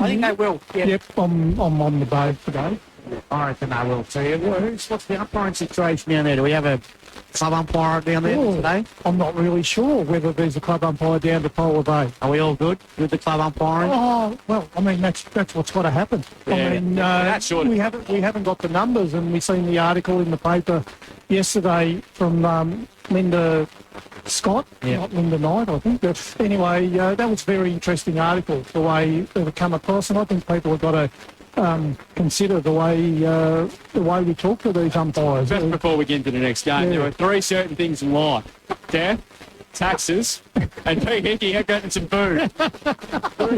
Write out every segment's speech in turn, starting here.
I think they will. Yeah. Yep, I'm on the boat today. I reckon they will too. What's the umpiring situation down there? Do we have a club umpire down there today? I'm not really sure whether there's a club umpire down to Polar Bay. Are we all good with the club umpiring? Oh, well, I mean, that's what's got to happen. Yeah, I mean, that's sort of... we haven't got the numbers, and we've seen the article in the paper yesterday from Linda Scott, not Linda Knight, I think. But anyway, that was a very interesting article, the way it come across, and I think people have got to consider the way we talk to these umpires. Just before we get into the next game, there are three certain things in life: death, taxes, and Pete Hickey getting some food.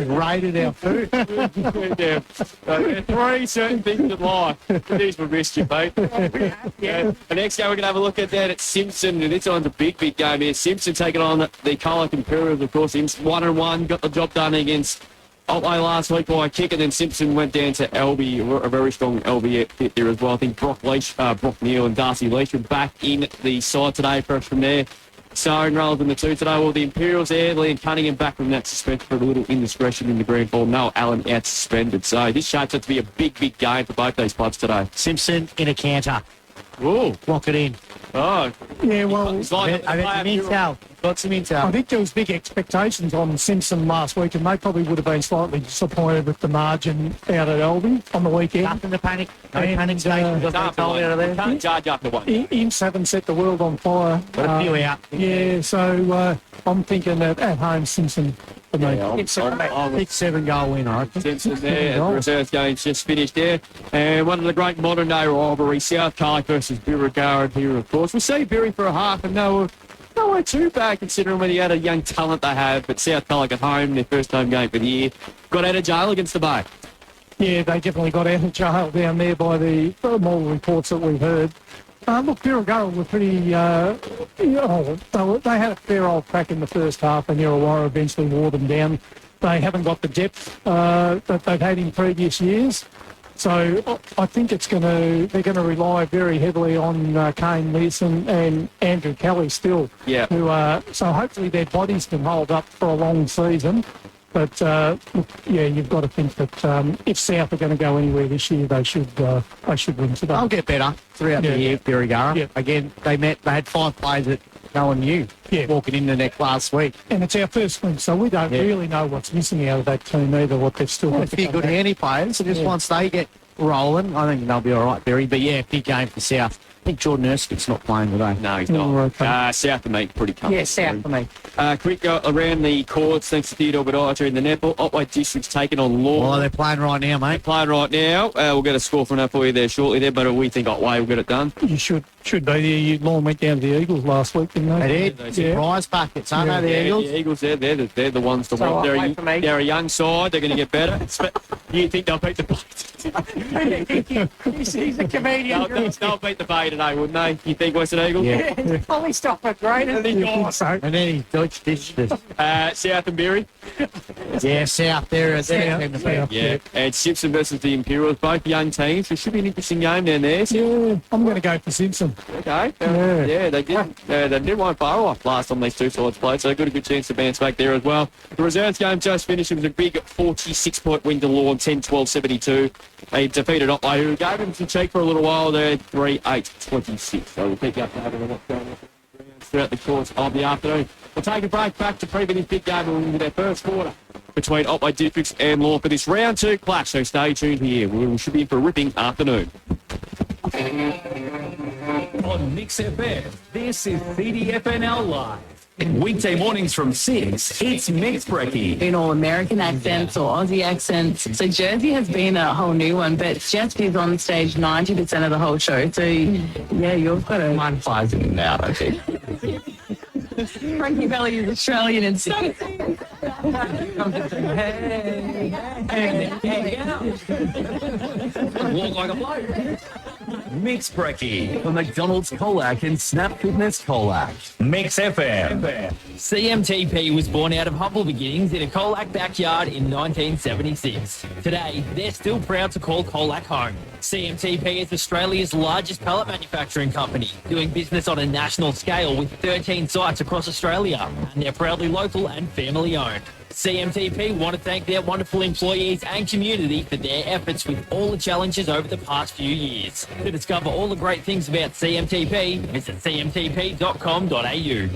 Raided our food. There are three certain things in life. These we missed you, Pete. The next game we're going to have a look at that at Simpson, and this one's a big game here. Simpson taking on the Colac Imperials, of course. 1-1, got the job done against Otway last week by a kick, and then Simpson went down to LB, a very strong LB hit there as well. I think Brock Neal and Darcy Leach are back in the side today for us from there. So, rather than the two today, well, the Imperials there, Liam Cunningham back from that suspension for a little indiscretion in the grand final. Noah Allen out suspended. So, this shapes up to be a big game for both these clubs today. Simpson in a canter. Ooh. Lock it in. Oh. Yeah, well, I got some intel. I think there was big expectations on Simpson last week, and they probably would have been slightly disappointed with the margin out at Albion on the weekend. Nothing to panic. No And, panic station. Can't charge up the one. Imps haven't set the world on fire. Got a few out. Yeah, so I'm thinking that at home Simpson for me. Big 7-goal win, I reckon. Simpson there, the reserve game's just finished there. And one of the great modern day rivalries, South Colac versus Birregurra here, of course. We see Birri for a half, and they were too bad considering when he had a young talent they have. But South Colac at home, their first home game for the year, got out of jail against the Bay. Yeah, they definitely got out of jail down there by the more reports that we've heard. Look, Birregurra were pretty, they had a fair old crack in the first half, and Yarrawarra eventually wore them down. They haven't got the depth that they've had in previous years. So I think they're going to rely very heavily on Kane Leeson and Andrew Kelly still. Yeah. So hopefully their bodies can hold up for a long season. But, look, you've got to think that if South are going to go anywhere this year, they should win today. They'll get better throughout the year, Birregurra. Yeah. Again, they had 5 players that no one knew walking into next last week. And it's our first win, so we don't really know what's missing out of that team either, what they've still got A to few come good back. handy players, so just once they get rolling, I think they'll be all right, Birri. But, big game for South. I think Jordan Erskine's not playing today. No, he's not. Okay. South for me, pretty comfortable. Yeah, South for me. Quick go around the courts, thanks to Theodore Badiah in the netball. Otway District's taking on Lorne. Well, they're playing right now, mate. Playing right now. We'll get a score from that for you there shortly there, but we think Otway will get it done. You should be there. Lorne went down to the Eagles last week, didn't they? They did. Surprise packets, aren't they, the Eagles? The Eagles, they're the ones to watch. They're a young side. They're going to get better. You think they'll beat the Bay? He's a comedian. They'll beat the Bay today, wouldn't they? You think Western Eagles? Yeah. Probably stop it, great. And And then he dodged this. South and Birri. Yeah, South there. Yeah. And Simpson versus the Imperials, both young teams. It should be an interesting game down there. Yeah, I'm going to go for Simpson. Okay. They did one far off last time these two sides played, so they got a good chance to bounce back there as well. The reserves game just finished. It was a big 46-point win to Lorne, 10-12-72. They defeated Otway, who gave them some cheek for a little while there, 3-8-26. So we'll keep you up to having a look going on throughout the course of the afternoon. We'll take a break back to preview this big game into their first quarter between Otway Districts and Lorne for this round 2 clash, so stay tuned here. We should be in for a ripping afternoon. On Mix FM, this is CDFNL Live. Weekday mornings from 6, it's Mix Brekkie. American accents or Aussie accents. So Jersey has been a whole new one, but Jeff is on stage 90% of the whole show. So, you've got to... Mine flies in and out, I think. Frankie Valley is Australian and stuff. Walk like a bloke. Mix Brekkie for McDonald's Colac and Snap Fitness Colac. Mix FM. CMTP was born out of humble beginnings in a Colac backyard in 1976. Today, they're still proud to call Colac home. CMTP is Australia's largest pallet manufacturing company, doing business on a national scale with 13 sites across Australia, and they're proudly local and family owned. CMTP want to thank their wonderful employees and community for their efforts with all the challenges over the past few years. To discover all the great things about CMTP, visit cmtp.com.au.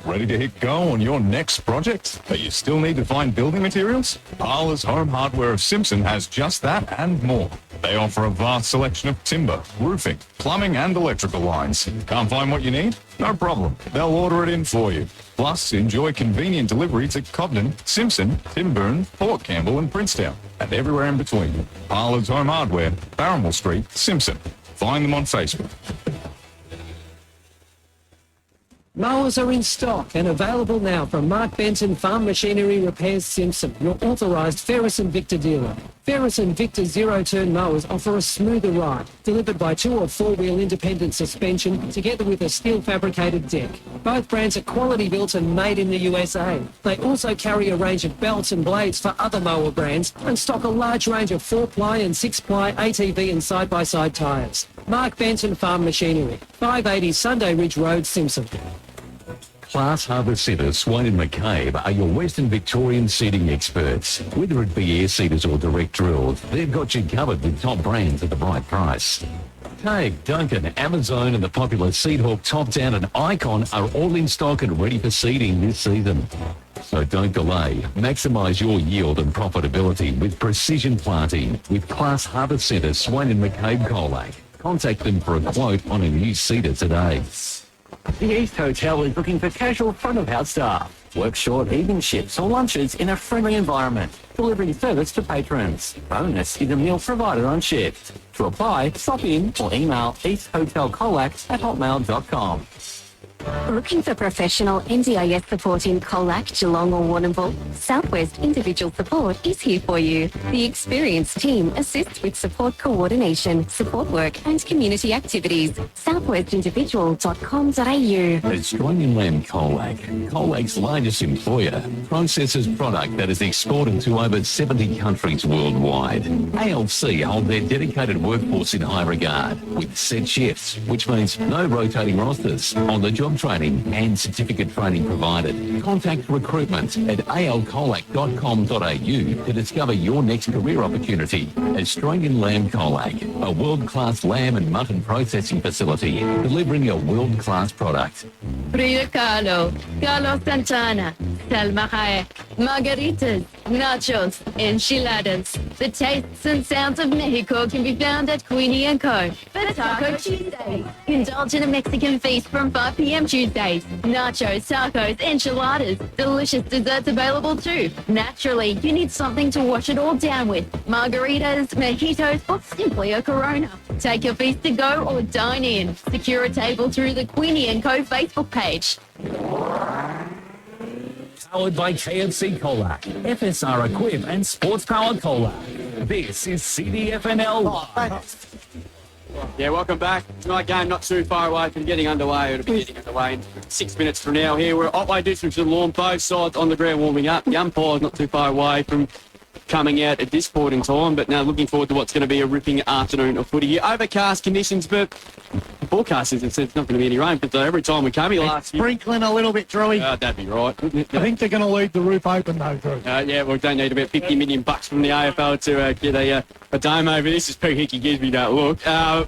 Ready to hit go on your next project, but you still need to find building materials? Arla's Home Hardware of Simpson has just that and more. They offer a vast selection of timber, roofing, plumbing and electrical lines. Can't find what you need? No problem. They'll order it in for you. Plus, enjoy convenient delivery to Cobden, Simpson, Timburn, Port Campbell and Princetown, and everywhere in between. Arla's Home Hardware, Barrymore Street, Simpson. Find them on Facebook. Mowers are in stock and available now from Mark Benton Farm Machinery Repairs Simpson, your authorised Ferris and Victor dealer. Ferris and Victor zero-turn mowers offer a smoother ride, delivered by 2 or 4-wheel independent suspension together with a steel fabricated deck. Both brands are quality built and made in the USA. They also carry a range of belts and blades for other mower brands and stock a large range of 4-ply and 6-ply ATV and side-by-side tyres. Mark Benton Farm Machinery, 580 Sunday Ridge Road, Simpson. Class Harbour Centres, Swain and McCabe are your Western Victorian seating experts. Whether it be air seaters or direct drilled, they've got you covered with top brands at the right price. Tag, Duncan, Amazon and the popular Seedhawk Top Down and Icon are all in stock and ready for seeding this season. So don't delay. Maximise your yield and profitability with precision planting with Class Harbour Centres, Swain and McCabe Colac. Contact them for a quote on a new seeder today. The East Hotel is looking for casual front-of-house staff. Work short evening shifts or lunches in a friendly environment. Delivering service to patrons. Bonus is a meal provided on shift. To apply, stop in or email easthotelcolac@hotmail.com. Looking for professional NDIS support in Colac, Geelong or Warrnambool? Southwest Individual Support is here for you. The experienced team assists with support coordination, support work and community activities. southwestindividual.com.au. Australian Land Colac, Colac's largest employer, processes product that is exported to over 70 countries worldwide. ALC hold their dedicated workforce in high regard with set shifts, which means no rotating rosters, on-the-job training and certificate training provided. Contact recruitment at alcolac.com.au to discover your next career opportunity. Australian Lamb Colac, a world-class lamb and mutton processing facility, delivering a world-class product. Frida Kahlo, Carlos Santana, Salma Hayek, margaritas, nachos, enchiladas. The tastes and sounds of Mexico can be found at Queenie & Co. For Taco Tuesday, indulge in a Mexican feast from 5 p.m. Tuesdays. Nachos, tacos, enchiladas, delicious desserts available too. Naturally, you need something to wash it all down with. Margaritas, mojitos, or simply a Corona. Take your feast to go or dine in. Secure a table through the Queenie & Co. Facebook page. Powered by KFC Colac, FSR Equip and Sports Power Colac. This is CDFNL Live. Yeah, welcome back. Tonight game not too far away from getting underway. It'll be getting underway in 6 minutes from now. Here we're at Otway District and Lorne, both sides on the ground warming up. The umpire's not too far away from coming out at this point in time, but now looking forward to what's going to be a ripping afternoon of footy here. Overcast conditions, but the forecasters have said it's not going to be any rain, but every time we come here last year... Sprinkling a little bit, Drewy. That'd be right. I think they're going to leave the roof open though, Drew. Yeah, we don't need about $50 million from the AFL to get a dome over this. As Pete Hickey gives me that look.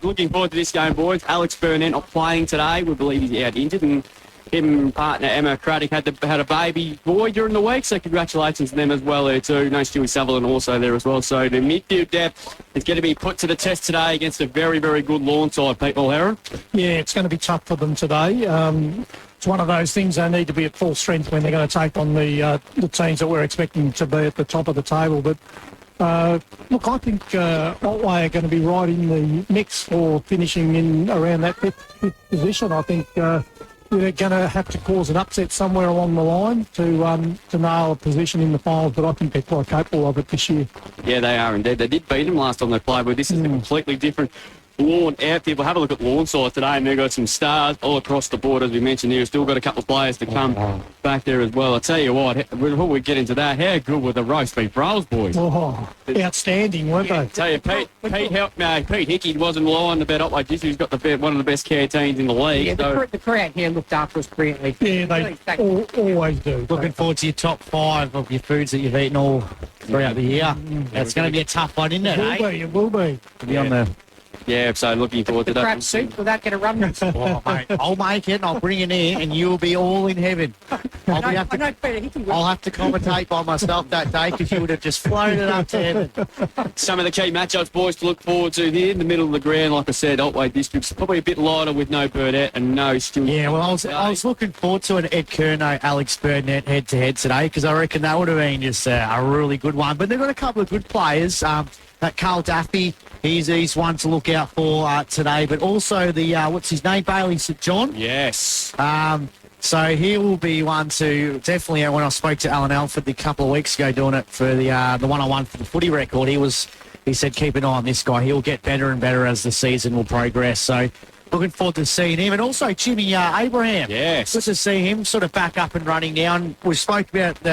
Looking forward to this game, boys. Alex Burnett not playing today. We believe he's out injured, and him and partner Emma Craddock had a baby boy during the week, so congratulations to them as well there too. No, Stewie Sutherland also there as well. So the midfield depth is going to be put to the test today against a very, very good Lorne side, Pete Mulheron. Yeah, it's going to be tough for them today. It's one of those things they need to be at full strength when they're going to take on the teams that we're expecting to be at the top of the table. But look, I think Otway are going to be right in the mix for finishing in around that fifth position. I think they're going to have to cause an upset somewhere along the line to nail a position in the finals, but I think they're quite capable of it this year. Yeah, they are indeed. They did beat them last time they played, but this is a completely different Lorne out there. We'll have a look at Lorne side today, and they've got some stars all across the board, as we mentioned here. Still got a couple of players to come back there as well. I tell you what, before we get into that, how good were the roast beef rolls, boys? Oh, outstanding, weren't they? Tell you, Pete Hickey wasn't lying about Otway District. He's got one of the best canteens in the league. Yeah, the crowd here looked after us brilliantly. Yeah, they always do. Looking forward to your top 5 of your foods that you've eaten all throughout the year. It's going to be a tough one, isn't it? It will be. To be on the... Yeah, so looking forward to The that. crab soup, will that get a run? Oh, mate, I'll make it and I'll bring it in and you'll be all in heaven. I know Peter Hickey will. I'll have to commentate by myself that day because you would have just floated up to heaven. Some of the key matchups, boys, to look forward to here in the middle of the ground. Like I said, Otway District's probably a bit lighter with no Burdette and no still. Yeah, well, I was looking forward to an Ed Curnow, Alex Burnett head-to-head today because I reckon that would have been just a really good one. But they've got a couple of good players. That Carl Daffy, he's one to look out for today. But also the, what's his name, Bailey St John. Yes. So he will be one to definitely. When I spoke to Alan Alford a couple of weeks ago doing it for the one-on-one for the footy record, he said keep an eye on this guy. He'll get better and better as the season will progress. So looking forward to seeing him. And also Jimmy Abraham. Yes. Good to see him sort of back up and running now. And we spoke about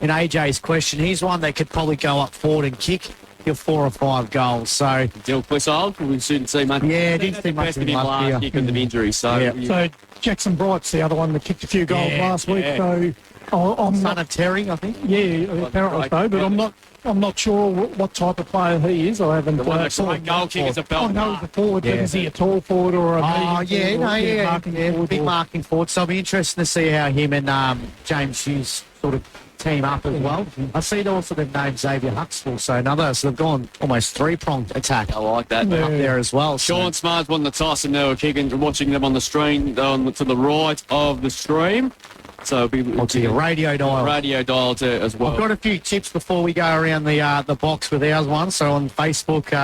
in AJ's question. He's one that could probably go up forward and kick 4 or 5 goals. So Dill Clissold, we shouldn't see much. Yeah, didn't see much of him last year because of injury. So, So Jackson Bright's the other one that kicked a few goals last week. So I'm son of Terry, I think. Yeah, apparently so. But I'm not sure what type of player he is. I haven't. The one that's like goal kickers a belt. I know he's a forward, but is he a tall forward or a medium forward? Big marking forward. So it'll be interesting to see how him and James Hughes sort of team up as well. I see also they've named Xavier Huxtable, so they've gone almost 3-pronged attack. I like that. Up there as well. Sean Smart's won the toss and they were kicking, watching them on the stream, to the right of the stream. So it'll be to your radio dial. Radio dial too, as well. I've got a few tips before we go around the box with ours one. So on Facebook,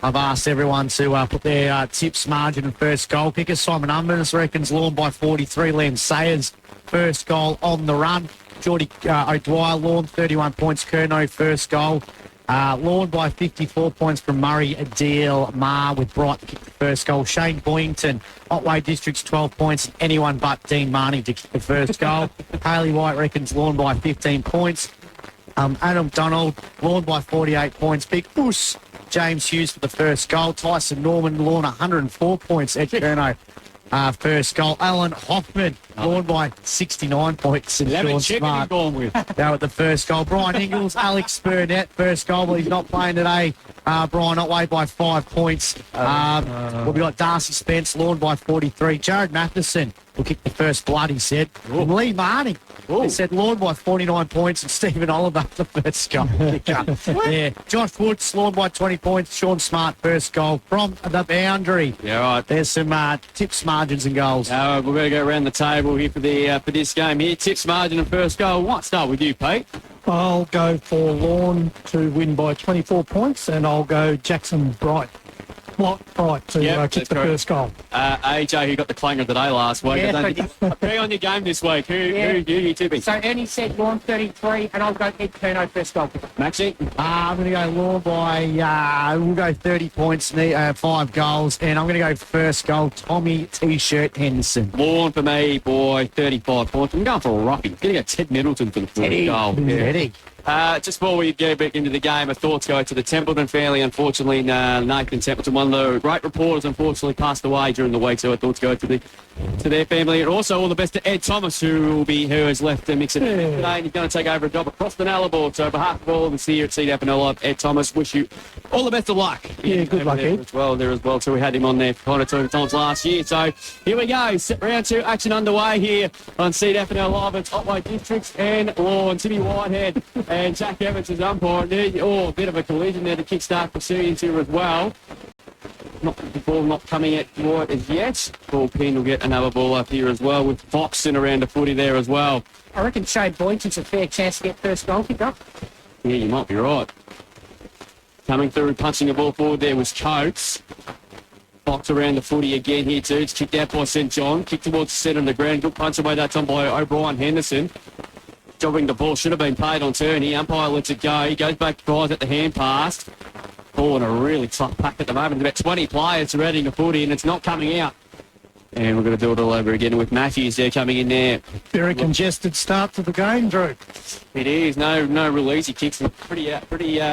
I've asked everyone to put their tips, margin and first goal kicker. Simon Umbers reckons Lorne by 43. Liam Sayers, first goal on the run. Geordie O'Dwyer, Lorne 31 points. Curnow, first goal. Lorne by 54 points from Murray Deal Marr with Bright to kick the first goal. Shane Boyington, Otway District's 12 points. Anyone but Dean Marnie to kick the first goal. Haley White reckons Lorne by 15 points. Adam Donald, Lorne by 48 points. Big Oos, James Hughes for the first goal. Tyson Norman, Lorne 104 points. Ed Curnow, first goal. Alan Hoffman, Lorne by 69 points. And Sean Smart gone with. now at the first goal. Brian Ingles, Alex Burnett, first goal. Well, he's not playing today. Brian Otway by 5 points. We've got Darcy Spence, Lorne by 43. Jared Matheson will kick the first blood, he said. And Lee Marnie, he said Lorne by 49 points. And Stephen Oliver, the first goal. Yeah. Josh Woods, Lorne by 20 points. Sean Smart, first goal from the boundary. Yeah, right. There's some tips, margins and goals. We're going to go around the table here for this game here. Tips, margin and first goal. What start with you, Pete? I'll go for Lorne to win by 24 points, and I'll go Jackson Bright to kick the first goal. AJ, who got the clanger of the day last week. Be on your game this week. Who you tipping? So Ernie said Lorne 33, and I'll go Ed Curnow first goal. Maxie? I'm going to go Lorne by, we'll go 30 points, 5 goals, and I'm going to go first goal, Tommy T-shirt Henderson. Lorne for me, boy, 35 points. I'm going for a roughie. Going to go Ted Middleton for the first goal. Teddy. Just before we get back into the game, our thoughts go to the Templeton family. Unfortunately, Nathan Templeton, one of the great reporters, unfortunately passed away during the week, so our thoughts go to their family. And also all the best to Ed Thomas, who has left the mix today, and he's going to take over a job across the Nalla board. So on behalf of all of us here at CDFNL Live, Ed Thomas, wish you all the best of luck. Yeah, good luck, Ed. As well. So we had him on there for kind of 2 times last year. So here we go. Round 2 action underway here on CDFNL Live. It's Otway Districts and Lorne. Timmy Whitehead and Jack Evans is umpire. A bit of a collision there to kickstart proceedings here as well. The ball not coming at White as yet. Paul Payne will get another ball up here as well with Foxton around the footy there as well. I reckon Shane Boynton's a fair chance to get first goal kick up. Yeah, you might be right. Coming through, punching the ball forward there was Coates. Fox around the footy again here too. It's kicked out by St John. Kicked towards the centre of the ground. Good punch away that time by O'Brien Henderson. Jobbing the ball should have been paid on turn here. Umpire lets it go. He goes back to guys at the hand pass. ball in a really tough pack at the moment. About 20 players ready to put in. It's not coming out. And we're going to do it all over again with Matthews there coming in there. Very congested start to the game, Drew. It is. No real easy kicks. Pretty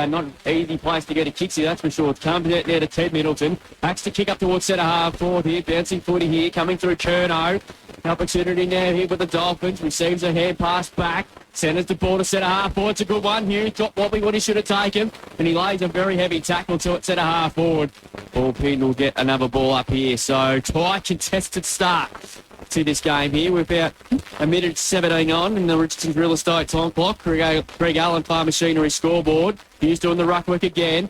not easy place to get a kick, that's for sure. It comes out there to Ted Middleton. Backs to kick up towards centre half forward here. Bouncing footy here. Coming through Curnow. Opportunity now here with the Dolphins. Receives a hand pass back. Centres the ball to centre half forward. It's a good one here. He got wobbly what he should have taken. And he lays a very heavy tackle to it centre half forward. Ball pin will get another ball up here. So tight contested start to this game here. We're about a minute 17 on in the Richardson's real estate time clock. Greg Allen Farm Machinery scoreboard. He's doing the ruck work again.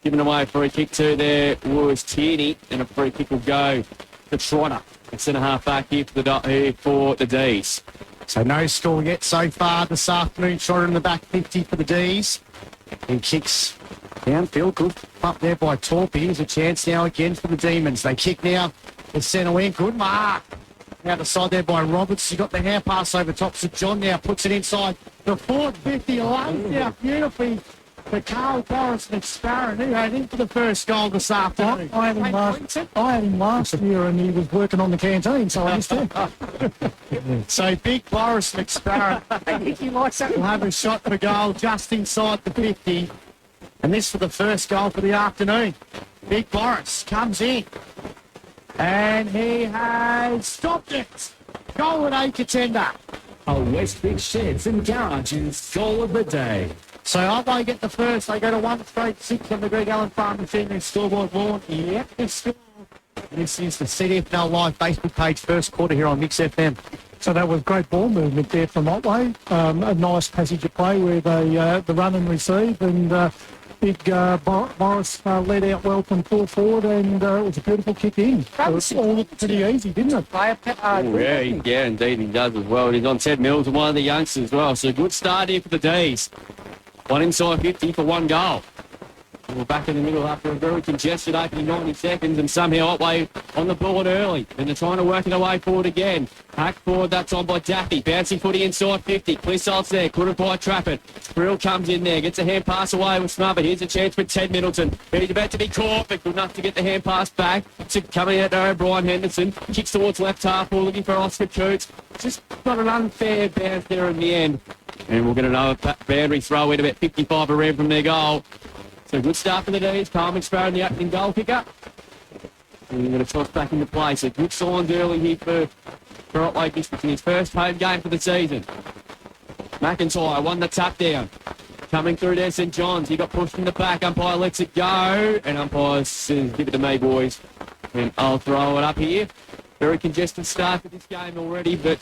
Giving away a free kick to there was Tierney. And a free kick will go to Trotter. Centre half back here for the D's. So no score yet so far this afternoon. Trotter in the back 50 for the D's. And kicks downfield. Good up there by Torpy. Here's a chance now again for the Demons. They kick now. The centre wing. Good mark. Out the side there by Roberts. He got the hand pass over top. St John now puts it inside the forward 50. Lays out beautifully for Carl Boris McSparron, who had in for the first goal this afternoon. I had him last year and he was working on the canteen, so I missed him. So big Boris McSparron. I think he likes that. Will have a shot for goal just inside the 50. And this for the first goal for the afternoon. Big Boris comes in. And he has stopped it. Goal at 8 contender. A Westvic Sheds and Garages goal of the day. So Otway get the first. They go to 1-6 on the Greg Allen Farm Machinery scoreboard. Lorne. Yep, it's still. This is the CDFNL Live Facebook page, first quarter here on Mix FM. So that was great ball movement there from Otway. A nice passage of play where they the run and receive, and big Boris led out well from full forward, and it was a beautiful kick in. It was all pretty easy, didn't it? Yeah, indeed he does as well. He's on Ted Mills and one of the youngsters as well. So good start here for the D's. One inside 50 for one goal. We're back in the middle after a very congested opening 90 seconds, and somehow Otway on the board early. And they're trying to work it away forward again. Hack forward, that's on by Daffy. Bouncing footy inside 50. Clissold's there, couldn't quite trap it. Brill comes in there, gets a hand pass away with Smother. Here's a chance for Ted Middleton. He's about to be caught, but good enough to get the hand pass back. So coming out there, Brian Henderson. Kicks towards left half, we're looking for Oscar Coots. Just got an unfair bounce there in the end. And we'll get another boundary throw in about 55 around from their goal. So good start for the D's. Carl McSparrow, the opening goal kicker. And we're going to toss back into play. So good signs early here for Otway District in his first home game for the season. McIntyre won the tap down. Coming through there, St John's. He got pushed in the back. Umpire lets it go. And umpire says, give it to me, boys. And I'll throw it up here. Very congested start for this game already, but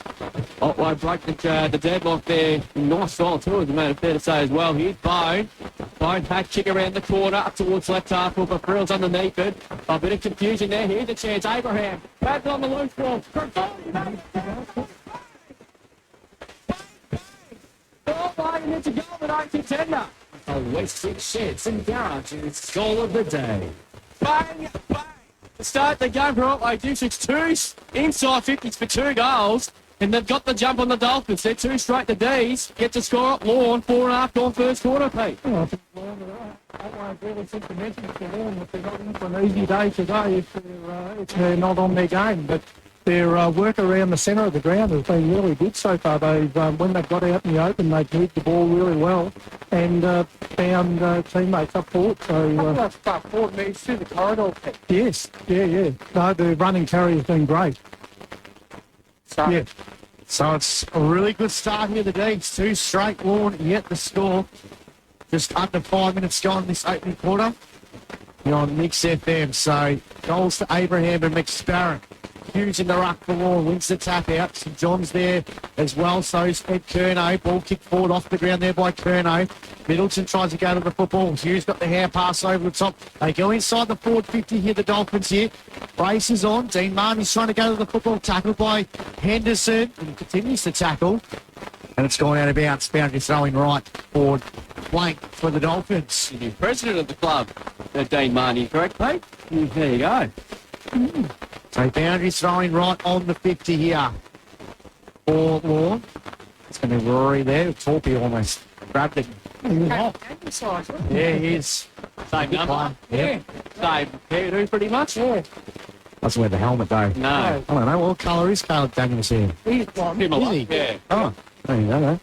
Otway broke the deadlock there. Nice style too, as a matter of fair to say as well. Here's Bone. Bone hack kick around the corner, up towards left half, but Frill's underneath it. A bit of confusion there. Here's a chance. Abraham. Back on the loose ball. Otway, and it's a goal at 8 contender. A Westvic Sheds and Garages goal of the day. Bang! Bang! To start the game for Otway District's two inside 50s for 2 goals, and they've got the jump on the Dolphins. They're 2 straight to D's. Get to score up Lorne, 4.5 gone first quarter, Pete. Oh, I think Otway really think to mention it to Lorne if they're not in for an easy day today if they're not on their game, but their work around the centre of the ground has been really good so far. They've when they've got out in the open, they've moved the ball really well and found teammates up forward. So That's about 4 metres through the corridor. yes, yeah. No, the running carry has been great. Yeah. So it's a really good start here, the Deeds. 2 straight, Lorne yet the score. Just under 5 minutes gone this opening quarter. You're on Mix FM, so goals to Abraham and McSparrow. Hughes in the ruck for Lorne, wins the tap out. St John's there as well, so is Ed Curnow. Ball kicked forward off the ground there by Curnow. Middleton tries to go to the football. Hughes got the hand pass over the top. They go inside the forward 50 here, the Dolphins here. Brace is on. Dean Martin's trying to go to the football, tackled by Henderson. And continues to tackle. And it's gone out of bounds. Boundary throwing right forward flank for the Dolphins. The new president of the club, Dean Marnie, correct, Pete? There you go. So boundary throwing right on the 50 here for Lorne. It's going to be Rory there. Torpy almost grabbed it. Yeah, he is. Same number. Yeah. Same hairdo pretty much. Yeah. Doesn't wear the helmet though. No. I don't know. What colour is Caleb Daniels here? Similar. Is he? Yeah. Oh, there you go. No.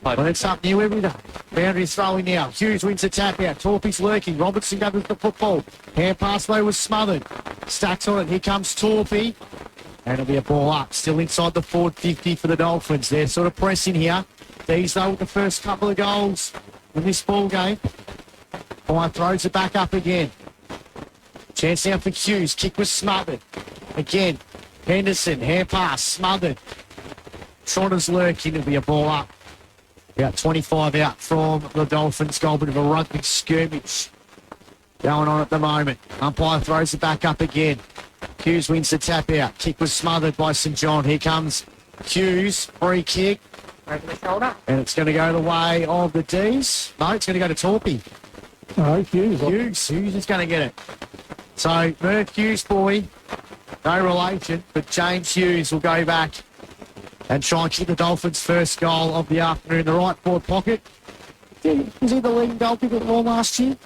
But it's something new every day. Boundary's throwing now. Hughes wins the tap out. Torpy's lurking. Robertson gathers the football. Hand pass though was smothered. Stacks on it. Here comes Torpy. And it'll be a ball up. Still inside the forward 50 for the Dolphins. They're sort of pressing here. These though with the first couple of goals in this ball game. Fire throws it back up again. Chance now for Hughes. Kick was smothered. Again. Henderson. Hand pass. Smothered. Trotter's lurking. It'll be a ball up. About 25 out from the Dolphins. Goal, bit of a rugby skirmish going on at the moment. Umpire throws it back up again. Hughes wins the tap out. Kick was smothered by St John. Here comes Hughes. Free kick. Over the shoulder. And it's going to go the way of the D's. No, it's going to go to Torpy. No, Hughes. Hughes is going to get it. So, Murph Hughes, boy, no relation, but James Hughes will go back and try and kick the Dolphins' first goal of the afternoon in the right forward pocket. Was he the leading goal kicker at Lorne last year?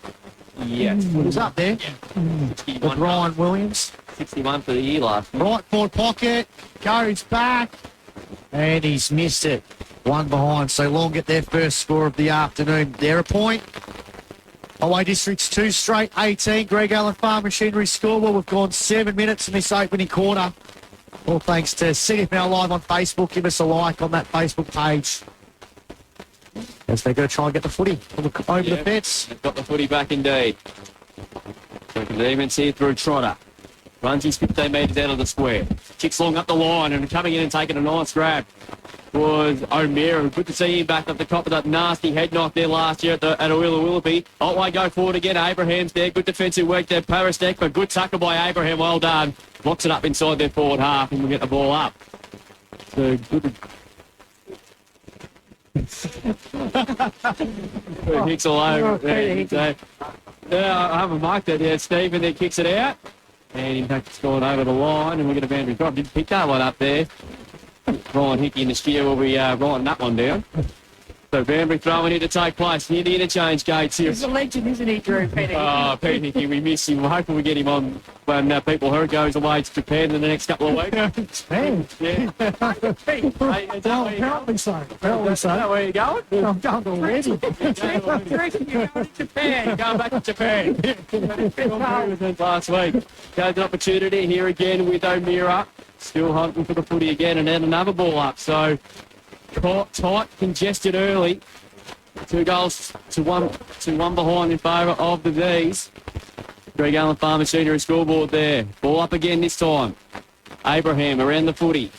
Yes. He was up there. With Ryan Williams. 61 for the year last year. Right forward pocket, goes back, and he's missed it. One behind, so Lorne get their first score of the afternoon. They're a point. Otway District's 2 straight, 18. Greg Allen Farm Machinery scoreboard. We've gone 7 minutes in this opening quarter. All thanks to CDFNL Live on Facebook. Give us a like on that Facebook page. As they're going to try and get the footy over the fence. They've got the footy back indeed. So Demons here through Trotter. Runs his 15 metres out of the square. Kicks long up the line and coming in and taking a nice grab was O'Meara. Good to see him back up the top of that nasty head knock there last year at Awilla Willoughby. Otway go forward again. Abraham's there. Good defensive work there. Parastek, but good tackle by Abraham. Well done. Locks it up inside their forward half and we'll get the ball up. So good. Hicks all over there. So, yeah, I haven't marked it yet. Stephen there kicks it out. And in fact, it's gone over the line and we'll get a boundary drop. Didn't pick that one up there. Ryan Hickey in the steer will be writing that one down. So boundary throwing here to take place near the interchange gates here. He's a legend, isn't he, Drew? Peter? Oh, Pete Hickey, we miss him. We're hoping we get him on when people heard goes away to Japan in the next couple of weeks. Japan? Yeah. Apparently so. Apparently Is that so. where you going? I'm going already. You're going to Japan. Going back to Japan. Last week. Got an opportunity here again with O'Meara. Still hunting for the footy again and then another ball up. So tight, congested early. 2 goals to one behind in favour of the D's. Greg Allen Farmer Senior scoreboard there. Ball up again this time. Abraham around the footy.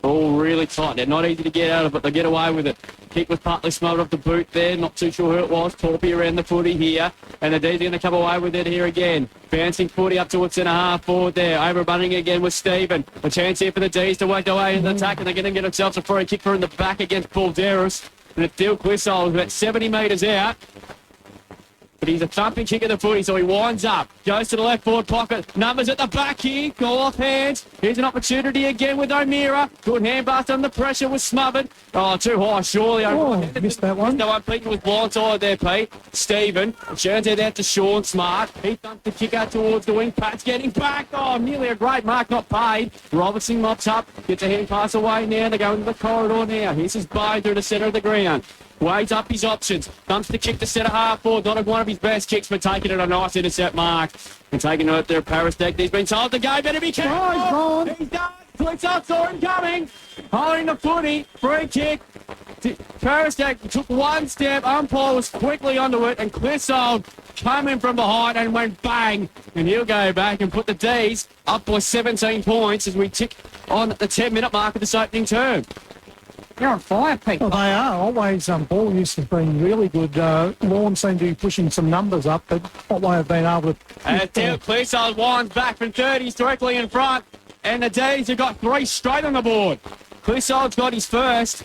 All really tight. They're not easy to get out of, but they get away with it. Kick was partly smothered off the boot there. Not too sure who it was. Torpy around the footy here. And the D's are going to come away with it here again. Bouncing footy up towards centre half forward there. Over running again with Stephen. A chance here for the D's to work their way in the attack. And they're going to get themselves a free kick for in the back against Paul Darris. And it's Dill Quissole about 70 metres out. But he's a thumping kick at the footy, so he winds up. Goes to the left forward pocket. Numbers at the back here. Goal off hands. Here's an opportunity again with O'Meara. Good hand bust under pressure was smothered. Oh, too high, surely. Missed that one. No one, Pete was blindside there, Pete. Stephen. Turns it out to Sean Smart. He thumped the kick out towards the wing. Pat's getting back. Oh, nearly a great mark, not paid. Robertson mops up. Gets a hand pass away now. They go into the corridor now. Here's his bow through the centre of the ground. Weighs up his options. Dumps the kick to centre half forward. Not one of his best kicks, but taking it a nice intercept mark. And taking it there, Parastek. He's been told to go. Better be careful. He's done. Clicks saw him coming. Holding the footy. Free kick. Parastek took one step. Umpire was quickly onto it. And Clissold coming from behind and went bang. And he'll go back and put the D's up by 17 points as we tick on the 10-minute mark of this opening term. You're on fire, Pete. Well, they are. Always ball use has been really good. Lorne seem to be pushing some numbers up, but Otway have been able to... And Clissold winds back from 30s directly in front. And the D's have got 3 straight on the board. Clissold's got his first.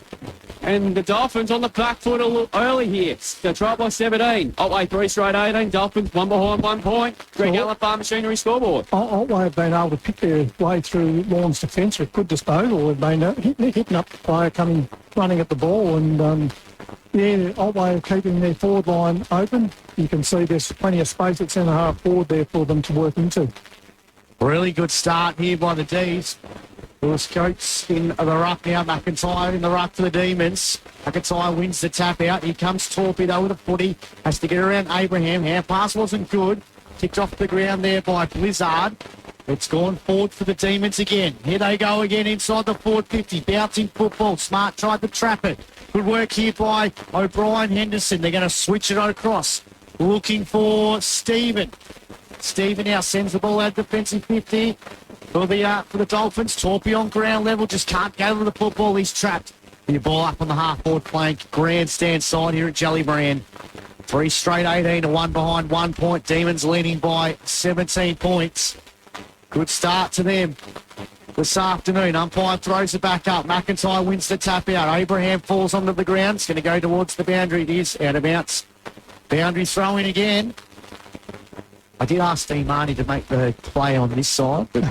And the Dolphins on the back foot a little early here. They're trial by 17. Otway 3 straight 18. Dolphins 1 behind 1 point. Greg Allen Farm Machinery scoreboard. Otway have been able to pick their way through Lorne's defence with good disposal. They've been hitting up the player running at the ball and Yeah, Otway are keeping their forward line open. You can see there's plenty of space at centre half forward there for them to work into. Really good start here by the D's. Lewis Coates in the ruck now. McIntyre in the ruck for the Demons. McIntyre wins the tap out. Here comes Torpedo with a footy. Has to get around Abraham. Hand pass wasn't good. Kicked off the ground there by Blizzard. It's gone forward for the Demons again. Here they go again inside the forward 50. Bouncing football. Smart tried to trap it. Good work here by O'Brien Henderson. They're going to switch it across. Looking for Stephen. Stephen now sends the ball out defensive 50 for the Dolphins. Torpy on ground level. Just can't go to the football. He's trapped. The ball up on the half-forward flank. Grandstand side here at Jellybrand. 3 straight 18 to 1 behind 1 point. Demons leading by 17 points. Good start to them this afternoon. Umpire throws it back up. McIntyre wins the tap out. Abraham falls onto the ground. It's going to go towards the boundary. It is out of bounds. Boundary throw in again. I did ask Dean Marnie to make the play on this side, but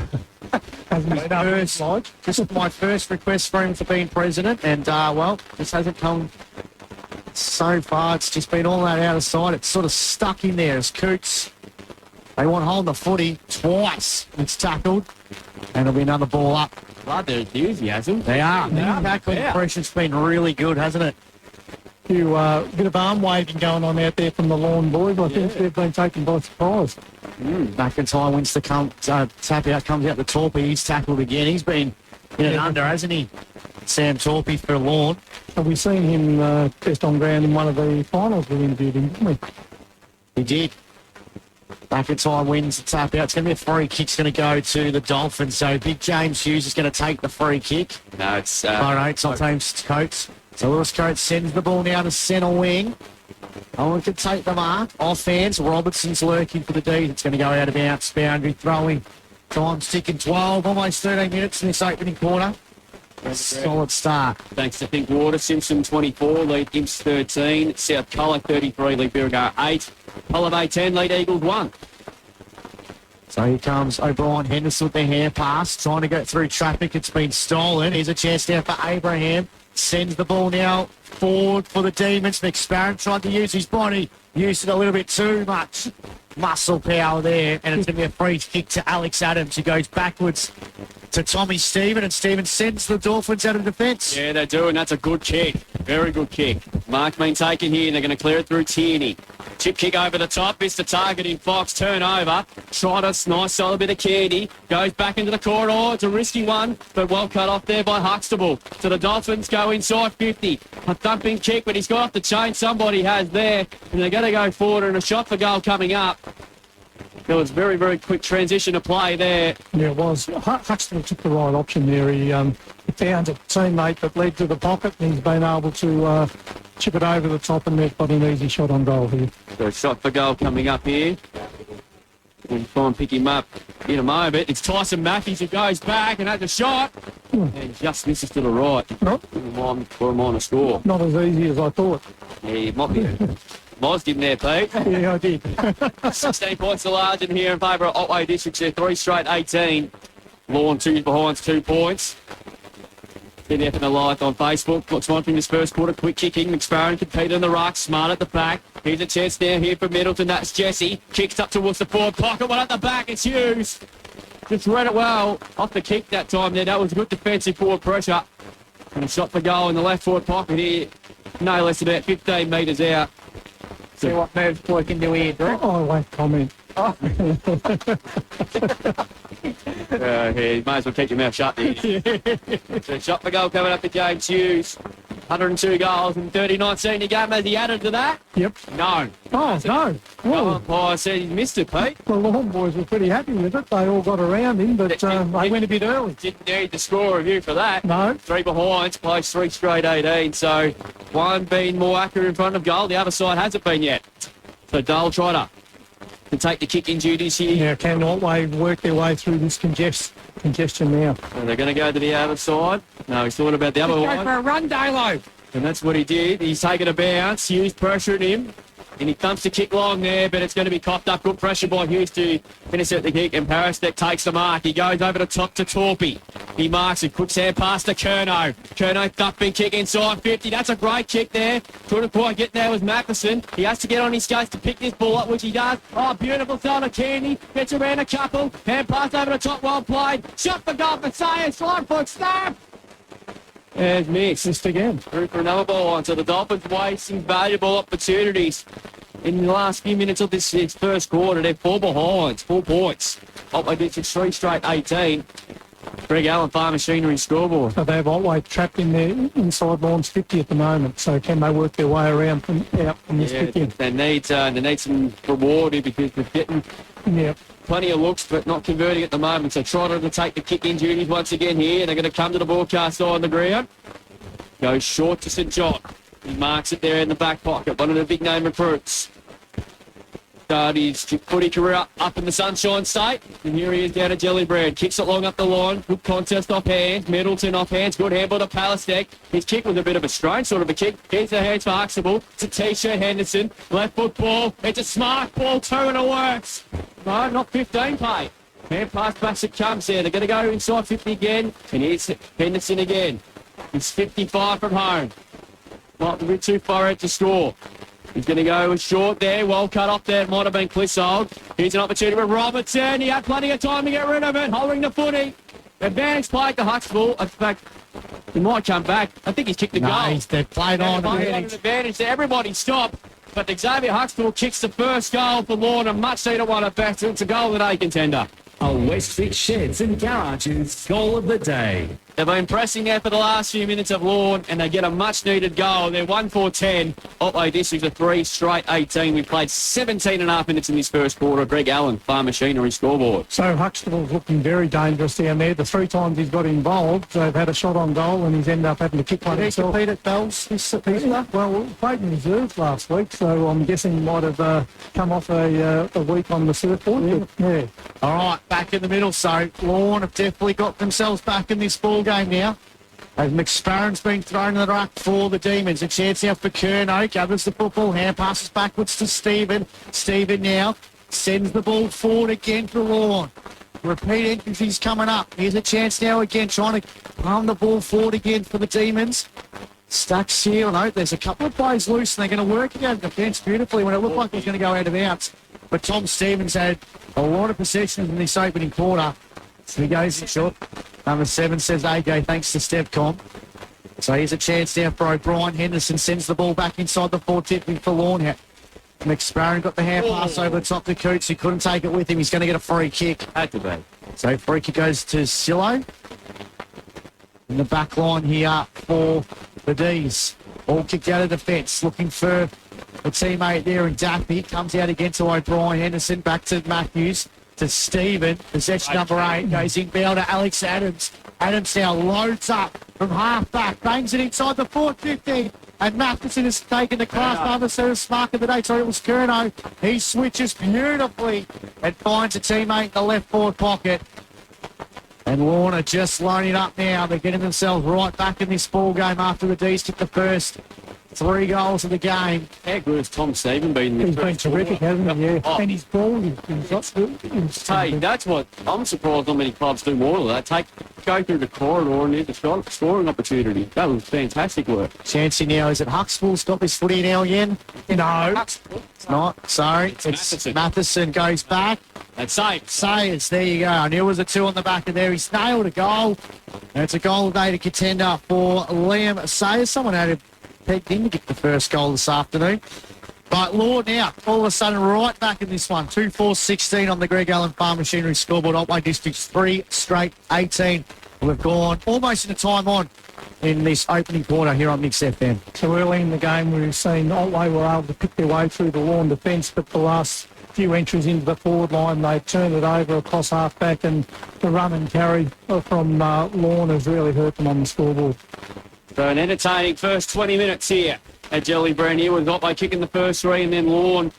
this is my first request for him for being president, and this hasn't come so far. It's just been all that out of sight. It's sort of stuck in there as Coots. They want to hold the footy twice. It's tackled, and it'll be another ball up. Love their enthusiasm. They are. The tackling pressure's been really good, hasn't it? Bit of arm waving going on out there from the Lorne boys. I think they've been taken by surprise. McIntyre wins the tap out, comes out the Torpy. He's tackled again. He's been in and under, hasn't he? Sam Torpy for Lorne. Have we seen him test on ground in one of the finals we interviewed him, didn't we? He did. McIntyre wins the tap out. It's going to be a free kick. It's going to go to the Dolphins. So Big James Hughes is going to take the free kick. No, it's... it's not James Coates. So Lewis Coates sends the ball now to centre wing. Owen can take the mark. Offense. Robertson's lurking for the D. It's going to go out of bounds. Boundary throwing. Time's ticking 12. Almost 13 minutes in this opening quarter. Solid start. Thanks to Think Water. Simpson 24, lead Imps 13. South Colour 33, lead Birregurra 8. Holiday 10, lead Eagles 1. So here comes O'Brien Henderson with their hand pass. Trying to go through traffic. It's been stolen. Here's a chance now for Abraham. Sends the ball now forward for the Demons. McSparron tried to use his body. Used it a little bit too much. Muscle power there. And it's going to be a free kick to Alex Adams, who goes backwards to Tommy Stephen. And Stephen sends the Dolphins out of defence. Yeah, they do, and that's a good kick. Very good kick. Mark been taken here, and they're going to clear it through Tierney. Chip kick over the top. Missed the target in Fox. Turnover. Tried a nice solid bit of candy. Goes back into the corridor. It's a risky one, but well cut off there by Huxtable. So the Dolphins go inside 50. A thumping kick, but he's got off the chain. Somebody has there, and they're going to go forward, and a shot for goal coming up. There was very, very quick transition of play there. Yeah, it was. Huxtable took the right option there. He found a teammate that led to the pocket, and he's been able to chip it over the top, and they've got an easy shot on goal here. So a shot for goal coming up here. We'll try and pick him up in a moment. It's Tyson Matthews who goes back and has a shot. And just misses to the right. Nope. For a minor score. Not as easy as I thought. Yeah, it might be. Moz didn't there, Pete? Yeah, I did. 16 points to large in here in favour of Otway Districts. They're 3 straight 18. Lorne 2 behind 2 points. CDFNL Live on Facebook. Looks on from this first quarter. Quick kicking. McSparron competed in the ruck. Smart at the back. Here's a chance now here for Middleton. That's Jesse. Kicks up towards the forward pocket. One at the back. It's Hughes. Just read it well. Off the kick that time there. That was good defensive forward pressure. And a shot for goal in the left forward pocket here. No less than about 15 metres out. See what moves Boy can do here, Drew. I won't comment. You might as well keep your mouth shut there. So shot for goal coming up to James Hughes. 102 goals in 39 senior game. Has he added to that? Yep. No. Oh, no. Well, umpire said he missed it, Pete. The Lorne boys were pretty happy with it. They all got around him, but they went a bit early. Didn't need the score review for that. No. 3 behinds, plays 3 straight 18. So one being more accurate in front of goal. The other side hasn't been yet. So Dale Trotter to take the kicking duties here. Now, can Otway work their way through this congestion now? And they're going to go to the other side. No, he's thought about the other Go one. for a run, Dalo. And that's what he did. He's taken a bounce. Hughes pressured him. And he thumps the kick long there, but it's going to be coughed up. Good pressure by Hughes to intercept the kick, and Parastek takes the mark. He goes over the top to Torpy. He marks it. Quick hand pass to Curnow. Curnow thumping kick inside 50. That's a great kick there. Couldn't quite get there with Matheson. He has to get on his skates to pick this ball up, which he does. Oh, beautiful throw to Candy. Gets around a couple. Hand pass over the top. Well played. Shot for goal for Sayers. Slide foot snap. And missed again. Through for another ball on. So the Dolphins wasting valuable opportunities in the last few minutes of this first quarter. They're 4 behind, 4 points. Otway District's 3 straight 18. Greg Allen, Farm Machinery scoreboard. So they have Otway trapped in there inside Lorne's 50 at the moment. So can they work their way around from this 50? They need some reward here because they're getting plenty of looks but not converting at the moment. So Trotter to take the kick-in duties once again here. They're going to come to the broadcast side on the ground. Goes short to St John. He marks it there in the back pocket. One of the big-name recruits. Started his footy career up in the Sunshine State. And here he is down at Jellybread. Kicks it long up the line. Good contest off hands. Middleton off hands. Good handball to Palastek. His kick was a bit of a strange sort of a kick. Gets the hands for Huxtable. It's a T-shirt Henderson. Left foot ball. It's a smart ball too and it works. No, not 15 play. Hand pass back it comes there. They're going to go inside 50 again. And here's Henderson again. He's 55 from home. Might be a bit too far out to score. He's going to go short there. Well cut off there. It might have been Clissold. Here's an opportunity with Robertson. He had plenty of time to get rid of it. Holding the footy. Advantage play to Huxtable. In fact, he might come back. I think he's kicked the goal. They've played on. An advantage there. Everybody stopped. But Xavier Huxtable kicks the first goal for Lorne. A much-needed one at best. It's a goal of the day contender. A Westfit Sheds and Garages goal of the day. They've been pressing there for the last few minutes of Lorne, and they get a much-needed goal. They're 1-4-10. Otway District are 3 straight 18. We played 17 and a half minutes in this first quarter. Greg Allen, Farm Machinery scoreboard. So Huxtable's looking very dangerous down there. The 3 times he's got involved, they've had a shot on goal, and he's ended up having to kick one himself. Did he compete at Bells this stuff? Well, played in reserves last week, so I'm guessing he might have come off a week on the surfboard. Yeah. All right, back in the middle. So Lorne have definitely got themselves back in this ball game now. As McSparron's been thrown in the ruck for the Demons. A chance now for Curnow. Gathers the football. Hand passes backwards to Stephen. Stephen now sends the ball forward again for Lorne. Repeat entries coming up. Here's a chance now again, trying to palm the ball forward again for the Demons. Stuck here. No, there's a couple of plays loose, and they're going to work it out of the fence beautifully when it looked like it was going to go out of bounds. But Tom Stevens had a lot of possession in this opening quarter. So he goes short. Number 7 says AJ, thanks to Stepcom. So here's a chance now for O'Brien. Henderson sends the ball back inside the 4 tipping for Lorne. McSparron got the hand pass over the top to Coots, who couldn't take it with him. He's going to get a free kick. Had to be. So free kick goes to Silo. In the back line here for the D's. All kicked out of defence, looking for a teammate there in Daffy. Comes out again to O'Brien. Henderson back to Matthews. To Stephen. Possession number 8 goes inbound to Alex Adams. Adams now loads up from half back. Bangs it inside the 450. And Matheson has taken the class number service mark of the day. Sorry, it was Curnow. He switches beautifully and finds a teammate in the left forward pocket. And Lorne are just loading up now. They're getting themselves right back in this ball game after the D's took the first 3 goals of the game. How good has Tom Stephen been? He's been terrific, hasn't he? Yeah. Oh. And his ball, Hey, that's what I'm surprised how many clubs do more of that. Go through the corridor and there's a scoring opportunity. That was fantastic work. Chancey now, is it Huxtable's got this footy now again? No. It's not. Sorry. It's Matheson. Matheson goes back. That's safe. Sayers, there you go. I knew it was a 2 on the back of there. He's nailed a goal. And it's a goal of the day to contender for Liam Sayers. Someone had a pegged in to get the first goal this afternoon. But Lorne now, all of a sudden, right back in this one. 2-4-16 on the Greg Allen Farm Machinery scoreboard. Otway District's 3 straight 18. We've gone almost in a time on in this opening quarter here on Mix FM. So early in the game, we've seen Otway were able to pick their way through the Lorne defence, but the last few entries into the forward line, they turned it over across half-back, and the run and carry from Lorne has really hurt them on the scoreboard. So an entertaining first 20 minutes here at Jellybread here with Otway kicking the first 3 and then Lorne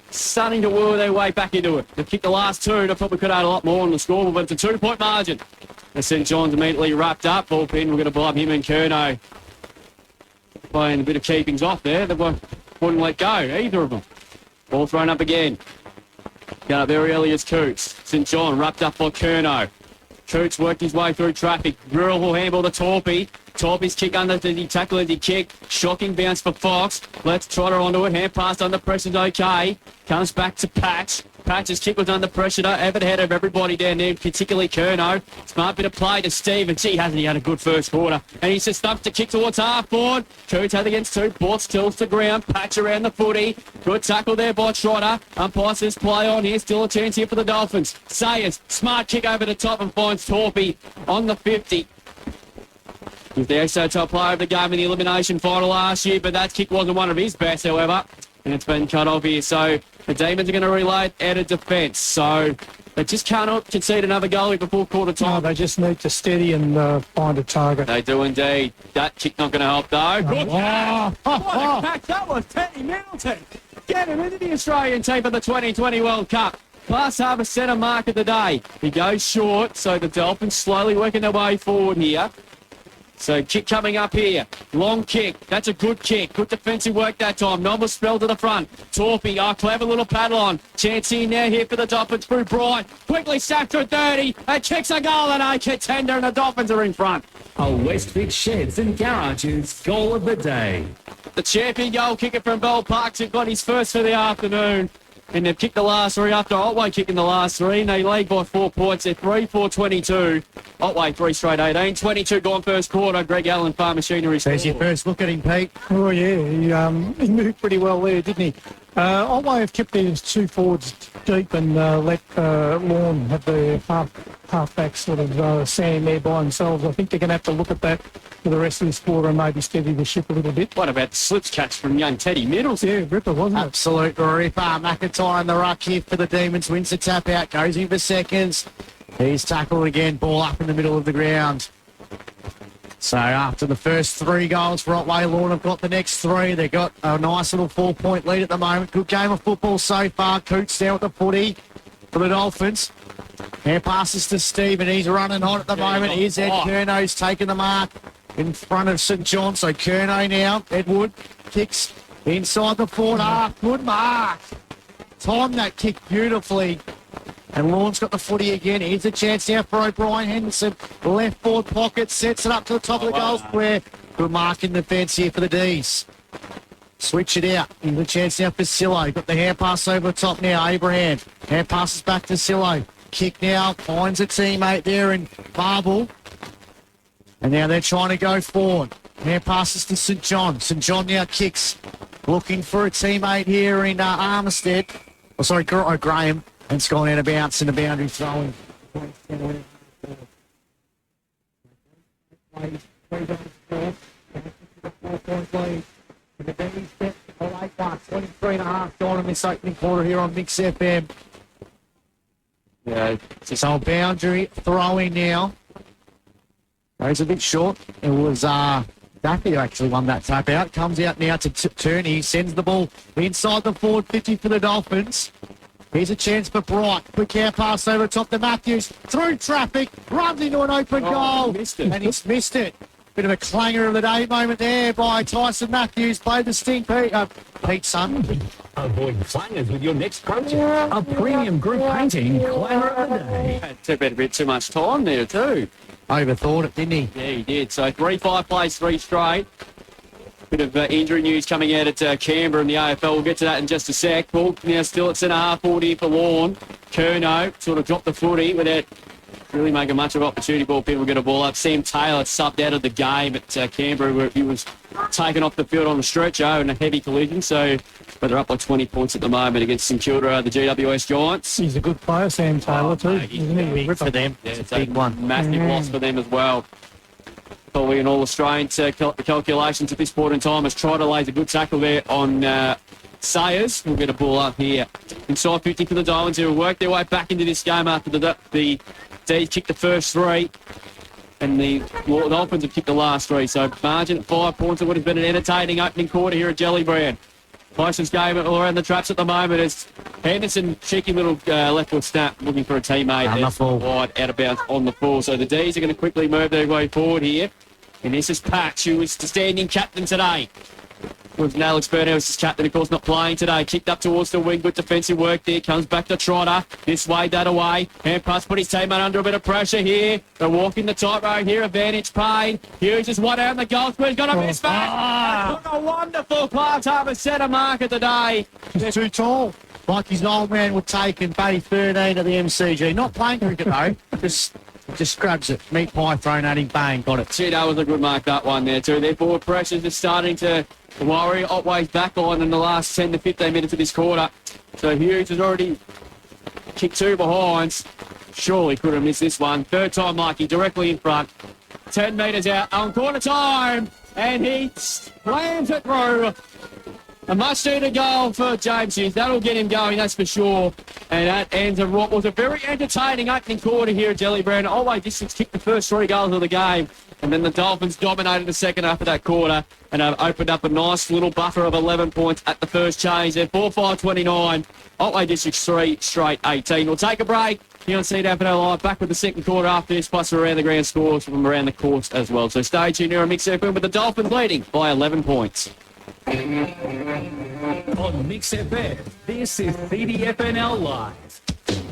starting to whirl their way back into it. They've kicked the last 2. They probably could have had a lot more on the scoreboard, but it's a 2-point margin. And St John's immediately wrapped up. Ball pin, we're going to blow him and Curnow playing a bit of keepings off there. They wouldn't let go, either of them. Ball thrown up again. Got up very early as Coots. St John wrapped up by Curnow. Coots worked his way through traffic. Rural will handball to Torpy. Torpy's kick under the tackle as he kicked. Shocking bounce for Fox. Let's Trotter onto it. Hand pass under pressure's okay. Comes back to Patch. Patch's kick was under pressure, though, over the head of everybody down there, particularly Curnow. Smart bit of play to Steve, and gee, hasn't he had a good first quarter. And he's just stumped to kick towards half forward. Coots had against two. Bortz tilts to ground. Patch around the footy. Good tackle there by Trotter. Umpire says play on here. Still a chance here for the Dolphins. Sayers, smart kick over the top and finds Torpy on the 50. He's the XO top player of the game in the elimination final last year, but that kick wasn't one of his best, however. And it's been cut off here, so the Demons are going to relay it out of defence. So they just cannot concede another goal before quarter time. No, they just need to steady and find a target. They do indeed. That kick not going to help, though. Good catch. What a catch that was, Teddy Middleton. Get him into the Australian team for the 2020 World Cup. Class Harbour centre mark of the day. He goes short, so the Dolphins slowly working their way forward here. So kick coming up here. Long kick. That's a good kick. Good defensive work that time. Noble spell to the front. Torpy. Clever little paddle on. Chance in now here for the Dolphins through Bright. Quickly sacked through 30. And kicks a goal and a contender and the Dolphins are in front. A Westvic Sheds and Garages goal of the day. The champion goal kicker from Bell Parks who got his first for the afternoon. And they've kicked the last three after Otway kicking the last three. And they lead by 4 points. They're 3-4-22. Otway 3 straight 18. 22 gone first quarter. Greg Allen, Farm Machinery. There's your first look at him, Pete. Oh, yeah. He moved pretty well there, didn't he? Otway have kept these two forwards deep and let Lorne have the half-back sort of stand there by themselves. I think they're going to have to look at that for the rest of this quarter and maybe steady the ship a little bit. What about the slips catch from young Teddy Middles? Yeah, ripper, wasn't it? Absolute ripper. McIntyre in the ruck here for the Demons. Wins the tap out. Goes in for seconds. He's tackled again. Ball up in the middle of the ground. So after the first 3 goals for Otway, Lorne have got the next 3. They've got a nice little 4-point lead at the moment. Good game of football so far. Coots down with the footy for the Dolphins. Hand passes to Steve, and he's running hot at the moment. Here's Ed Curnow's taking the mark in front of St John. So Curnow now, Edward kicks inside the forward half. Good mark. Timed that kick beautifully. And Lorne's got the footy again. Here's a chance now for O'Brien Henderson. Left forward pocket, sets it up to the top of the goal square. Good mark in defence here for the D's. Switch it out. Here's a chance now for Sillo. Got the hand pass over the top now. Abraham. Hand passes back to Sillo. Kick now. Finds a teammate there in Barble. And now they're trying to go forward. Hand passes to St John. St John now kicks. Looking for a teammate here in Armistead. Oh, sorry, Graham. And it's gone out of bounds in the boundary throwing. Gone in this opening quarter here on Mix FM. Yeah, so boundary throwing now. Goes a bit short. It was Daffy who actually won that tap out. Comes out now to Turney. Sends the ball inside the forward 50 for the Dolphins. Here's a chance for Bright. Quick air pass over top to Matthews. Through traffic. Runs into an open goal. And he's missed it. Bit of a clanger of the day moment there by Tyson Matthews. Played the sting, Pete Sun. Avoid clangers with your next project. A premium group painting clanger of the day. Took a bit too much time there too. Overthought it, didn't he? Yeah, he did. So 3-5 plays 3 straight. Bit of injury news coming out at Canberra in the AFL. We'll get to that in just a sec. Ball now still at centre half forward here for Lorne. Curnow sort of dropped the footy without really making much of an opportunity. Ball people get a ball up. Sam Taylor subbed out of the game at Canberra where he was taken off the field on a stretcher in a heavy collision. So but they're up by 20 points at the moment against St Kilda, the GWS Giants. He's a good player, Sam Taylor, too. Isn't he? Big for them. Yeah, it's a big one. Massive loss for them as well. Probably an All-Australian calculations at this point in time has tried to lay a good tackle there on Sayers. We'll get a ball up here. Inside 50 for the Diamonds who will work their way back into this game after the D's kicked the first 3 and the Dolphins have kicked the last 3. So margin at 5 points. It would have been an entertaining opening quarter here at Jellybrand. Closest game all around the traps at the moment is Henderson, cheeky little left foot snap, looking for a teammate. On the full. Wide, out of bounds on the full. So the D's are going to quickly move their way forward here. And this is Patch, who is the standing captain today. With Alex Burnhouse, his captain, of course, not playing today. Kicked up towards the wing. Good defensive work there. Comes back to Trotter. This way, that away. Hand pass, put his teammate under a bit of pressure here. They're walking the tightrope here. Advantage paid. Hughes just one out in the goal square. He's got a miss back. A wonderful Clark's Harbour centre marker today. He's too tall. Like his old man would take in Bay 13 of the MCG. Not playing cricket, though. Just grabs it. Meat pie thrown at him. Bang. Got it. Gee, that was a good mark, that one there, too. Their forward pressures are starting to worry. Otway's back on in the last 10 to 15 minutes of this quarter. So Hughes has already kicked 2 behinds. Surely could have missed this one. Third time lucky, directly in front. 10 metres out on quarter time. And he slams it through. A must-needed goal for James Hughes. That'll get him going, that's for sure. And that ends what was a very entertaining opening quarter here at Gellibrand. Otway Districts kicked the first 3 goals of the game. And then the Dolphins dominated the second half of that quarter and have opened up a nice little buffer of 11 points at the first change. They're 4-5-29. Otway Districts 3 straight 18. We'll take a break here on CDFNL Live. Back with the second quarter after this, plus around the ground scores from around the courts as well. So stay tuned here on Mix FM with the Dolphins leading by 11 points. On Mix FM, this is CDFNL Live.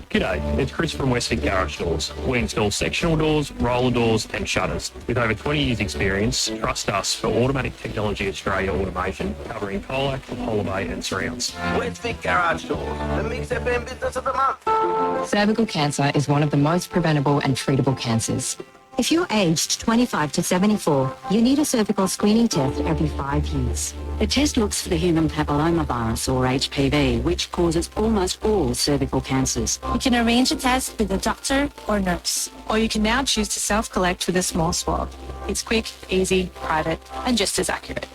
G'day, it's Chris from Westford Garage Doors. We install sectional doors, roller doors and shutters. With over 20 years experience, trust us for Automatic Technology Australia automation, covering Colac, Polar Bay and surrounds. Westford Garage Doors, the Mix FM Business of the Month. Cervical cancer is one of the most preventable and treatable cancers. If you're aged 25 to 74, you need a cervical screening test every 5 years. The test looks for the human papillomavirus, or HPV, which causes almost all cervical cancers. You can arrange a test with a doctor or nurse, or you can now choose to self-collect with a small swab. It's quick, easy, private, and just as accurate.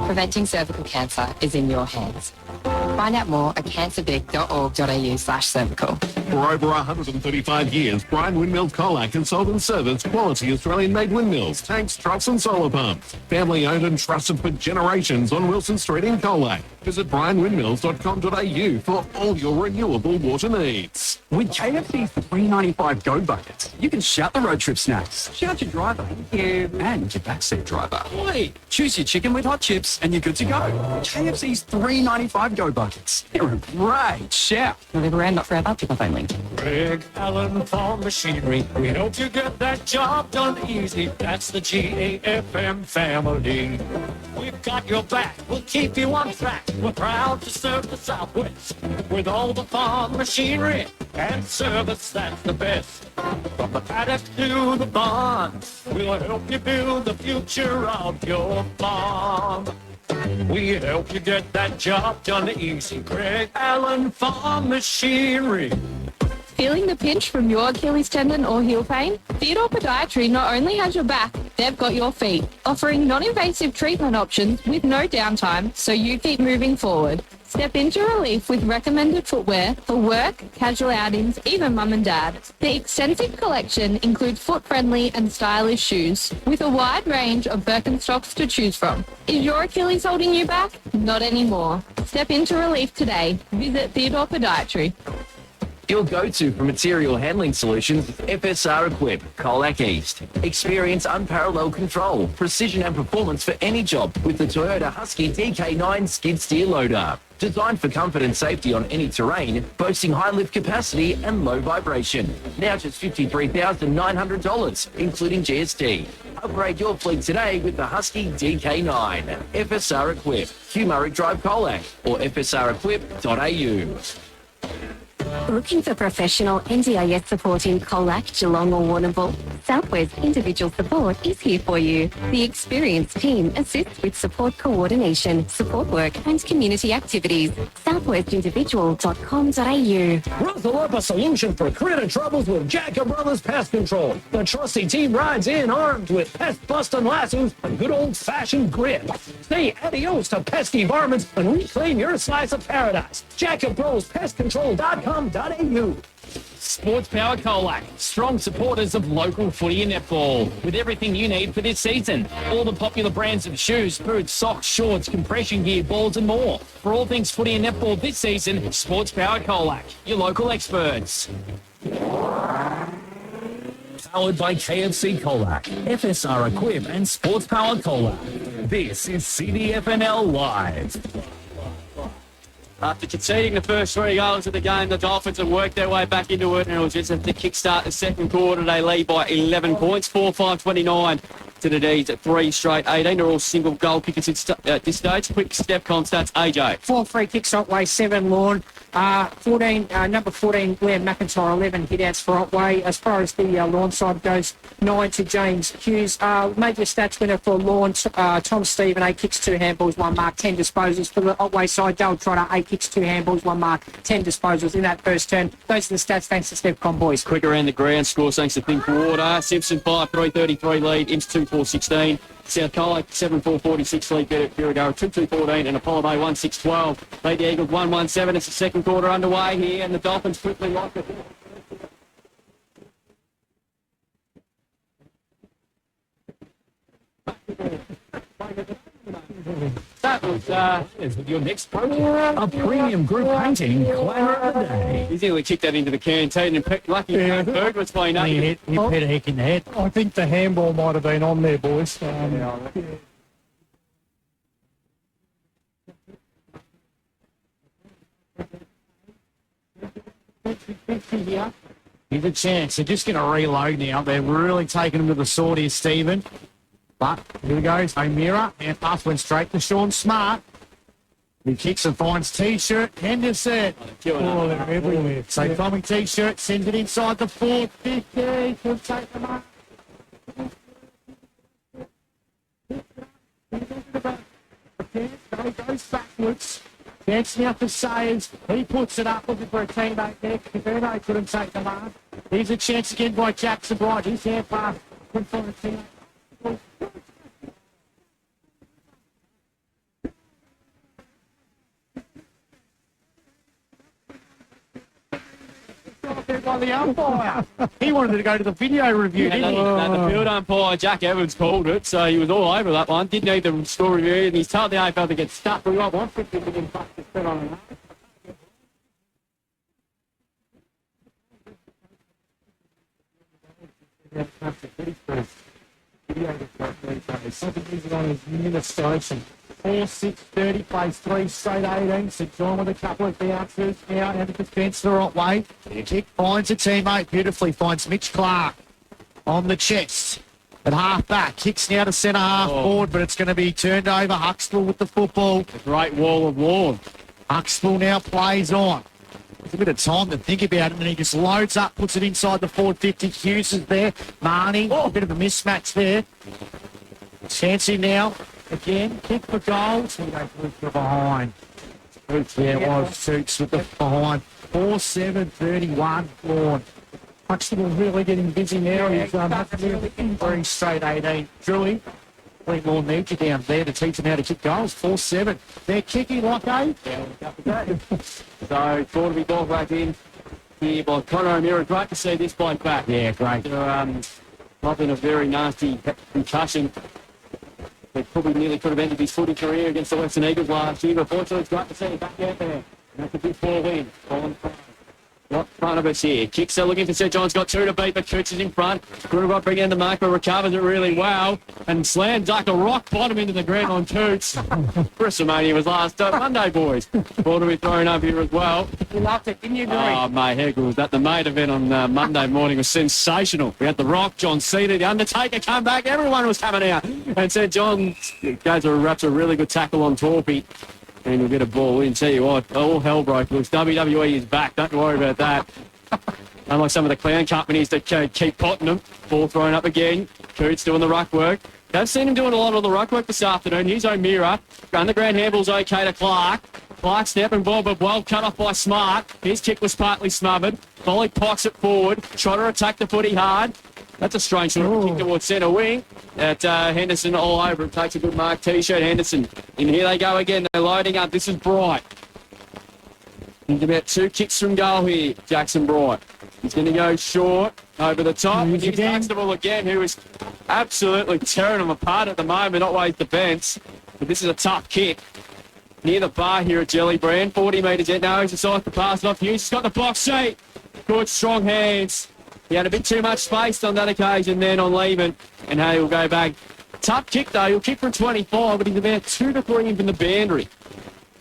Preventing cervical cancer is in your hands. Find out more at cancervic.org.au/cervical. For over 135 years, Brian Windmills Colac and sold and serviced quality Australian-made windmills, tanks, troughs and solar pumps. Family-owned and trusted for generations on Wilson Street in Colac. Visit brianwindmills.com.au for all your renewable water needs. With KFC's $3.95 Go Buckets, you can shout the road trip snacks, shout your driver, and your backseat driver. Wait, choose your chicken with hot chips and you're good to go. KFC's $3.95 Go Buckets. They're a great shout. Deliver and not forever, pick up only. Greg Allen Farm Machinery. We help you get that job done easy. That's the GAFM family. We've got your back. We'll keep you on track. We're proud to serve the Southwest with all the farm machinery and service that's the best. From the paddock to the barn, we'll help you build the future of your farm. We help you get that job done easy. Greg Allen Farm Machinery. Feeling the pinch from your Achilles tendon or heel pain? Theodore Podiatry not only has your back, they've got your feet, offering non-invasive treatment options with no downtime, so you keep moving forward. Step into relief with recommended footwear for work, casual outings, even mum and dad. The extensive collection includes foot-friendly and stylish shoes, with a wide range of Birkenstocks to choose from. Is your Achilles holding you back? Not anymore. Step into relief today. Visit Theodore Podiatry. Your go-to for material handling solutions is FSR Equip, Colac East. Experience unparalleled control, precision and performance for any job with the Toyota Husky DK9 skid steer loader. Designed for comfort and safety on any terrain, boasting high lift capacity and low vibration. Now just $53,900, including GST. Upgrade your fleet today with the Husky DK9. FSR Equip, Hugh Murray Drive Colac, or fsrequip.au. Looking for professional NDIS support in Colac, Geelong or Warrnambool? Southwest Individual Support is here for you. The experienced team assists with support coordination, support work and community activities. southwestindividual.com.au. Russell up a solution for critter troubles with Jacob Brothers Pest Control. The trusty team rides in armed with pest-busting lassos and good old-fashioned grit. Say adios to pesky varmints and reclaim your slice of paradise. JacobBrosPestControl.com.au. Sports Power Colac, strong supporters of local footy and netball, with everything you need for this season. All the popular brands of shoes, boots, socks, shorts, compression gear, balls and more. For all things footy and netball this season, Sports Power Colac, your local experts. Powered by KFC Colac, FSR Equip and Sports Power Colac. This is CDFNL Live. After conceding the first 3 goals of the game, the Dolphins have worked their way back into it, and it was just to kickstart the second quarter. They lead by 11 points, 4-5-29 to the D's at 3 straight 18. They're all single goal kickers at this stage. Quick step stats, AJ. 4 free kicks, Otway, 7 Lorne. 14, number 14, Glenn McIntyre, 11 hit-outs for Otway. As far as the Lorne side goes, 9 to James Hughes. Major stats winner for Lorne, Tom Stephen, 8 kicks, 2 handballs, 1 mark, 10 disposals. For the Otway side, Dale Trotter, 8 kicks, 2 handballs, 1 mark, 10 disposals in that first turn. Those are the stats thanks to Steve Conboys. Quick around the ground, score thanks to Think Water. Simpson 5-3, 33 lead. Imps 2-4-16. South Colac 7-4-46 lead. Birregurra 2-2-14 and Apollo Bay 1-6-12. Lead the Eagles 1-1-7. It's the second quarter underway here, and the Dolphins quickly lock it. That was with your next program, a premium group painting climber of the day. He's nearly kicked that into the canteen, and lucky Berg was playing up. He hit Peter Hick in the head. I think the handball might have been on there, boys. Here's a chance. They're just going to reload now. They're really taking him to the sword here, Stephen. But here he goes. O'Meara, and pass went straight to Sean Smart. He kicks and finds T-shirt. Henderson. Oh, they're everywhere. So Tommy T-shirt sends it inside the 450. Could take them up. He goes backwards. Chance now for Sayers. He puts it up looking for a teammate there. Caberno couldn't take the mark. Here's a chance again by Jackson Bright. His hand pass. Couldn't find a teammate. By the umpire. He wanted to go to the video review, didn't he? The field umpire, Jack Evans, called it, so he was all over that one. Didn't need the score review, and he's told the AFL to get stuck. We got $150 million to spend on it. Something on his administration. 4-6-30, plays 3 straight 18. St John with a couple of bounces. Now out of defence the right way. Kick finds a teammate beautifully. Finds Mitch Clark on the chest. At half back. Kicks now to centre half forward, but it's going to be turned over. Huxtable with the football. A great wall of Lorne. Huxtable now plays on. There's a bit of time to think about it, and he just loads up, puts it inside the 450. Hughes is there. Marnie, a bit of a mismatch there. Chancey now. Again, kick for goals. He goes for behind. Toots, yeah, it was Toots with the behind. 4-7-31, Lorne. Huxtable really getting busy now. He's very straight 18. Drewy. I think Lorne needs you down there to teach him how to kick goals. 4-7. They're kicking, Locko. So, thought to be ball back in here by Connor O'Meara. Great to see this bloke back. Yeah, great. Having a very nasty concussion. They probably nearly could have ended his footy career against the Western Eagles last year, but fortunately it's great to see him back out there. And that's a big 4 win. What front of us here? Kicks are looking for St John's, got 2 to beat, but Cooch is in front. Grunerbot bringing in the mark, but recovers it really well. And slams like a rock bottom into the ground on Toots. WrestleMania was last Monday, boys. Ball to be thrown up here as well. You loved it, didn't you, Gary? Oh, mate, how good was that? The main event on Monday morning was sensational. We had The Rock, John Cena, The Undertaker come back. Everyone was coming out. And St John's wraps a really good tackle on Torpy. And we'll get a ball in. Tell you what, all hell broke loose. WWE is back. Don't worry about that. Unlike some of the clown companies that keep potting them. Ball thrown up again. Coots doing the ruck work. I've seen him doing a lot of the ruck work this afternoon. Here's O'Meara. Underground handball's okay to Clark. Clark snapping ball, but well cut off by Smart. His kick was partly smothered. Volley pox it forward. Try to attack the footy hard. That's a strange sort of kick towards centre wing. Henderson all over it. Takes a good mark. T-shirt Henderson. And here they go again. They're loading up. This is Bright. He's about 2 kicks from goal here, Jackson Bright. He's going to go short over the top. And here's Huxtable again, who is absolutely tearing them apart at the moment. Otway's defence. But this is a tough kick. Near the bar here at Jellybrand. 40 metres in. Now he's decided to pass it off. Hughes has got the box seat. Good strong hands. He had a bit too much space on that occasion then on leaving, and hey, he'll go back. Tough kick though, he'll kick from 25, but he's about 2 to 3 in from the boundary.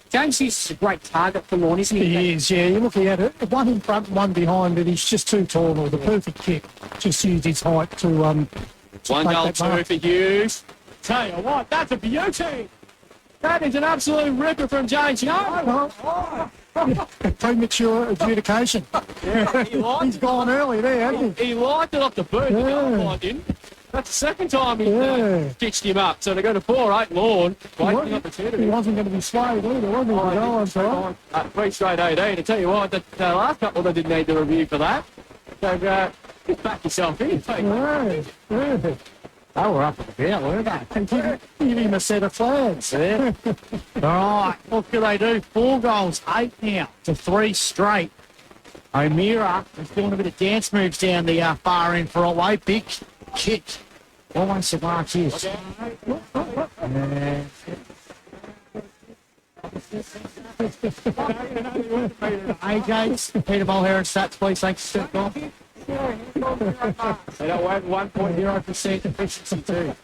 James Hughes is a great target for Lorne, isn't he? He is, yeah. You're looking at it, one in front, one behind, but he's just too tall. Or the perfect kick. Just used his height to One make goal, that 2 mark. for Hughes. Tell you what, that's a beauty. That is an absolute ripper from James. Premature adjudication. Yeah, He's gone early there, hasn't he? He liked it off the boot. The goal line didn't. That's the second time he stitched him up. So they go to 4-8 Lorne. Wasting opportunity. He wasn't going to be swayed either, was he? Oh, 3 straight 18. I tell you what, the last couple they didn't need the review for that. So just back yourself in. They were up at the belt, weren't they? Give him a set of flags. Yeah. All right, what can they do? 4 goals, 8 now to 3 straight. O'Meara is doing a bit of dance moves down the far end for Otway. Big kick. Almost a mark here. AJ, Peter Mulher and stats, please. Thanks. They don't want 1.0% efficiency too.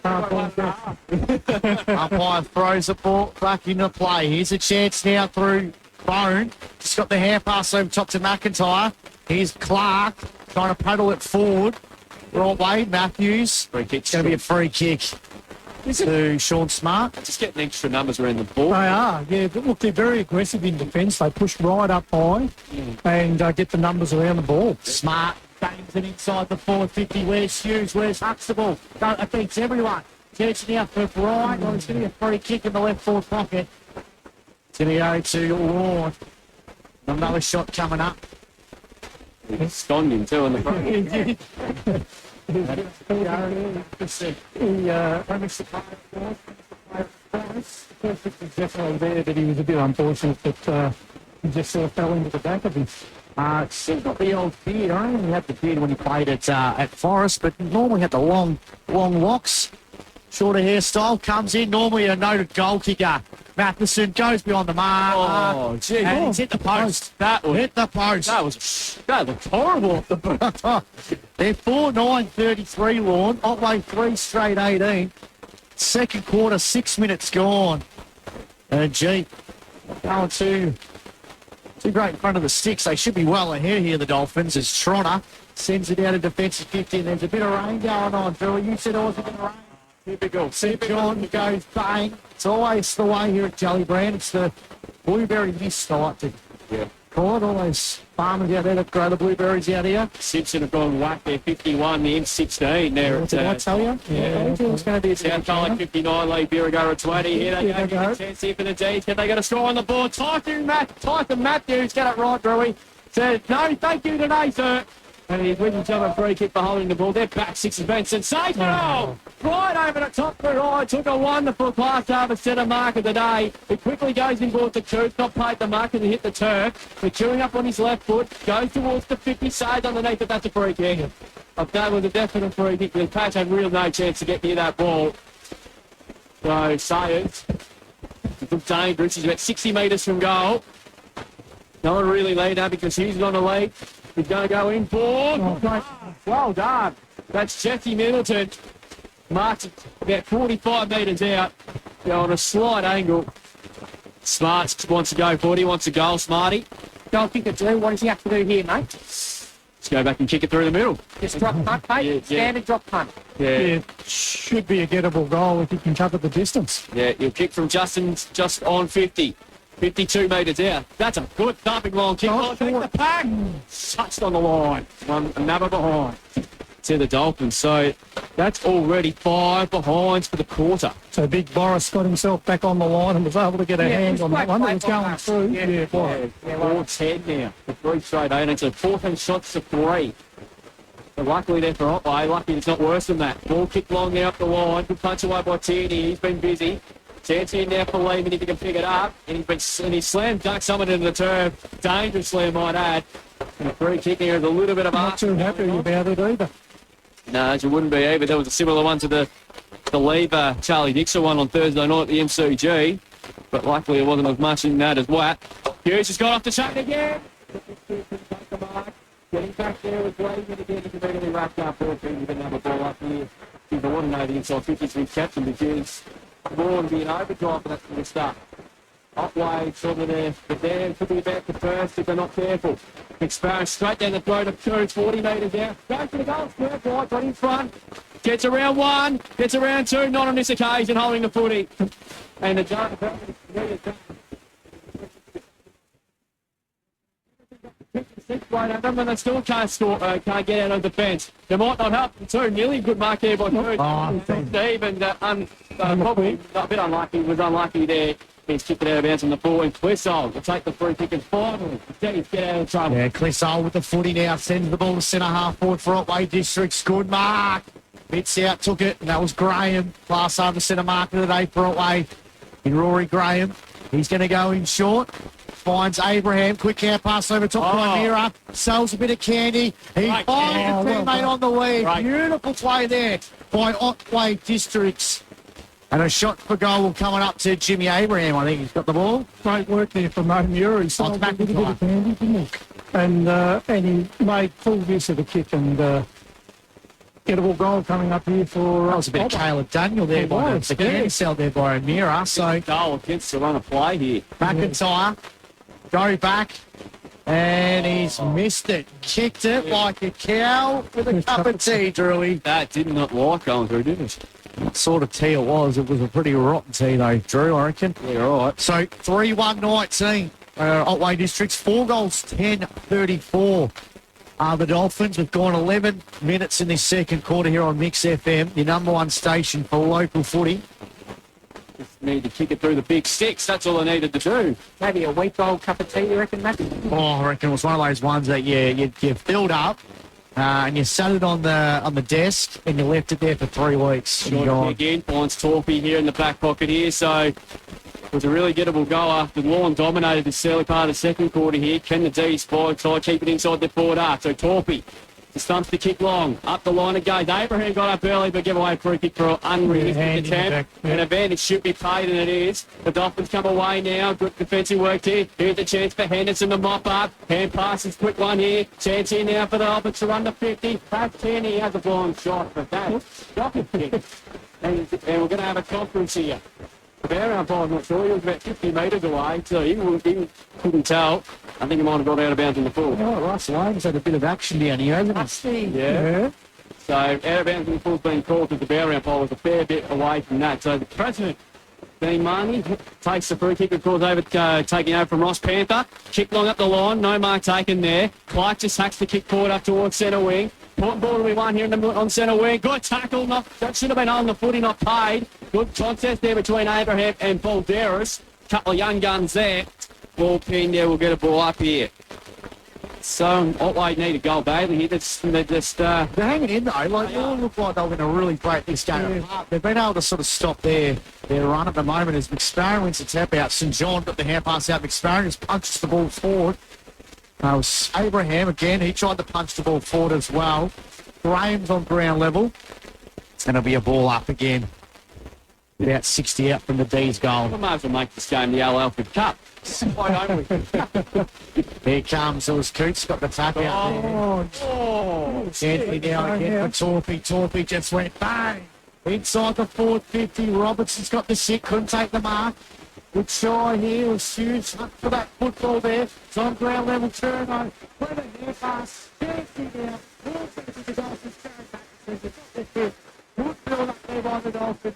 Umpire throws the ball back into play. Here's a chance now through Bone. Just got the hand pass over top to McIntyre. Here's Clark trying to paddle it forward. Right way, Matthews. Free kick. It's going to be a free kick to Sean Smart. Just getting extra numbers around the ball. They are, yeah. But look, they're very aggressive in defence. They push right up high and get the numbers around the ball. Smart bangs it inside the 450. Where's Hughes? Where's Huxtable? It beats everyone. Churching out for Bright. Well, it's going to be a free kick in the left forward pocket. It's going to go to Lorne. Another shot coming up. He stunned him too in the front. Definitely there, but he was a bit unfortunate that he just sort of fell into the back of him. Still got the old beard. I only had the beard when he played at Forest, but normally had the long locks. Shorter hairstyle, comes in. Normally a noted goal kicker. Matheson goes beyond the mark. Oh, gee. And he's hit the post. That was hit the post. That looked horrible off the boot. They're 4-9-33 Lorne. Otway 3 straight 18. Second quarter, 6 minutes gone. And gee, going too great in front of the sticks. They should be well ahead here, the Dolphins, as Trotter sends it out of defensive 50. There's a bit of rain going on, Drew. You said it was a bit of rain. Typical. John goes bang. It's always the way here at Jellybrand. It's the blueberry mist, I like to call it. All those farmers out there that grow the blueberries out here. Simpson have gone whack there, 51, the M16 there. Did I tell you? It's going to be a South Carolina 59, Lee Birregurra 20. Here they go. Get a chance here for the D's. Can they get a score on the board? Tyson Matthews, get it right, Brewy. Said, no, thank you today, sir. And he's with each other free kick for holding the ball. Their back six has been sensational. Right over the top for right. Took a wonderful class over centre mark of the day. He quickly goes inboard to Coote. Not played the mark and hit the turf. But chewing up on his left foot. Goes towards the 50. Saves underneath, but that's a free kick. That was a definite free kick. The Pats had real no chance to get near that ball. So Sayers looks dangerous. He's about 60 metres from goal. No one really lead now because he's on the lead. He's going to go in for. Well done. That's Jesse Middleton. Marks about 45 metres out. On a slight angle. Smart wants to go for it. He wants a goal, Smarty. Goal kicker, Drew. What does he have to do here, mate? Let's go back and kick it through the middle. Just drop punt, mate. Standard drop punt. Yeah. Should be a gettable goal if you can cover the distance. Yeah, he'll kick from Justin's just on 50. 52 metres out. That's a good thumping long kick. Oh, take the pack. Touched on the line. Another behind to the Dolphins. So that's already 5 behinds for the quarter. So Big Boris got himself back on the line and was able to get a hand on that one. It was going through. Yeah, 4-10 now. The 3 straight 18. So 14 shots to 3. So luckily there for Otway. Lucky it's not worse than that. Ball kicked long now up the line. Good punch away by Tierney. He's been busy. Chance in now for Lehman if he can pick it up. And he slammed dunk someone into the turf. Dangerously, I might add. And a free kick here with a little bit of Not too happy about it either. No, you wouldn't be either. There was a similar one to the Lever Charlie Dixon one on Thursday night at the MCG. But luckily it wasn't as much in that as what. Hughes has got off the chain again. Getting back there as well. He's going to get immediately wrapped up. We're going to have a ball up here. I want to know the inside 50's been captain because Lorne being overdrive, and that's going to start. Otway sort of there, but there could be about the first if they're not careful. McSparrow straight down the throat of two, 40 metres out. Goes for the goal, square wide, right in front. Gets around one, gets around two, not on this occasion, holding the footy. And the jump. They still can't score, can't get out of defence. They might not help the two. Nearly good mark there by Steve, and probably a bit unlucky. Was unlucky there. He's kicked it out of bounds on the ball, and Clissold will take the free kick and finally get out of trouble. Yeah, Clissold with the footy now, sends the ball to centre half forward for Otway Districts. Good mark. Bits out, took it, and that was Graham. Class over centre mark of the day for Otway in Rory Graham. He's going to go in short. Finds Abraham. Quick hand pass over top by Mira. Sells a bit of candy. He finds a teammate on the lead. Beautiful play there by Otway Districts. And a shot for goal coming up to Jimmy Abraham. I think he's got the ball. Great work there from Mira. He sold a bit of candy, didn't he? And he made full use of the kick and gettable goal coming up here for... That was a bit of Caleb Daniel there by the candy sell there by Mira. So goal against the run of play here. McIntyre, go back. And he's missed it. Kicked it like a cow with a cup of tea, Drewy. That did not like going through, did it? What sort of tea it was? It was a pretty rotten tea, though, Drew, I reckon. Yeah, right. So 3-1-19. Otway Districts, 4 goals, 10-34. The Dolphins have gone 11 minutes in this second quarter here on Mix FM, the number one station for local footy. Just need to kick it through the big six. That's all I needed to do. Maybe a wheat bowl cup of tea, you reckon, Matt? Oh, I reckon it was one of those ones that you filled up and you sat it on the desk and you left it there for 3 weeks. Short kick in, finds Torpy here in the back pocket here, so it was a really gettable goal after Lorne dominated the early part of the second quarter here. Can the D spy try keep it inside the forward arc? So Torpy stumps the kick long. Up the line it goes. Abraham got up early but give away a free kick for an unrealistic attempt. An advantage should be paid, and it is. The Dolphins come away now. Good defensive work here. Here's the chance for Henderson to mop up. Hand passes, quick one here. Chance here now for the Dolphins to run to 50. That's 10. He has a blind shot, but that's shocking kick. And we're going to have a conference here. The bear umpire, I'm not sure. He was about 50 metres away, so he couldn't tell. I think he might have got out of bounds in the full. Oh, Russell Holmes had a bit of action down here, hasn't he? Yeah. So out of bounds in the full's been called because the bear umpire was a fair bit away from that. So the president, Dean Marnie, takes the free kick, of course, over, taking over from Ross Panther. Kick long up the line, no mark taken there. Clark just hacks the kick forward up towards centre wing. Important ball to be won here on centre wing. Good tackle. That should have been on the footy, not paid. Good contest there between Abraham and Balderas. Couple of young guns there. Ball pinned there. We'll get a ball up here. So Otway need a goal badly here. They're hanging in though. Like they all look like they were going to really break this game apart. They've been able to sort of stop their run at the moment as McSparrow wins the tap out. St John got the hand pass out. McSparrow just punches the ball forward. It was Abraham again. He tried to punch the ball forward as well. Graham's on ground level. And it'll be a ball up again. About 60 out from the D's goal. We might as well make this game the Al Alfred Cup. Why don't we? Here comes. It was Coots got the tap out there. Gently now again for Torpy. Torpy just went bang. Inside the forward 50. Robertson's got the sick. Couldn't take the mark. Good try here. It was huge. Hunt for that football there. It's on ground level. Turn on. Put it near pass. Fancy down. Good build up there by the Dolphins.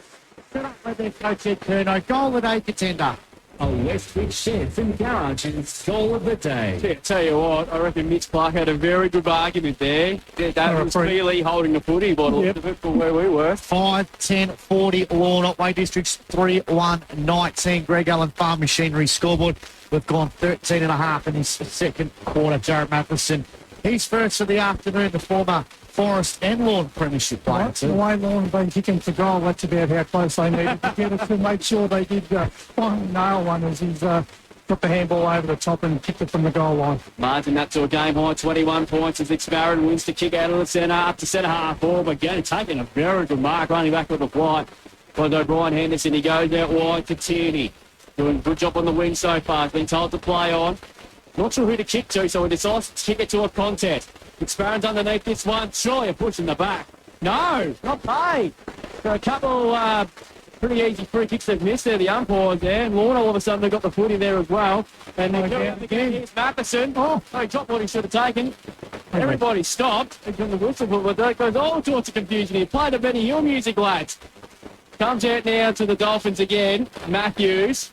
Set up with their coach Ed Curnow. Goal at 8 contender. A Westwich Sheds and Garages goal of the day. Yeah, tell you what, I reckon Mitch Clark had a very good argument there. That was clearly holding the footy by the look of it from where we were. 5-10-40 Lorne, Otway Districts 3-1-19. Greg Allen Farm Machinery scoreboard. We've gone 13.5 in this second quarter. Jared Matheson, he's first of the afternoon, the former Forest and Lorne Premiership player. The way Lorne have been kicking for goal, that's about how close they needed to get it to make sure they did finally nail one as he's got the handball over the top and kicked it from the goal line. Margin that to a game high 21 points as McSparrow wins the kick out of the centre up to centre half forward. Again, taking a very good mark, running back with the flight. By O'Brien Henderson, he goes out wide to Tierney. Doing a good job on the wing so far. He's been told to play on. Not sure who to kick to, so he decides to kick it to a contest. Experiment underneath this one. Surely a push in the back. No, not paid. So a couple pretty easy free kicks they've missed there, the umpires there. Lorne all of a sudden they got the footy there as well. And they're going again. Here's Matheson. Oh, he dropped what he should have taken. Everybody stopped. They got the whistle, but there goes all sorts of confusion here. Play the Benny Hill music, lads. Comes out now to the Dolphins again. Matthews.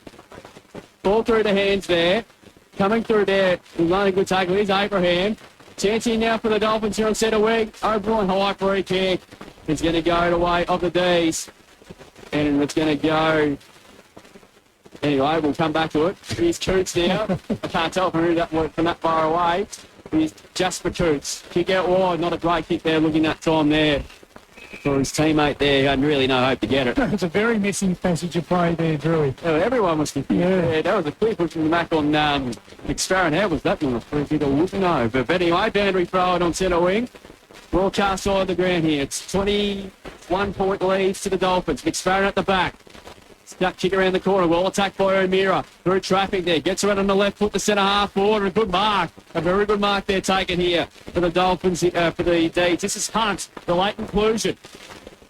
Ball through the hands there. Coming through there. He's not a good tackle. Here's Abraham. Chance here now for the Dolphins here on centre wing. O'Brien high free kick. It's going to go the way of the D's. And it's going to go... Anyway, we'll come back to it. Here's Coots now. I can't tell from that far away. Here's Jasper Coots. Kick out wide. Not a great kick there looking that time there for his teammate there. He had really no hope to get it. It's a very messy passage of play there, Drewy. Oh, everyone was confused. Yeah, that was a clear push from the back on McSparrow. How was that one? I wouldn't know. But anyway, boundary throw it on centre wing. Broadcast side of the ground here. It's 21-point leads to the Dolphins. McSparrow at the back. Stuck kick around the corner. Well attacked by O'Meara. Through traffic there. Gets around on the left foot, the centre half forward. A good mark. A very good mark there taken here for the Dolphins, for the D's. This is Hunt, the late inclusion.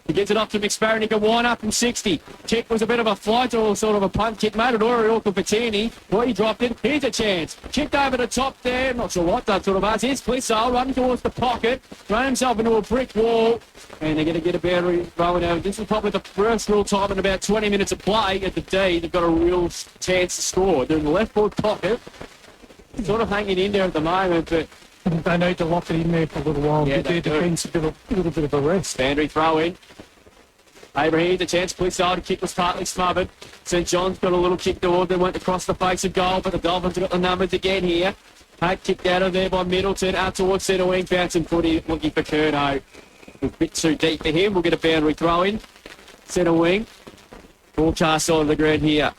He gets it up to McSparrow and he can wind up from 60. Kick was a bit of a flight or sort of a punt kick. Made it awkward for Tierney. Well, he dropped it. Here's a chance. Kicked over the top there. Not sure what that sort of was. Here's Plissell running towards the pocket. Thrown himself into a brick wall. And they're going to get a boundary thrown out. This is probably the first real time in about 20 minutes of play at the D. They've got a real chance to score. They're in the left forward pocket. Sort of hanging in there at the moment, but... They need to lock it in there for a little while. Yeah, Give their defence a little bit of a rest. Boundary throw in. Abraham, the chance, Plissell, the kick was partly smothered. St John's got a little kick toward them, went across the face of goal, but the Dolphins have got the numbers again here. Hake kicked out of there by Middleton, out towards centre wing, bouncing footy, looking for Curnow. A bit too deep for him. We'll get a boundary throw in. Centre wing. Broadcast side of the ground here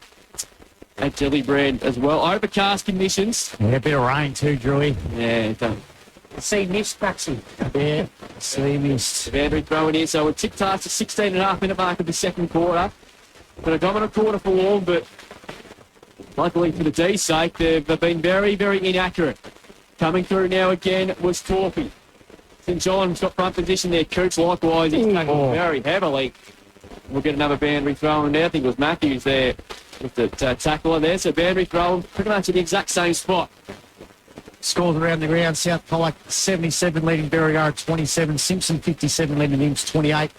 at Gillibrand as well. Overcast conditions. Yeah, a bit of rain too, Drewy. Yeah, See mist, Maxie. Yeah, see mist. Boundary throw in here. So we're ticked past the 16.5-minute mark of the second quarter. Been a dominant quarter for Lorne, but luckily for the D's sake, they've been very, very inaccurate. Coming through now again was Torpy. St John's got front position there. Coots likewise. He's taken very heavily. We'll get another boundary throw in there. I think it was Matthews there with the tackler there. So boundary throw pretty much in the exact same spot. Scores around the ground. South Colac 77 leading Berrigara 27. Simpson 57 leading Imps 28.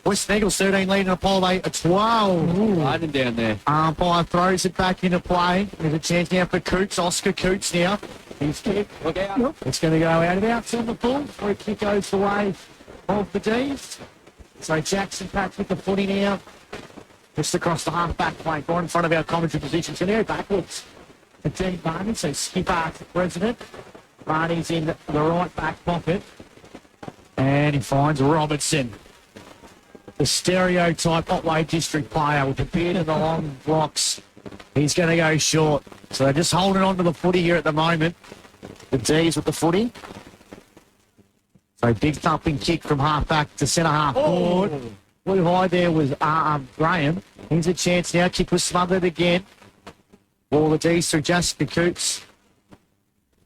Western Eagles 13 leading Apollo 8 12. Riding down there. Umpire throws it back into play. There's a chance now for Coots. Oscar Coots now. He's kicked. Look out. It's going to go out of bounds on the full. Free kick goes the way of the D's. So Jackson Patch with the footy now. Just across the half-back flank, right in front of our commentary position. It's going to go backwards. And Dean Barney, so skipper president. Barney's in the right back pocket. And he finds Robertson. The stereotype Otway district player with the beard and the long blocks. He's going to go short. So they're just holding on to the footy here at the moment. The D's with the footy. So big thumping kick from half-back to centre-half forward. Blue high there was Graham. Here's a chance now. Kick was smothered again. Ball the D's through Jasper Coots.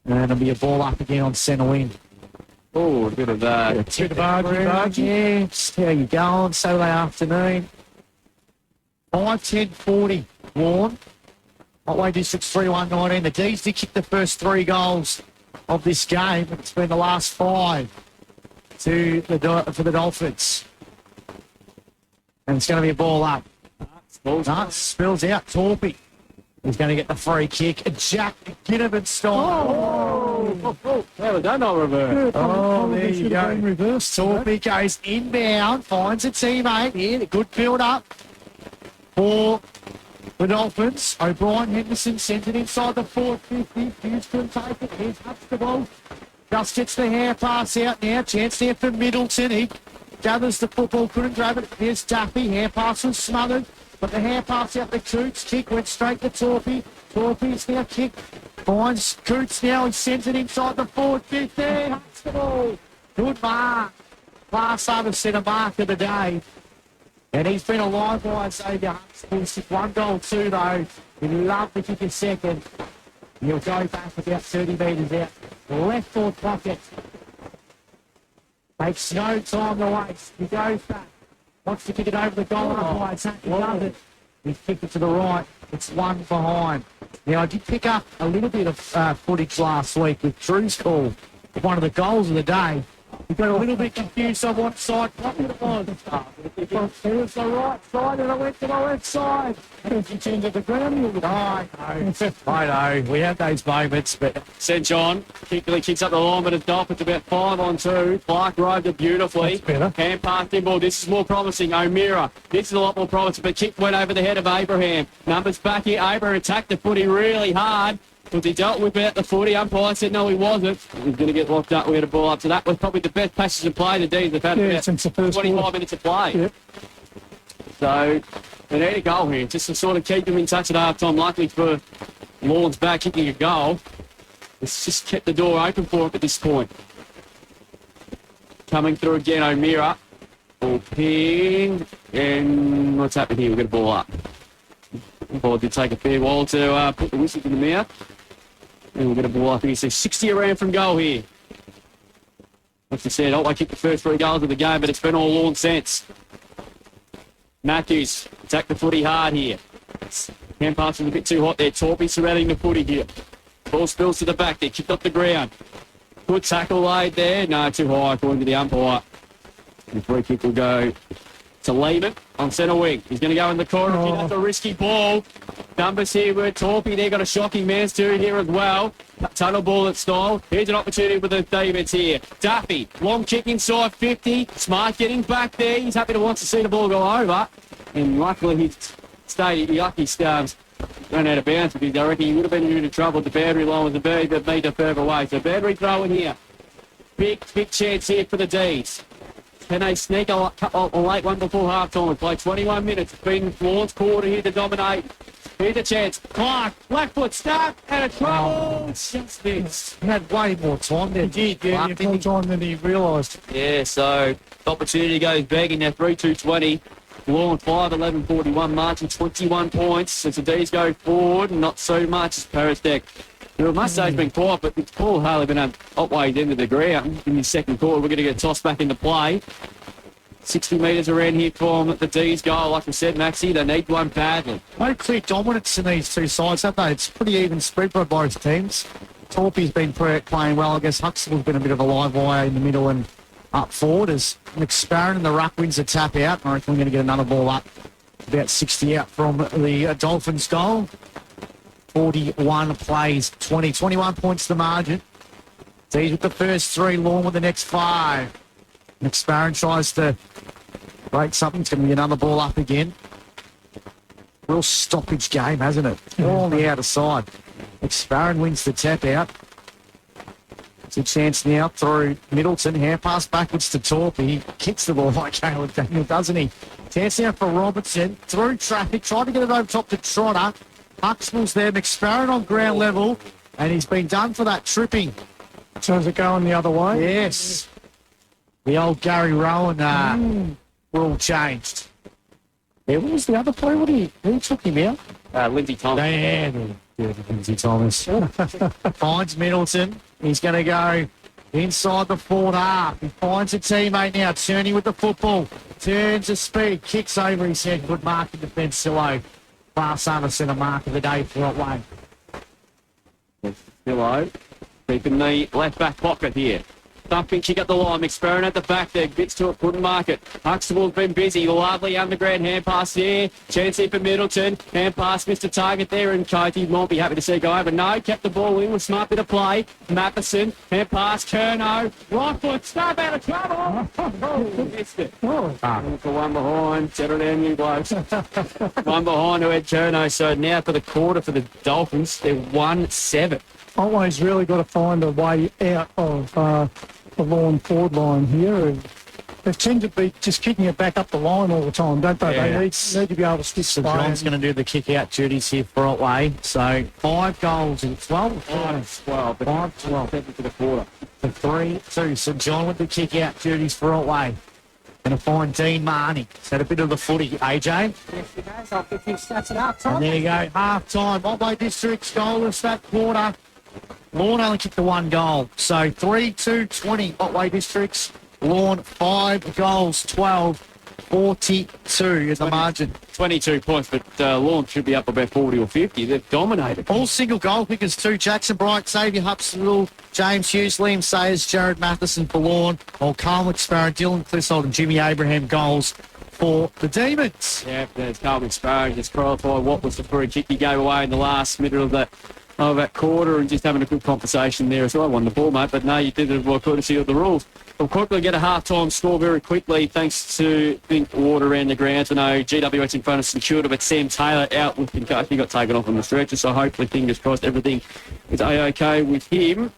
And it'll be a ball up again on centre wing. Oh, a bit of that. Bit of argy. Yeah, just how you going? Saturday afternoon. 5-10-40. Lorne. Otway District's 3-1-19. The D's did kick the first 3 goals of this game. It's been the last 5 for the Dolphins. And it's going to be a ball up. Nuts spills out. Torpy. He's going to get the free kick. Jack Ginnivan-Stein. Well, we don't know reverse. There you go. Torpy goes inbound, finds a teammate here. A good build up for the Dolphins. O'Brien Henderson sends it inside the 450. Hughes couldn't take it. Here's Huxtable. Just gets the hair pass out now. Chance there for Middleton. He gathers the football, couldn't grab it. Here's Duffy. Hair pass was smothered. But the hair pass out the Coots. Kick went straight to Torpy. Torpy's now kick. Finds Coots now. He sends it inside the 450. Huxtable. Good mark. Last over centre mark of the day. And he's been a live wire Xavier Huxtable. 1 goal, 2 though. He'd love to kick a second. He'll go back about 30 metres out. Left forward pocket. Makes no time to waste. He goes back. Wants to kick it over the goal line. He does it. He's kicked it to the right. It's one behind. Now, I did pick up a little bit of footage last week with Drew's call of one of the goals of the day. We got a little bit confused on what side pocket it was. It was the right side and it went to the left side. And if you change at the ground, you would I know. We have those moments, but St. John kicks up the line, but it's Dolphins about 5-on-2. Clark roved it beautifully. Hand past him ball. This is more promising. O'Meara. This is a lot more promising, but kick went over the head of Abraham. Numbers back here. Abraham attacked the footy really hard. Because he dealt with it at the footy. Umpire said no, he wasn't. He's going to get locked up. We had a ball up. So that was probably the best passage of play the D's have had since the first 25 minutes of play. Yep. So they need a goal here just to sort of keep them in touch at half time. Luckily for Lorne's back kicking a goal. It's just kept the door open for him at this point. Coming through again, O'Meara. Ball pinged. And what's happening here? We've got a ball up. The ball did take a fair while to put the whistle in the mouth. And we'll get a ball up here. So 60 around from goal here. Like I said, Otway kicked the first 3 goals of the game, but it's been all Lorne since. Matthews attacked the footy hard here. Hand pass was a bit too hot there. Torpy surrounding the footy here. Ball spills to the back there, kicked off the ground. Good tackle laid there. No, too high according to the umpire. The free kick will go to Lehman on centre wing. He's going to go in the corner. That's a risky ball. Numbers here with Torpy. They've got a shocking man's two here as well. Tunnel ball at style. Here's an opportunity with the Davids here. Duffy, long kick inside 50. Smart getting back there. He's happy to want to see the ball go over. And luckily he's stayed. Lucky Stars ran out of bounds because I reckon he would have been in trouble. The boundary line was a bit metre further away. So boundary throw in here. Big chance here for the D's. Can they sneak a late one before half-time? We play 21 minutes. It's been Lorne's quarter here to dominate. Here's a chance. Clark, left foot start, and a trouble. Just this. he had way more time there. He did, yeah. More time than he realised. Yeah, so the opportunity goes begging now. 3-2-20. Lorne 5-11-41, marching 21 points. As the D's go forward, not so much as Peristek. I must say it's been quiet, but it's Paul Harley been at Otway's end of the ground in the second quarter. We're going to get tossed back into play. 60 metres around here from the D's goal. Like I said, Maxie, they need one badly. No clear dominance in these two sides, have they? It's pretty even spread by both teams. Torpy's been playing well. I guess Huxtable's been a bit of a live wire in the middle and up forward as McSparran and the ruck wins a tap out. I reckon we're going to get another ball up. About 60 out from the Dolphins goal. 41 plays, 21 points the margin. D's with the first 3, Lorne with the next 5. McSparran tries to break something. It's going to be another ball up again. Real stoppage game, hasn't it? All on the outer side. McSparran wins the tap out. It's a chance now through Middleton. Hand pass backwards to Torpy. He kicks the ball like Caleb Daniel, doesn't he? Chance now for Robertson. Through traffic. Trying to get it over top to Trotter. Huxtable's there. McSparran on ground level. And he's been done for that tripping. So is it going the other way? Yes. The old Gary Rowan rule changed. Yeah, what was the other player? Who took him out? Lindsay Thomas. Lindsay Thomas. Finds Middleton. He's going to go inside the forward half. He finds a teammate now. Turney with the football. Turns to speed. Kicks over his head. Good mark in defence. Silo. Far Somerset, a mark of the day for Otway. Hello. Keeping the left back pocket here. Thumping kick at the line. McSparran at the back there. Gets to it. Couldn't mark it. Huxtable's been busy. Lovely underground hand pass there. Chance here for Middleton. Hand pass missed a target there. And Coty won't be happy to see go over. No, kept the ball in with smart bit of play. Matheson. Hand pass. Kerno. Right foot. Stop out of trouble. Missed it. For one behind. Settle down, you blokes. One behind who had Kerno. So now for the quarter for the Dolphins, they're 1-7. Otway's really got to find a way out of the Lorne forward line here. They tend to be just kicking it back up the line all the time, don't they? Yeah. They need to be able to stick So the ball. John's going to do the kick-out duties here for Otway. So 5 goals in 12. 5-12. 5-12. For the quarter. For 3-2. So John with the kick-out duties for Otway. Going to find Dean Marnie. He's had a bit of the footy, AJ. Yes, he does. I'll get his stats at half time. And there you go, half-time. Otway District's goalless that quarter. Lorne only kicked the one goal. So 3-2-20, Otway Districts. Lorne, 5 goals, 12-42 is the margin. 22 points, but Lorne should be up about 40 or 50. They've dominated. All single goal kickers too. Jackson Bright, Xavier Hupsville, James Hughes, Liam Sayers, Jared Matheson for Lorne, while Carl McSparrow, Dylan Clissold and Jimmy Abraham goals for the Demons. Yeah, there's Carl McSparrow just qualified. What was the free kick he gave away in the last minute of that quarter, and just having a good conversation there as well. I won the ball, mate, but no, you did it by courtesy of the rules. We'll quickly get a half-time score very quickly, thanks to water around the grounds. I know GWS in front of St Kilda, but Sam Taylor out with concussion. He got taken off on the stretcher, so hopefully, fingers crossed, everything is a-okay with him.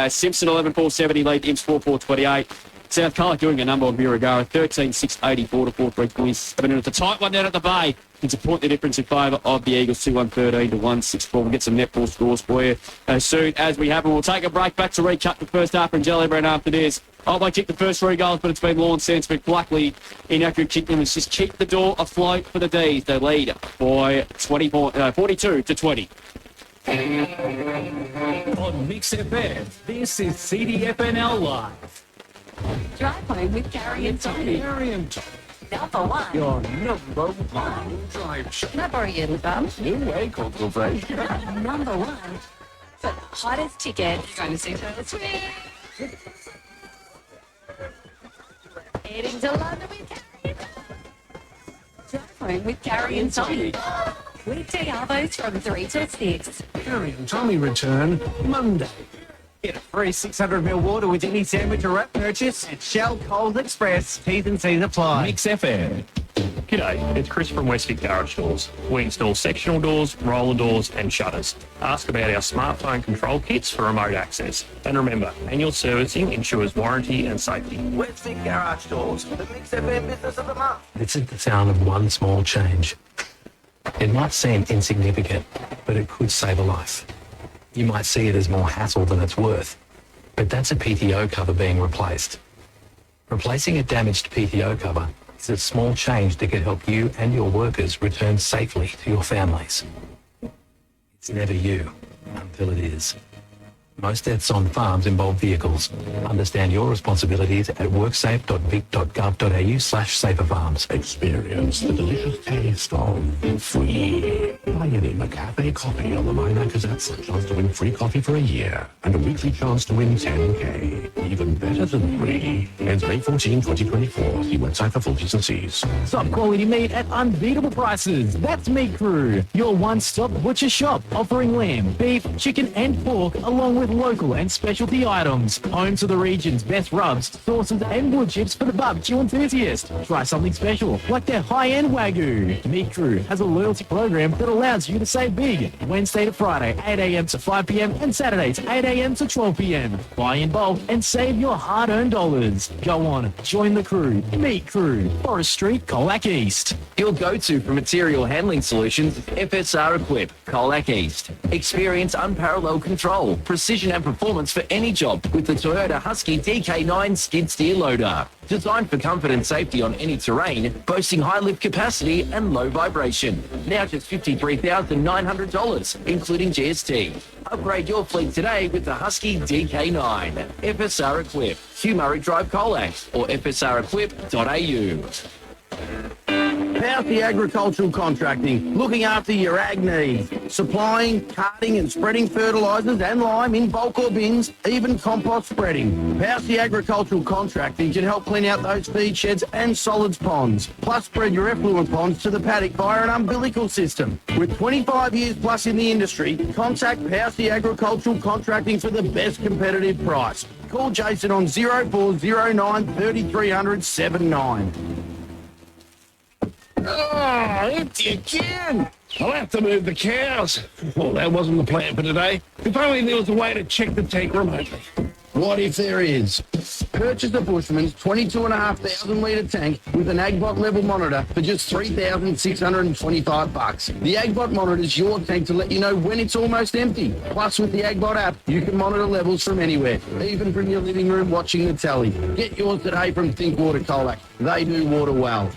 Simpson 11-4-70 lead, Imps 4-4-28. South Carolina doing a number on Birregurra, 13-6-84 to 4-3 points. But it's a tight one down at the Bay. It's a point the difference in favour of the Eagles, 2-1-13 to 1-6-4. We'll get some netball scores for you as soon as we have them. We'll take a break back to recut the first half and Jellybrand after this. Otway kicked the first 3 goals, but it's been Lorne since. But luckily, inaccurate kick them has just keep the door afloat for the D's. They lead by 42-20. On Mix FM, this is CDFNL Live. Drive home with Gary and Tommy. Number one. Your number one drive show. Number one. New way conversation. Number one. For the hottest ticket. Going to see Taylor Swift. Heading to London with Gary. Drive home with Gary and Tommy. Weekday arvos from 3 to 6. Gary and Tommy return Monday. Get a free 600ml water with any sandwich or wrap purchase at Shell Coles Express. T's and C's apply. Mix FM. G'day, it's Chris from Westgate Garage Doors. We install sectional doors, roller doors and shutters. Ask about our smartphone control kits for remote access. And remember, annual servicing ensures warranty and safety. Westgate Garage Doors, the Mix FM Business of the Month. This is the sound of one small change. It might seem insignificant, but it could save a life. You might see it as more hassle than it's worth, but that's a PTO cover being replaced. Replacing a damaged PTO cover is a small change that could help you and your workers return safely to your families. It's never you until it is. Most deaths on farms involve vehicles. Understand your responsibilities at worksafe.vic.gov.au/saferfarms. Experience the delicious taste of free. Buy any McCafe coffee on the Minor Gazette's a chance to win free coffee for a year and a weekly chance to win 10K. Even better than free. Ends May 14, 2024. See website for full T's and C's. Top quality meat at unbeatable prices. That's Meat Crew, your one-stop butcher shop offering lamb, beef, chicken and pork along with local and specialty items. Home to the region's best rubs, sauces and wood chips for the barbecue enthusiast. Try something special like their high-end Wagyu. Meat Crew has a loyalty program that allows you to save big. Wednesday to Friday, 8 a.m. to 5 p.m. and Saturdays, 8 a.m. to 12 p.m. Buy in bulk and save your hard-earned dollars. Go on, join the crew. Meat Crew, Forest Street, Colac East. Your go-to for material handling solutions, FSR Equip, Colac East. Experience unparalleled control, precision and performance for any job with the Toyota Husky DK9 skid steer loader. Designed for comfort and safety on any terrain, boasting high lift capacity and low vibration. Now just $53,900, including GST. Upgrade your fleet today with the Husky DK9. FSR Equip, Hugh Murray Drive Colac or fsrequip.au. Powerty Agricultural Contracting, looking after your ag needs. Supplying, carting and spreading fertilisers and lime in bulk or bins, even compost spreading. Powerty Agricultural Contracting can help clean out those feed sheds and solids ponds. Plus spread your effluent ponds to the paddock via an umbilical system. With 25 years plus in the industry, contact Powerty Agricultural Contracting for the best competitive price. Call Jason on 0409 3300 79. Oh, empty again. I'll have to move the cows. Well, that wasn't the plan for today. If only there was a way to check the tank remotely. What if there is? Purchase the Bushman's 22,500 litre tank with an Agbot level monitor for just $3,625. The Agbot monitor is your tank to let you know when it's almost empty. Plus, with the Agbot app, you can monitor levels from anywhere, even from your living room watching the telly. Get yours today from Think Water Colac. They do water well.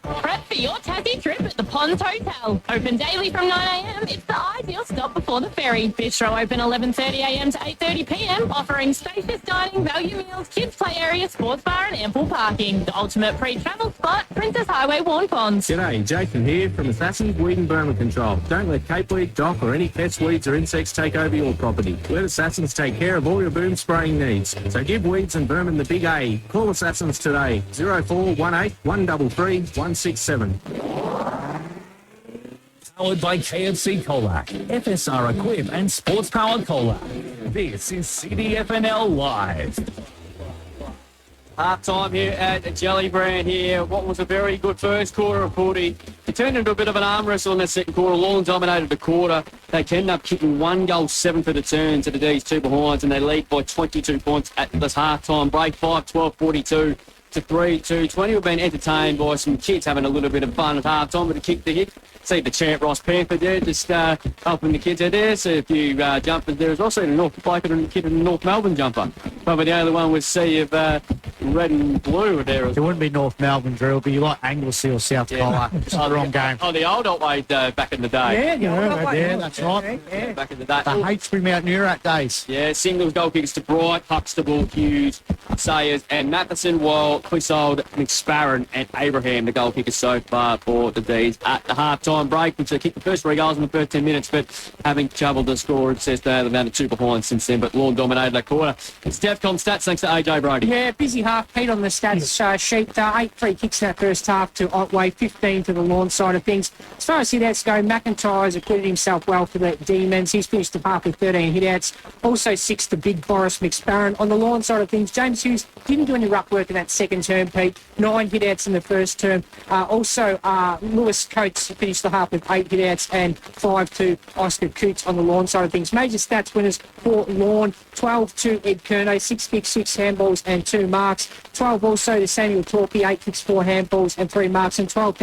Prep for your Tassie trip at the Ponds Hotel. Open daily from 9am. It's the ideal stop before the ferry. Bistro open 11:30am to 8:30pm, offering spacious dining, value meals, kids play area, sports bar and ample parking. The ultimate pre-travel spot, Princess Highway, Warn Ponds. G'day, Jason here from Assassin's Weed and Burma Control. Don't let capeweed, dock or any pest weeds or insects take over your property. Let Assassins take care of all your boom spraying needs. So give weeds and vermin the big A. Call Assassins today, 0418 133 167. Powered by KFC Colac, FSR Equip and Sports Power Colac. This is CDFNL Live. Half time here at Jellybrand here. What was a very good first quarter of footy. It turned into a bit of an arm wrestle in the second quarter. Lorne dominated the quarter. They ended up kicking 1 goal, 7 for the turn to the D's, 2 behinds, and they lead by 22 points at this half-time break. 5-12, 42 to 3-2. 20 have been entertained by some kids having a little bit of fun at half-time with a kick to hit. See the champ Ross Panther there, just helping the kids out there. See a few jumpers there as well. See the North Bloke and kid in the North Melbourne jumper. Probably the only one we see of red and blue there. It wouldn't be North Melbourne, Drew. It'd be like Anglesey or South Colac. It's the wrong game. Oh, the old Otway back in the day. Yeah, that's right. Yeah, back in the day. The Hastbury Mount Neurat days. Yeah, singles goal kickers to Bright, Huxtable, Hughes, Sayers and Matheson, while Clissold, McSparran and Abraham, the goal kickers so far for the D's at the half-time break, which they kicked the first 3 goals in the first 10 minutes, but having trouble to score, it says they're down to 2 behind since then, but Lorne dominated that quarter. It's DEFCON stats thanks to AJ Brody. Yeah, busy half. Pete on the stats sheet. 8 free kicks in that first half to Otway, 15 to the Lorne side of things. As far as hit-outs go, McIntyre's acquitted himself well for the Demons. He's finished the half with 13 hit-outs. Also 6 to Big Boris McSparran. On the Lorne side of things, James Hughes didn't do any ruck work in that second term, Pete. 9 hit-outs in the first term. Also, Lewis Coates finished the half with 8 hit-outs and 5 to Oscar Coots on the Lorne side of things. Major stats winners for Lorne, 12 to Ed Kerno, 6 kicks, 6 handballs and 2 marks. 12 also to Samuel Torpey, 8 kicks, 4 handballs and 3 marks. And 12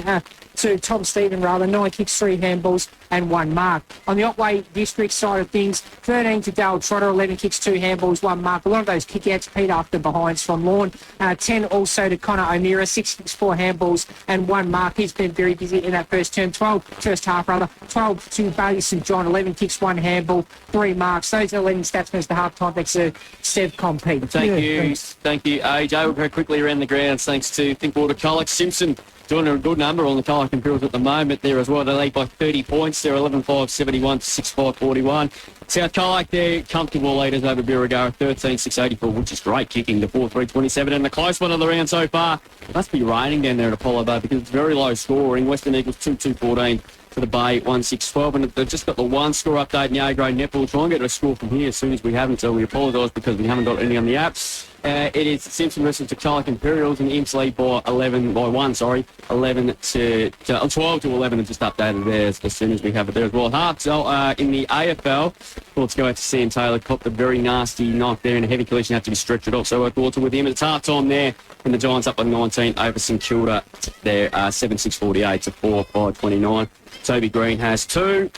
to Tom Stephen, 9 kicks, 3 handballs and 1 mark. On the Otway district side of things, 13 to Dale Trotter, 11 kicks, 2 handballs, 1 mark. A lot of those kick-outs, Pete, after behinds from Lorne. 10 also to Connor O'Meara, 6 kicks, 4 handballs and 1 mark. He's been very busy in that first half, 12 to Bailey St John, 11 kicks, 1 handball, 3 marks. Those are 11 stats as the half-time. Thanks to Steve Compete. Thank you, AJ. We'll go quickly around the grounds thanks to Think Water Colac. Simpson doing a good number on the Colac Imperials at the moment there as well. They lead by 30 points. They're 11-5, 71 to 6-5, 41. South Colac, they're comfortable leaders over Birregurra, 13-6, 84, which is great kicking to 4-3, 27. And the close one of the round so far, it must be raining down there at Apollo Bay because it's very low scoring. Western Eagles 2-2, 14 for the Bay, 1-6, 12. And they've just got the 1 score update in the A-grade netball. We'll try and get a score from here as soon as we haven't, so we apologise because we haven't got any on the apps. It is Simpson versus the Colac Imperials, and Imps lead by 11 to 11, and just updated there as soon as we have it there as well. Hearts in the AFL. Let's go out to Sam Taylor, copped a very nasty knock there in a heavy collision, had to be stretched it off. So we're with him. It's half time there, and the Giants up by 19 over St Kilda. They're 7-6, 48 to 4-5, 29. Toby Green has 2.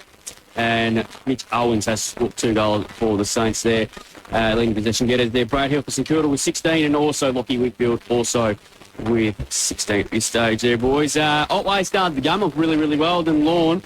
And Mitch Owens has scored 2 goals for the Saints there. Leading possession getters there. Brad Hill for St Kilda with 16, and also Lockie Whitfield also with 16 at this stage there, boys. Otway started the game off really, really well. Then Lorne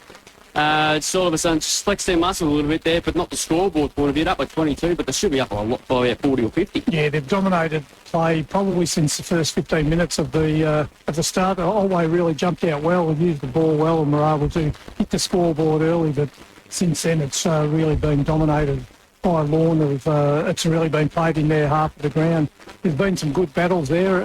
sort of a sudden just flexed their muscle a little bit there, but not the scoreboard point of view. Up by 22, but they should be up by about 40 or 50. Yeah, they've dominated play probably since the first 15 minutes of the start. Otway really jumped out well and used the ball well and were able to hit the scoreboard early, but since then it's really been dominated by Lorne. It's really been played in their half of the ground. There's been some good battles there.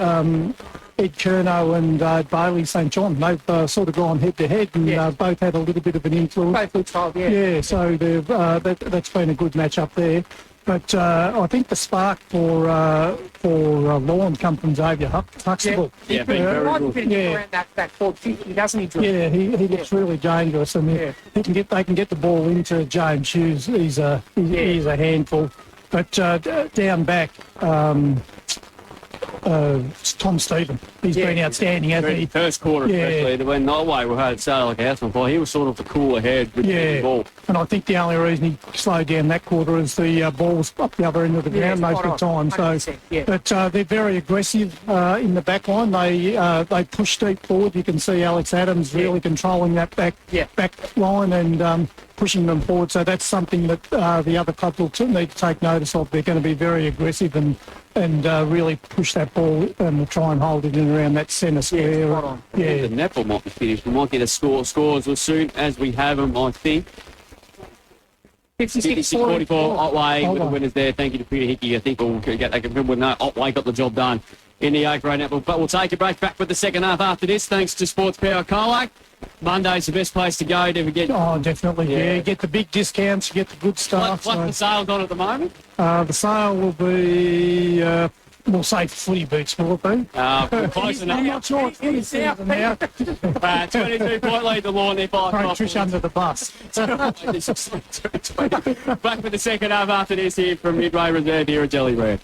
Ed Kerno and Bailey St John, they've sort of gone head-to-head and both had a little bit of an influence. Both good trial, Yeah, so that's been a good match up there. But I think the spark for Lorne come from Xavier Huxtable. Yeah, very good. Around that 450, doesn't he, Drew? Yeah, he looks really dangerous, and they can get the ball into James Hughes. He's a handful. But down back, Tom Stephen. He's been outstanding, hasn't he? First quarter, especially when Otway we had sail like a house on fire. He was sort of the cooler head with the ball. And I think the only reason he slowed down that quarter is the ball was up the other end of the ground most of the time. So, but they're very aggressive in the back line. They push deep forward. You can see Alex Adams really controlling that back line and pushing them forward. So that's something that the other clubs will need to take notice of. They're going to be very aggressive and really push that ball and try and hold it in around that centre square. The netball might be finished. We might get a scores as soon as we have them, I think. 56-44, Otway with the winners there. Thank you to Peter Hickey. I think we'll get that confirmed. No, Otway got the job done in the grade netball. But we'll take a break back with the second half after this. Thanks to Sports Power Colac. Monday's the best place to go to get. Oh, definitely. Yeah, get the big discounts, you get the good stuff. What's the sale on at the moment? The sale will be. We'll say footy boots, will it be? Close enough. I'm not sure. It's footy season now. 22-point lead to Lorne there by Throw Trish under the bus. Back with the second half after this here from Midway Reserve here at Jelly Red.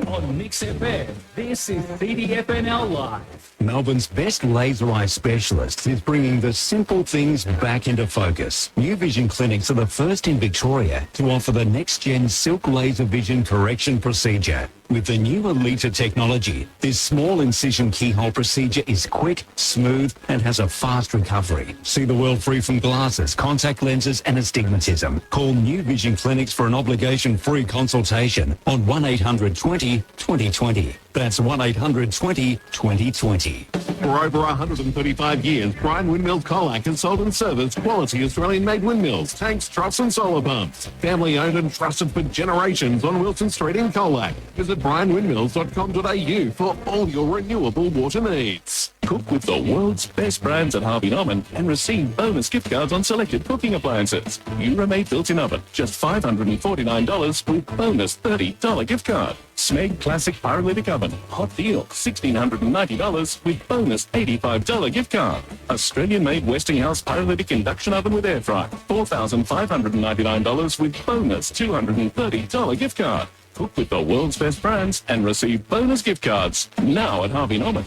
On Mix FM, this is CDFNL Live. Melbourne's best laser eye specialist is bringing the simple things back into focus. New Vision Clinics are the first in Victoria to offer the next-gen silk laser vision correction procedure. With the new Elita technology, this small incision keyhole procedure is quick, smooth, and has a fast recovery. See the world free from glasses, contact lenses, and astigmatism. Call New Vision Clinics for an obligation-free consultation on 1-800-20-2020. That's 1-800-20-2020. For over 135 years, Brian Windmills Colac has sold and serviced quality Australian-made windmills, tanks, troughs and solar pumps. Family-owned and trusted for generations on Wilson Street in Colac. Visit brianwindmills.com.au for all your renewable water needs. Cook with the world's best brands at Harvey Norman and receive bonus gift cards on selected cooking appliances. Euromade built-in oven, just $549 with bonus $30 gift card. Smeg Classic Pyrolytic Oven, hot deal, $1,690 with bonus $85 gift card. Australian-made Westinghouse Pyrolytic Induction Oven with air fry, $4,599 with bonus $230 gift card. Cook with the world's best brands and receive bonus gift cards now at Harvey Norman.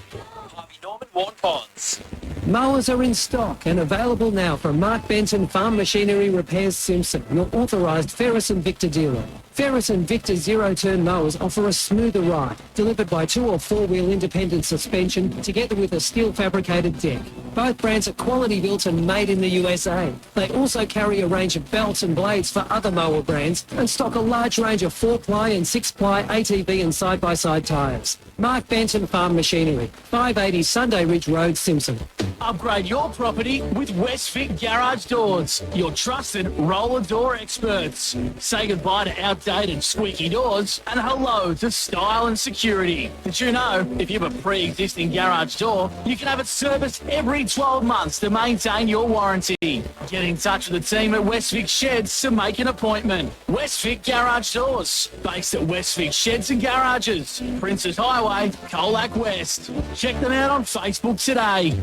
Warn Ponds. Mowers are in stock and available now from Mark Benton Farm Machinery Repairs Simpson, your authorised Ferris and Victor dealer. Ferris and Victor zero-turn mowers offer a smoother ride, delivered by 2- or 4-wheel independent suspension, together with a steel-fabricated deck. Both brands are quality built and made in the USA. They also carry a range of belts and blades for other mower brands and stock a large range of 4-ply and 6-ply ATV and side-by-side tyres. Mark Benton Farm Machinery, 580 Sunday Ridge Road, Simpson. Upgrade your property with Westfit Garage Doors, your trusted roller door experts. Say goodbye to outdated squeaky doors and hello to style and security. Did you know if you have a pre-existing garage door, you can have it serviced every 12 months to maintain your warranty? Get in touch with the team at Westfit Sheds to make an appointment. Westfit Garage Doors, based at Westfit Sheds and Garages, Princess Highway, Colac West. Check them out on Facebook today.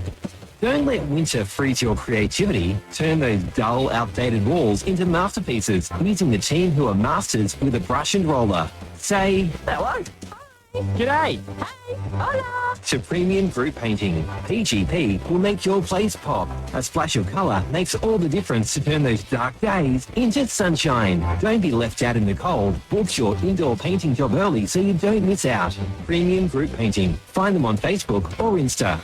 Don't let winter freeze your creativity. Turn those dull, outdated walls into masterpieces using the team who are masters with a brush and roller. Say hello. G'day. Hey. Hola. To Premium Group Painting. PGP will make your place pop. A splash of colour makes all the difference to turn those dark days into sunshine. Don't be left out in the cold. Book your indoor painting job early so you don't miss out. Premium Group Painting. Find them on Facebook or Insta.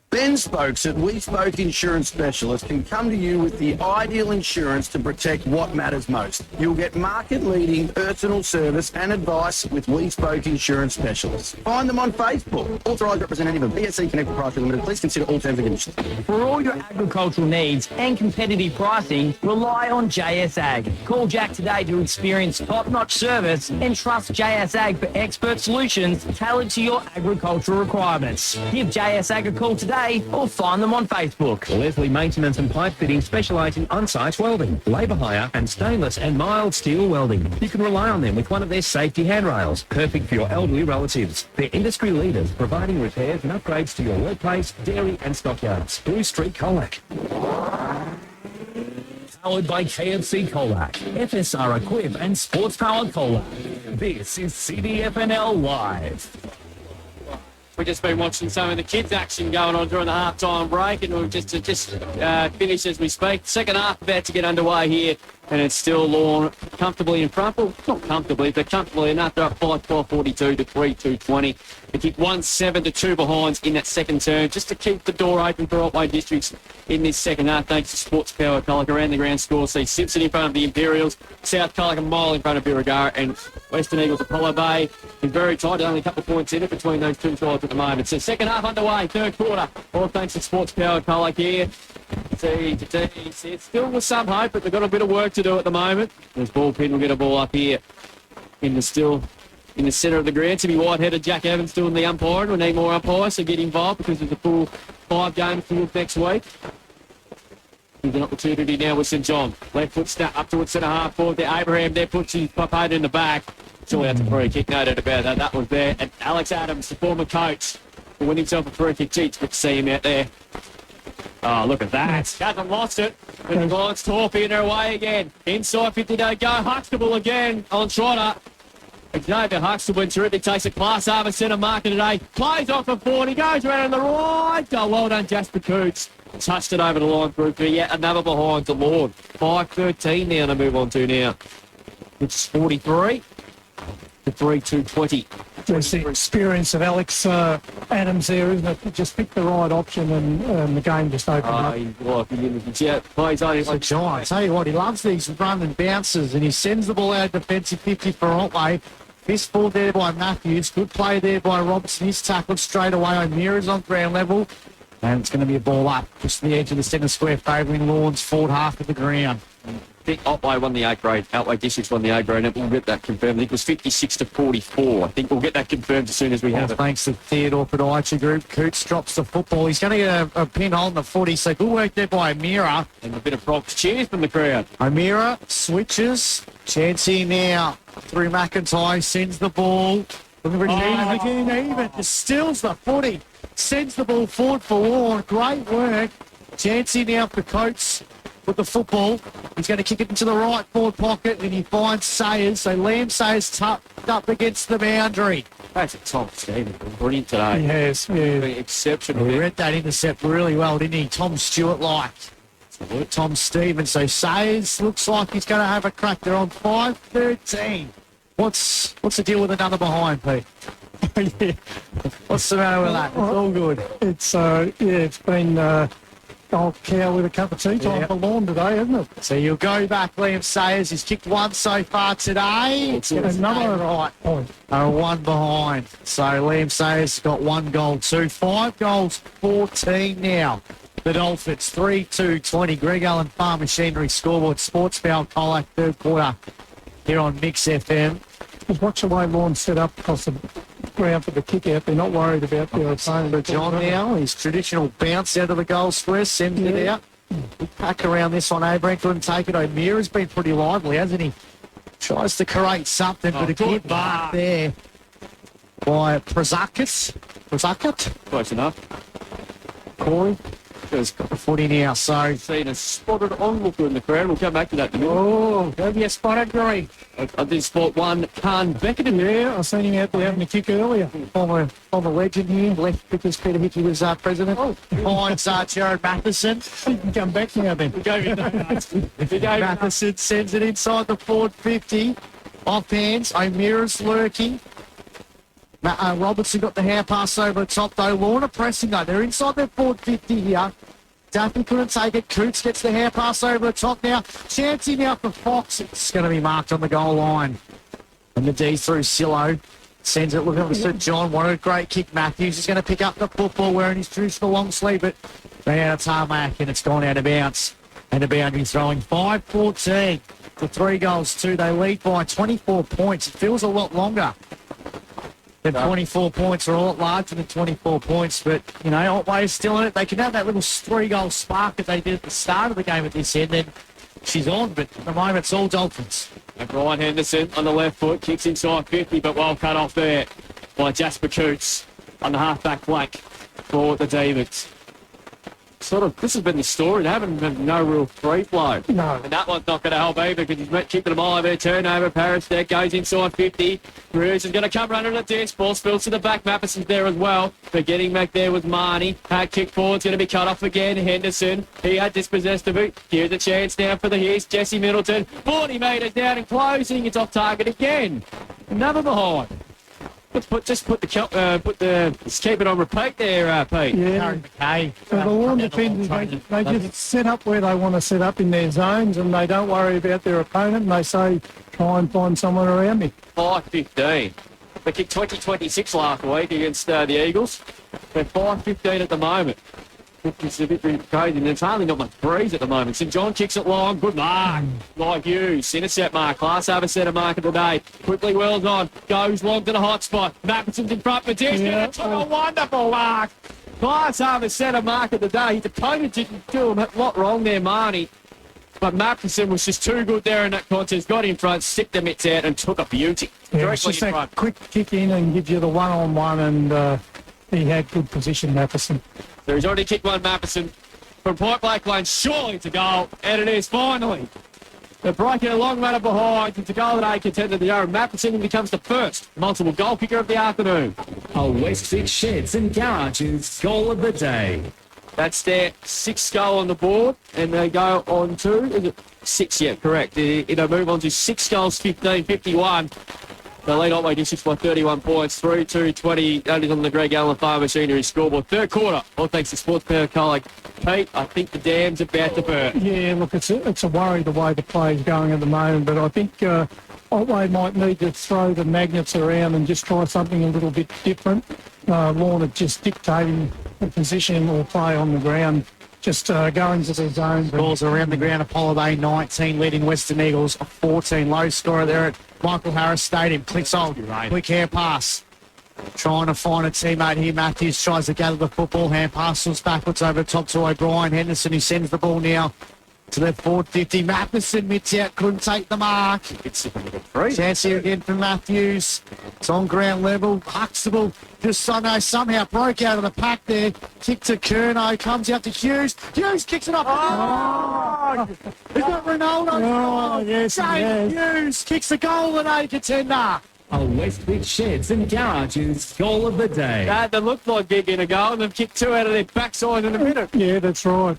Ben Spokes at We Spoke Insurance Specialist can come to you with the ideal insurance to protect what matters most. You'll get market-leading personal service and advice with We Spoke Insurance Specialists. Find them on Facebook. Authorised representative of BSC Connect Proprietary Limited. Please consider all terms and conditions. For all your agricultural needs and competitive pricing, rely on JS Ag. Call Jack today to experience top-notch service and trust JS Ag for expert solutions tailored to your agricultural requirements. Give JS Ag a call today or find them on Facebook. Leslie Maintenance and Pipe Fitting specialise in on-site welding, labour hire and stainless and mild steel welding. You can rely on them with one of their safety handrails, perfect for your elderly relatives. They're industry leaders providing repairs and upgrades to your workplace, dairy and stockyards. Blue Street, Colac. Powered by KFC Colac, FSR Equip and Sports Power Colac. This is CDFNL Live. We've just been watching some of the kids' action going on during the half-time break, and we've just finished as we speak. Second half about to get underway here, and it's still Lorne comfortably in front. Well, not comfortably, but comfortably enough. They're up 5-12-42 to 3-2-20. They kicked 1-7 to 2 behinds in that second term, just to keep the door open for Otway Districts in this second half, thanks to Sports Power Colac. Around the ground score, see Simpson in front of the Imperials, South Colac a mile in front of Birregurra, and Western Eagles Apollo Bay is very tight, only a couple of points in it between those two sides at the moment. So second half underway, third quarter, all thanks to Sports Power Colac here. It's still with some hope, but they've got a bit of work to do at the moment. This ball pin will get a ball up here in the centre of the ground. To be white-headed, Jack Evans doing the umpiring. We need more umpires, so get involved because there's a full 5 games towards next week. There's an opportunity now with St John. Left foot snap up towards centre half forward there. Abraham there puts his papated in the back. Surely that's a free kick, no doubt about that. That was there. And Alex Adams, the former coach, will win himself a free kick. Gee, it's good to see him out there. Oh, look at that. Hasn't lost it. And the Lions torpedoing her away again. Inside 50 to go. Huxtable again on Trotter. Xavier Huxtable in terrific. Takes a class over centre marker today. Plays off the 40. Goes around on the right. Oh, well done, Jasper Coots. Touched it over the line through for yet another behind to Lorne. 5-13 now to move on to now. It's 43 to 3-2-20. There's the experience of Alex Adams there, isn't it? He just picked the right option and the game just opened up. Plays on It's a giant. I tell you what, he loves these run and bounces, and he sends the ball out defensive 50 for Otway. Fistball there by Matthews. Good play there by Robertson. He's tackled straight away. O'Meara's on ground level. And it's going to be a ball up just to the edge of the centre square, favouring Lorne's forward half of the ground. I think Otway won the A grade. Otway Districts won the A grade, and we'll get that confirmed. I think it was 56 to 44. I think we'll get that confirmed as soon as we have it. Thanks to Theodore Podiatry Group. Coots drops the football. He's going to get a pin on the footy, so good work there by O'Meara. And a bit of Bronx cheers from the crowd. O'Meara switches. Chancey now through McIntyre, sends the ball. Looking for even. Just steals the footy. Sends the ball forward for Lorne. Great work. Chancey now for Coates with the football. He's going to kick it into the right forward pocket, and he finds Sayers. So Liam Sayers tucked up against the boundary. That's a Tom Stevens. Brilliant today. He has, yeah. Exceptional. He read that intercept really well, didn't he? Tom Stewart-like. Tom Stevens. So Sayers looks like he's going to have a crack. They're on 5-13. What's the deal with another behind, Pete? Yeah. What's the matter with that? It's all good. It's been old cow with a cup of tea time for Lorne today, hasn't it? So you'll go back, Liam Sayers. He's kicked one so far today. It's another right point. One behind. So Liam Sayers got 1 goal, 5 goals, 14 now. The Dolphins, 3-2-20. Greg Allen Farm Machinery scoreboard. Sports Power Colac, third quarter here on Mix FM. Just watch the way Lorne set up across the ground for the kick out. They're not worried about their opponent. John now, his traditional bounce out of the goal square, sends it out. Pack around this one. Abraham couldn't take it. O'Meara's been pretty lively, hasn't he? Tries to create something, but a good mark there by Prazakat. Close enough. Corey has got the footy now, so... Seen a spotted onlooker in the crowd. We'll come back to that in a minute. Oh, go be a spotted, Gray. I did spot one, Khan Beckett in there. Yeah, I seen him out there having a kick earlier. Former legend here, left because Peter Hickey was president. Behind Jared Matheson. He can come back now then. Matheson sends it inside the forward 50. Off hands, O'Meara's lurking. Robertson got the hand pass over the top though. Lorne pressing though. They're inside their forward 50 here. Duffy couldn't take it. Coots gets the hand pass over the top now. Chancey now for Fox. It's going to be marked on the goal line. And the D through Silo. Sends it looking for St John. What a great kick. Matthews is going to pick up the football wearing his traditional long sleeve, but ran out of tarmac and it's gone out of bounds. And the boundary throwing 5-14 to 3 goals, 2. They lead by 24 points. It feels a lot longer than 24 points, or a lot larger than 24 points, but, you know, Otway's still in it. They can have that little 3-goal spark that they did at the start of the game at this end, and she's on, but at the moment it's all Dolphins. And Brian Henderson on the left foot, kicks inside 50, but well cut off there by Jasper Coots on the half-back flank for the Demons. this has been the story. They haven't been no real free flow. No. And that one's not going to help either because he's keeping them all over. Turnover. Parrish there goes inside 50. Bruce is going to come running at the dance ball. Spills to the back. Mappeson's there as well. But getting back there with Marnie. Hat kick forward's going to be cut off again. Henderson. He had dispossessed of it. Here's a chance now for the East. Jesse Middleton. 40 metres down and closing. It's off target again. Another behind. Let's keep it on repeat there, Pete. Yeah. McKay. So the Lorne defenders, they just set up where they want to set up in their zones, and they don't worry about their opponent, and they say, try and find someone around me. 5-15. They kicked 20-26 last week against the Eagles. They're 5-15 at the moment. It's a bit crazy, and there's hardly not much breeze at the moment. St John kicks it long. Good mark. Like Hughes. Intercept mark. Class over centre mark of the day. Quickly wheels on. Goes long to the hot spot. Mappeson's in front for Disney. Yeah. Took a wonderful mark. Class over centre mark of the day. His opponent didn't do him a lot wrong there, Marnie. But Mappeson was just too good there in that contest. Got in front, stick the mitts out, and took a beauty. Yeah, it's just that quick kick in and gives you the one-on-one, and he had good position, Mappeson. So he's already kicked one, Mappeson, from point blank lane, surely to goal, and it is finally. They're breaking a long runner behind. It's a goal that contended the Aaron Mappeson becomes the first multiple goal kicker of the afternoon. A Westfit Sheds and Garages goal of the day. That's their sixth goal on the board, and they go on to, is it 6? Yeah, correct. They move on to 6 goals, 15-51. The lead Otway Districts by 31 points, 3-2-20. That is on the Greg Allen Farm Machinery scoreboard. Third quarter, all thanks to Sports Power colleague Pete. I think the dam's about to burst. Yeah, look, it's a worry the way the play's going at the moment, but I think Otway might need to throw the magnets around and just try something a little bit different. Lorne are just dictating the position or play on the ground, just going to their zone. Balls around the ground. Apollo Bay 19 leading Western Eagles 14. Low scorer there at Michael Harris Stadium. Clicks on. Quick hand pass. Trying to find a teammate here. Matthews tries to gather the football. Hand passes backwards over the top to O'Brien. Henderson, who sends the ball now to the 450. Matheson mitts out. Couldn't take the mark. Chance here again for Matthews. It's on ground level. Huxtable just somehow broke out of the pack there. Kick to Kerno. Comes out to Hughes. Hughes kicks it up. Oh! Is that Ronaldo? Oh, yes, James Hughes kicks the goal and a contender. A Westfit Sheds and Garages goal of the day. They looked like they're going to go, and they've kicked 2 out of their backside in a minute. Yeah, that's right.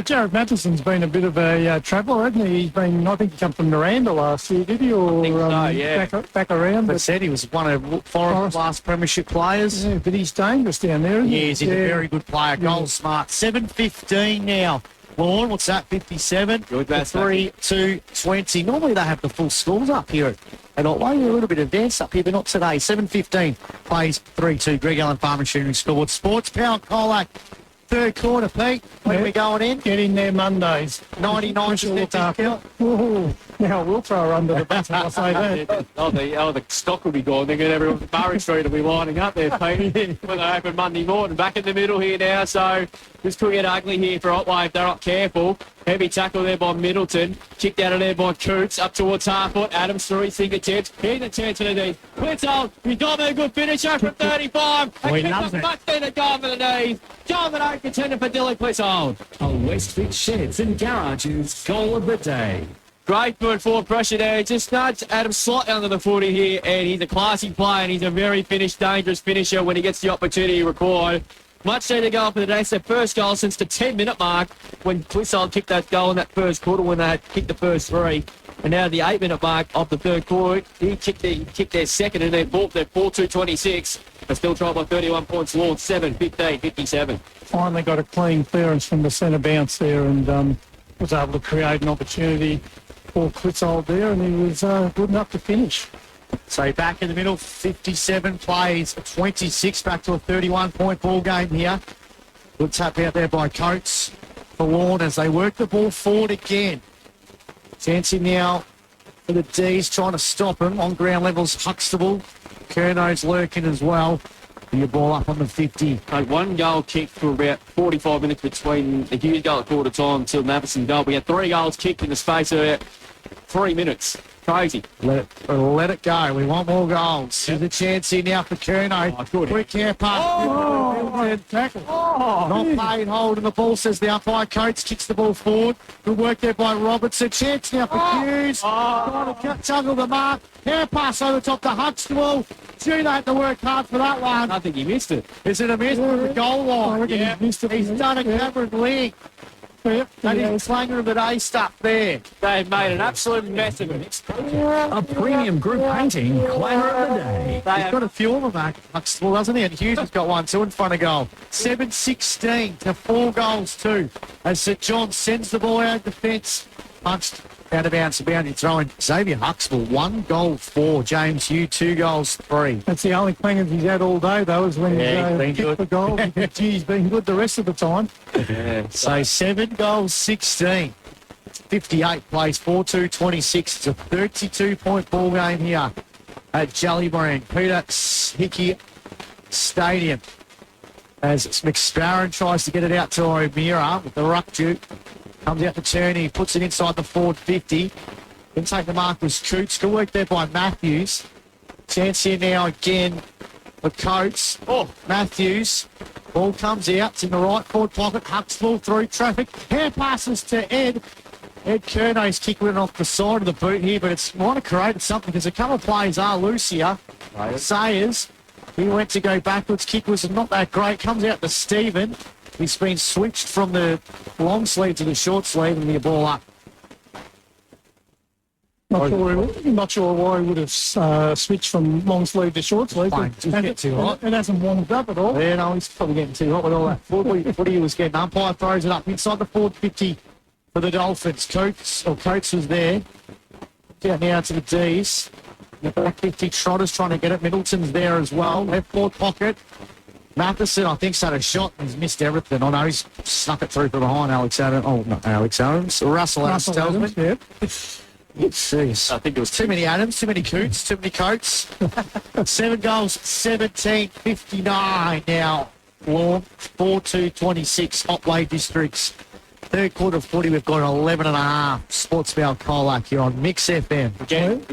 Jared Matheson's been a bit of a traveller, hasn't he? He's been, I think he came from Miranda last year, did he? Or I think so, yeah. back around. But said he was one of Forest's last premiership players. Yeah, but he's dangerous down there, isn't he? Yes, he's a very good player. Goal smart. 7:15 now. Lorne, what's that? 57. Good, that's 3-2-20. Normally they have the full scores up here at Otway. They're a little bit advanced up here, but not today. 7:15 plays 3-2. Greg Allen Farm Machinery scored. Sports Power Colac. Third quarter, Pete. When are we going in? Get in there Mondays. 99%. Now we'll throw her under the bus when I say that. The stock will be gone. They're going to everyone. Murray Street will be lining up there, Pete, when they open Monday morning. Back in the middle here now, so this could get ugly here for Otway if they're not careful. Heavy tackle there by Middleton. Kicked out of there by Coots. Up towards half foot. Adams through his fingertips. Here's a chance for the knees. Blitzold. He's got a good finisher from 35. Oh, he loves it. Much better goal for the knees. Goal that ain't contender for Dylan Blitzold. A Westfit Sheds and Garages goal of the day. Great foot forward pressure there. Just nudged Adams slightly under the footy here, and he's a classy player, and he's a very dangerous finisher when he gets the opportunity required. Much needed goal for the day. It's their first goal since the 10-minute mark when Blitzold kicked that goal in that first quarter when they had kicked the first 3. And now the 8-minute mark of the third quarter, he kicked their second, and they're 4-2-26. They still try by 31 points. Lorne 7-15-57. Finally got a clean clearance from the centre bounce there, and was able to create an opportunity for Blitzold there, and he was good enough to finish. So back in the middle, 57 plays, 26, back to a 31-point ball game here. Good tap out there by Coates for Lorne as they work the ball forward again. Chancey now for the D's, trying to stop him. On ground levels, Huxtable. Kerno's lurking as well. Your ball up on the 50. One goal kicked for about 45 minutes between the Hughes goal at quarter time until Matheson goal. We had 3 goals kicked in the space of about 3 minutes. crazy. Let it go. We want more goals. There's a chance here now for Curnow. Quick hair pass. Tackle. Not played hold, and the ball says the umpire. Coates kicks the ball forward. Good work there by Robertson. Chance now for Hughes. Trying to juggle the mark. Hair pass over the top to Huxtable. Gee, they had to work hard for that one. I think he missed it. Is it a miss? The goal line. Yeah. He's done a Cameron Lee. That is clanger of the day stuff there. They've made an absolute mess of it. A premium group painting, clanger of the day. He's got a few of them, Mark Huxtable, hasn't he? And Hughes has got one, two in front of goal. 7-16 to 4 goals, 2. As St John sends the ball out of defence. Punched out of bounds, boundary throwing. Xavier Huxtable, 1 goal, 4. James Hugh, 2 goals, 3. That's the only clangers he's had all day, though, is when he's kicked the goal. Gee, he's been good the rest of the time. Yeah. So 7 goals, 16. 58 plays, 4-2-26. It's a 32-point ball game here at Jellybrand, Peter Hickey Stadium. As McSparron tries to get it out to O'Meara with the ruck duke. Comes out to Turney, puts it inside the forward 50. Then take the mark was Coots. Good work there by Matthews. Chance here now again for Coates. Matthews. Ball comes out. It's in the right forward pocket. Huxtable through traffic. Hair passes to Ed. Ed Curnow's kick went off the side of the boot here, but it's might have created something because a couple of players are loose here. Sayers. He went to go backwards. Kick was not that great. Comes out to Stephen. He's been switched from the long sleeve to the short sleeve and the ball up. Not sure why he would have switched from long sleeve to short sleeve. Too hot. It hasn't warmed up at all. Yeah, no, he's probably getting too hot with all that footy he was getting. Umpire throws it up inside the forward 50 for the Dolphins. Coates was there. Down now to the D's. The back 50 Trotters trying to get it. Middleton's there as well. Left forward pocket. Matheson, I think, had a shot and he's missed everything. Oh, no, he's snuck it through from behind Alex Adams. Oh, not Alex Adams. Russell Adams. Yeah. Jeez. I think it was too many Adams, too many Coots, too many Coates. 7 goals, 17-59 now. Lorne, 4-2-26, Otway Districts. Third quarter of footy, we've got 11.5. Sportsbell Colac here on Mix FM. We're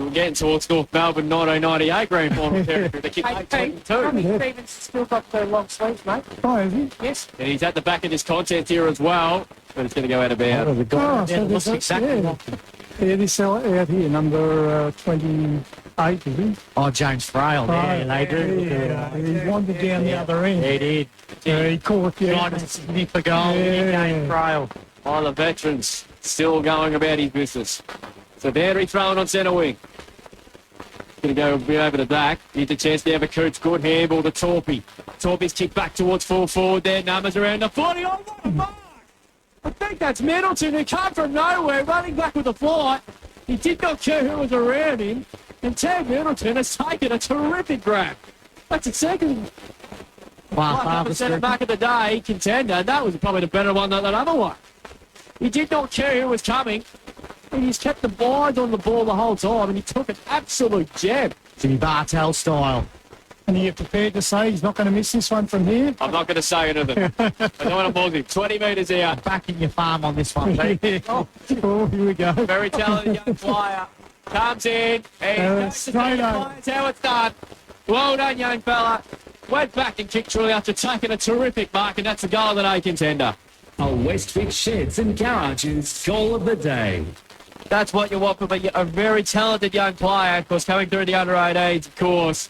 getting towards North Melbourne 1998 grand final territory. They kick 8-22. Stevens still got the long sleeves, mate. Oh, is he? Yes. And he's at the back of this contest here as well, but it's going to go out of bounds. This out here, number 28, is he? Oh, James Frail. Yeah, they do. Yeah. He wandered down the other end. He did. He caught trying to sniff a goal. James Frail. Oh, the veterans still going about his business. So Bandry throwing on centre wing. Going to go a bit over the back. Need the chance to have a Coots. Good handball to Torpy. Torpy's kicked back towards full forward there. Numbers around the 40. Oh, what a mark! I think that's Middleton who came from nowhere, running back with a flight. He did not care who was around him. And Ted Middleton has taken a terrific grab. That's a second. Centre back of the day contender. That was probably the better one than that other one. He did not care who was coming. And he's kept the eyes on the ball the whole time, and he took an absolute jab. Jimmy Bartell style. And are you prepared to say he's not going to miss this one from here? I'm not going to say anything. I don't want to bog him. 20 metres out. Backing your farm on this one, Pete. Oh, here we go. Very talented young player. Comes in. That's how it's done. Well done, young fella. Went back and kicked truly after taking a terrific mark, and that's a goal of the day contender. A Westfix Sheds and Garages goal of the day. That's what you want from a very talented young player, of course, coming through the under-18s, of course.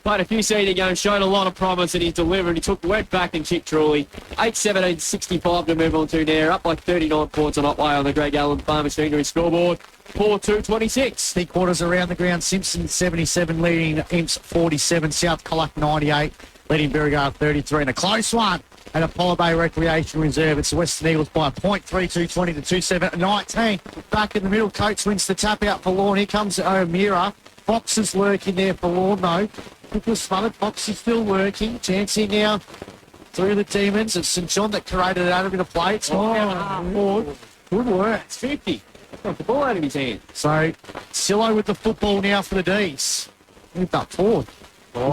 Played a few senior games, showed a lot of promise, and he's delivered. He went back and kicked truly. 8-17-65 to move on to now. Up like 39 points on Otway on the Greg Allen Farm Machinery scoreboard. 4-2-26. 3 quarters around the ground. Simpson 77 leading Imps 47. South Colac 98 leading Beauregard 33. And a close one at Apollo Bay Recreation Reserve. It's the Western Eagles by a point. 3-2-20 to 2-7-19. Back in the middle. Coates wins the tap out for Lorne. Here comes O'Meara. Fox is lurking there for Lorne though. Kick was smothered. Fox is still working. Chancey now through the Demons. It's St John that created it out of a play. It's forward. Good work. It's 50. Got the ball out of his hand. So Sillo with the football now for the D's. Moved up forward.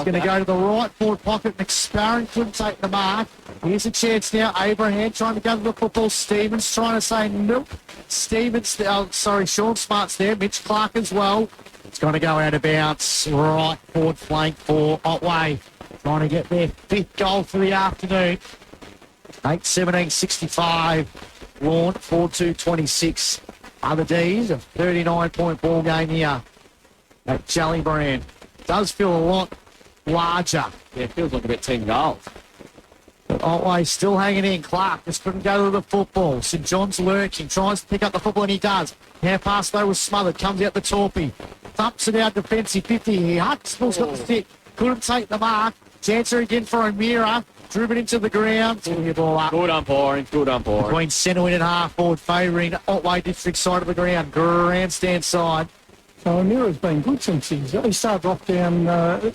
going to go to the right forward pocket. McSparron couldn't take the mark. Here's a chance now. Abraham trying to go to the football. Stevens trying to say nope. Sean Smart's there. Mitch Clark as well. It's going to go out of bounds. Right forward flank for Otway. Trying to get their 5th goal for the afternoon. 8-17-65. Lorne 4-2-26. Other D's, a 39-point ball game here at Jellybrand. Does feel a lot larger. Yeah, it feels like about 10 goals. But Otway still hanging in. Clark just couldn't go to the football. St John's lurking, tries to pick up the football, and he does. Hand pass though was smothered, comes out the Torpy. Thumps it out defensive 50 here. Huxtable's got the stick, couldn't take the mark. Chancer again for O'Meara. Driven into the ground. Good umpiring, good umpiring. Between centre and half forward, favouring Otway district side of the ground. Grandstand side. So O'Meara's been good since he started off down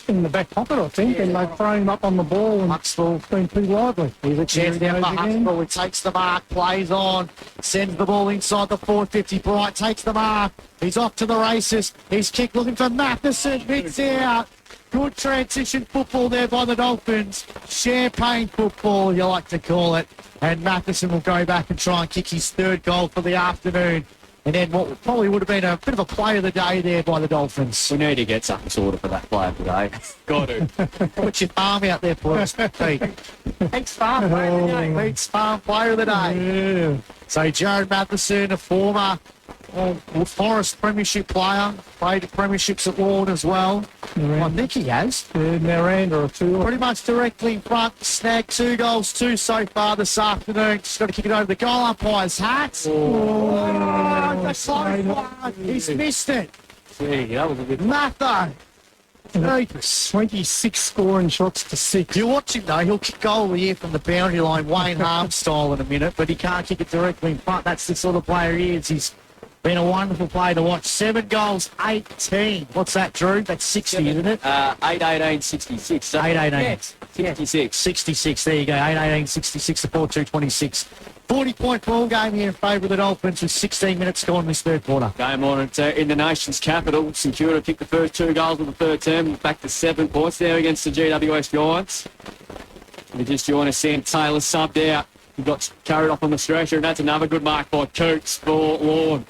in the back pocket, I think, and they've thrown him up on the ball, and Huxtable been pretty lively. Here's a chance down for Huxtable. He takes the mark, plays on, sends the ball inside the 450. Bright takes the mark. He's off to the races. He's kicked looking for Matheson. It's out. Good transition football there by the Dolphins. Champagne football, you like to call it. And Matheson will go back and try and kick his 3rd goal for the afternoon. And then what probably would have been a bit of a play of the day there by the Dolphins. We need to get something sorted for that play of the day. Got to. Put your farm out there for us, Pete. Thanks, Farm Player of the Day. Pete's Farm Player of the Day. Yeah. So Jared Matheson, a former Forest Premiership player, played premierships at Lorne as well. I think he has. Miranda or two. Pretty much directly in front. Snagged 2 goals, 2 so far this afternoon. Just got to kick it over the goal umpire's hat. The slow one. He's missed it. Gee, that was a bit... Matho. 26 scoring shots to 6. You watch him though, he'll kick goal of the year from the boundary line, Wayne Harm style in a minute, but he can't kick it directly in front. That's the sort of player he is. He's been a wonderful player to watch. 7 goals, 18. What's that, Drew? That's 60, isn't it? 8-18-66. 8-18. 66. 66, there you go. 8-18-66 to 4-2-26. 40-point ball game here in favour of the Dolphins with 16 minutes gone in this 3rd quarter. Game on in the nation's capital. St Kilda kicked the first 2 goals of the 3rd term. Back to 7 points there against the GWS Giants. We just joined us, Sam Taylor subbed out. He got carried off on the stretcher, and that's another good mark by Coots for Lorne.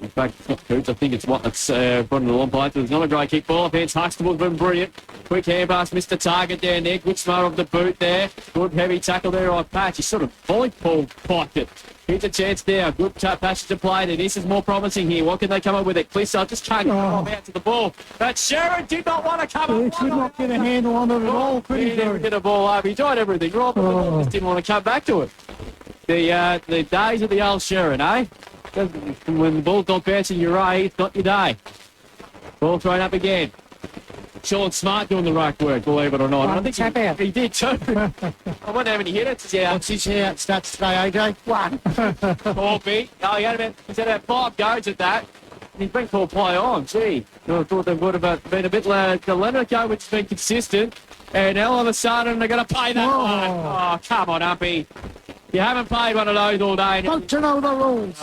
In fact, it's not Coots. I think it's what that's brought in the Lorne play. There's not a great kick ball. Offense, Huxtable's been brilliant. Quick hand pass, missed the target there, Nick. Good smart of the boot there. Good heavy tackle there on Patch. He sort of volleyball pocket. Here's a chance there. Good passage to play. This is more promising here. What can they come up with it? Clisson just can't get out to the ball. But Sharon did not want to come up. He could not get a handle on it at all, could he? He didn't get a ball up. He tried everything. Rob just didn't want to come back to it. The days of the old Sharon, eh? When the ball's not bouncing your way, it's not your day. Ball thrown up again. Sean Smart doing the right work, believe it or not. I think he did too. I wonder how many hits. Yeah. What's his stats today, AJ? 1. Corby. Oh, he's had about 5 goes at that. And he's been called play on. Gee, I thought they would have been a bit like the Leonard go, which has been consistent. And all of a sudden, they're going to play that one. Oh, come on, Uppy. You haven't played one of those all day. Don't you know the rules?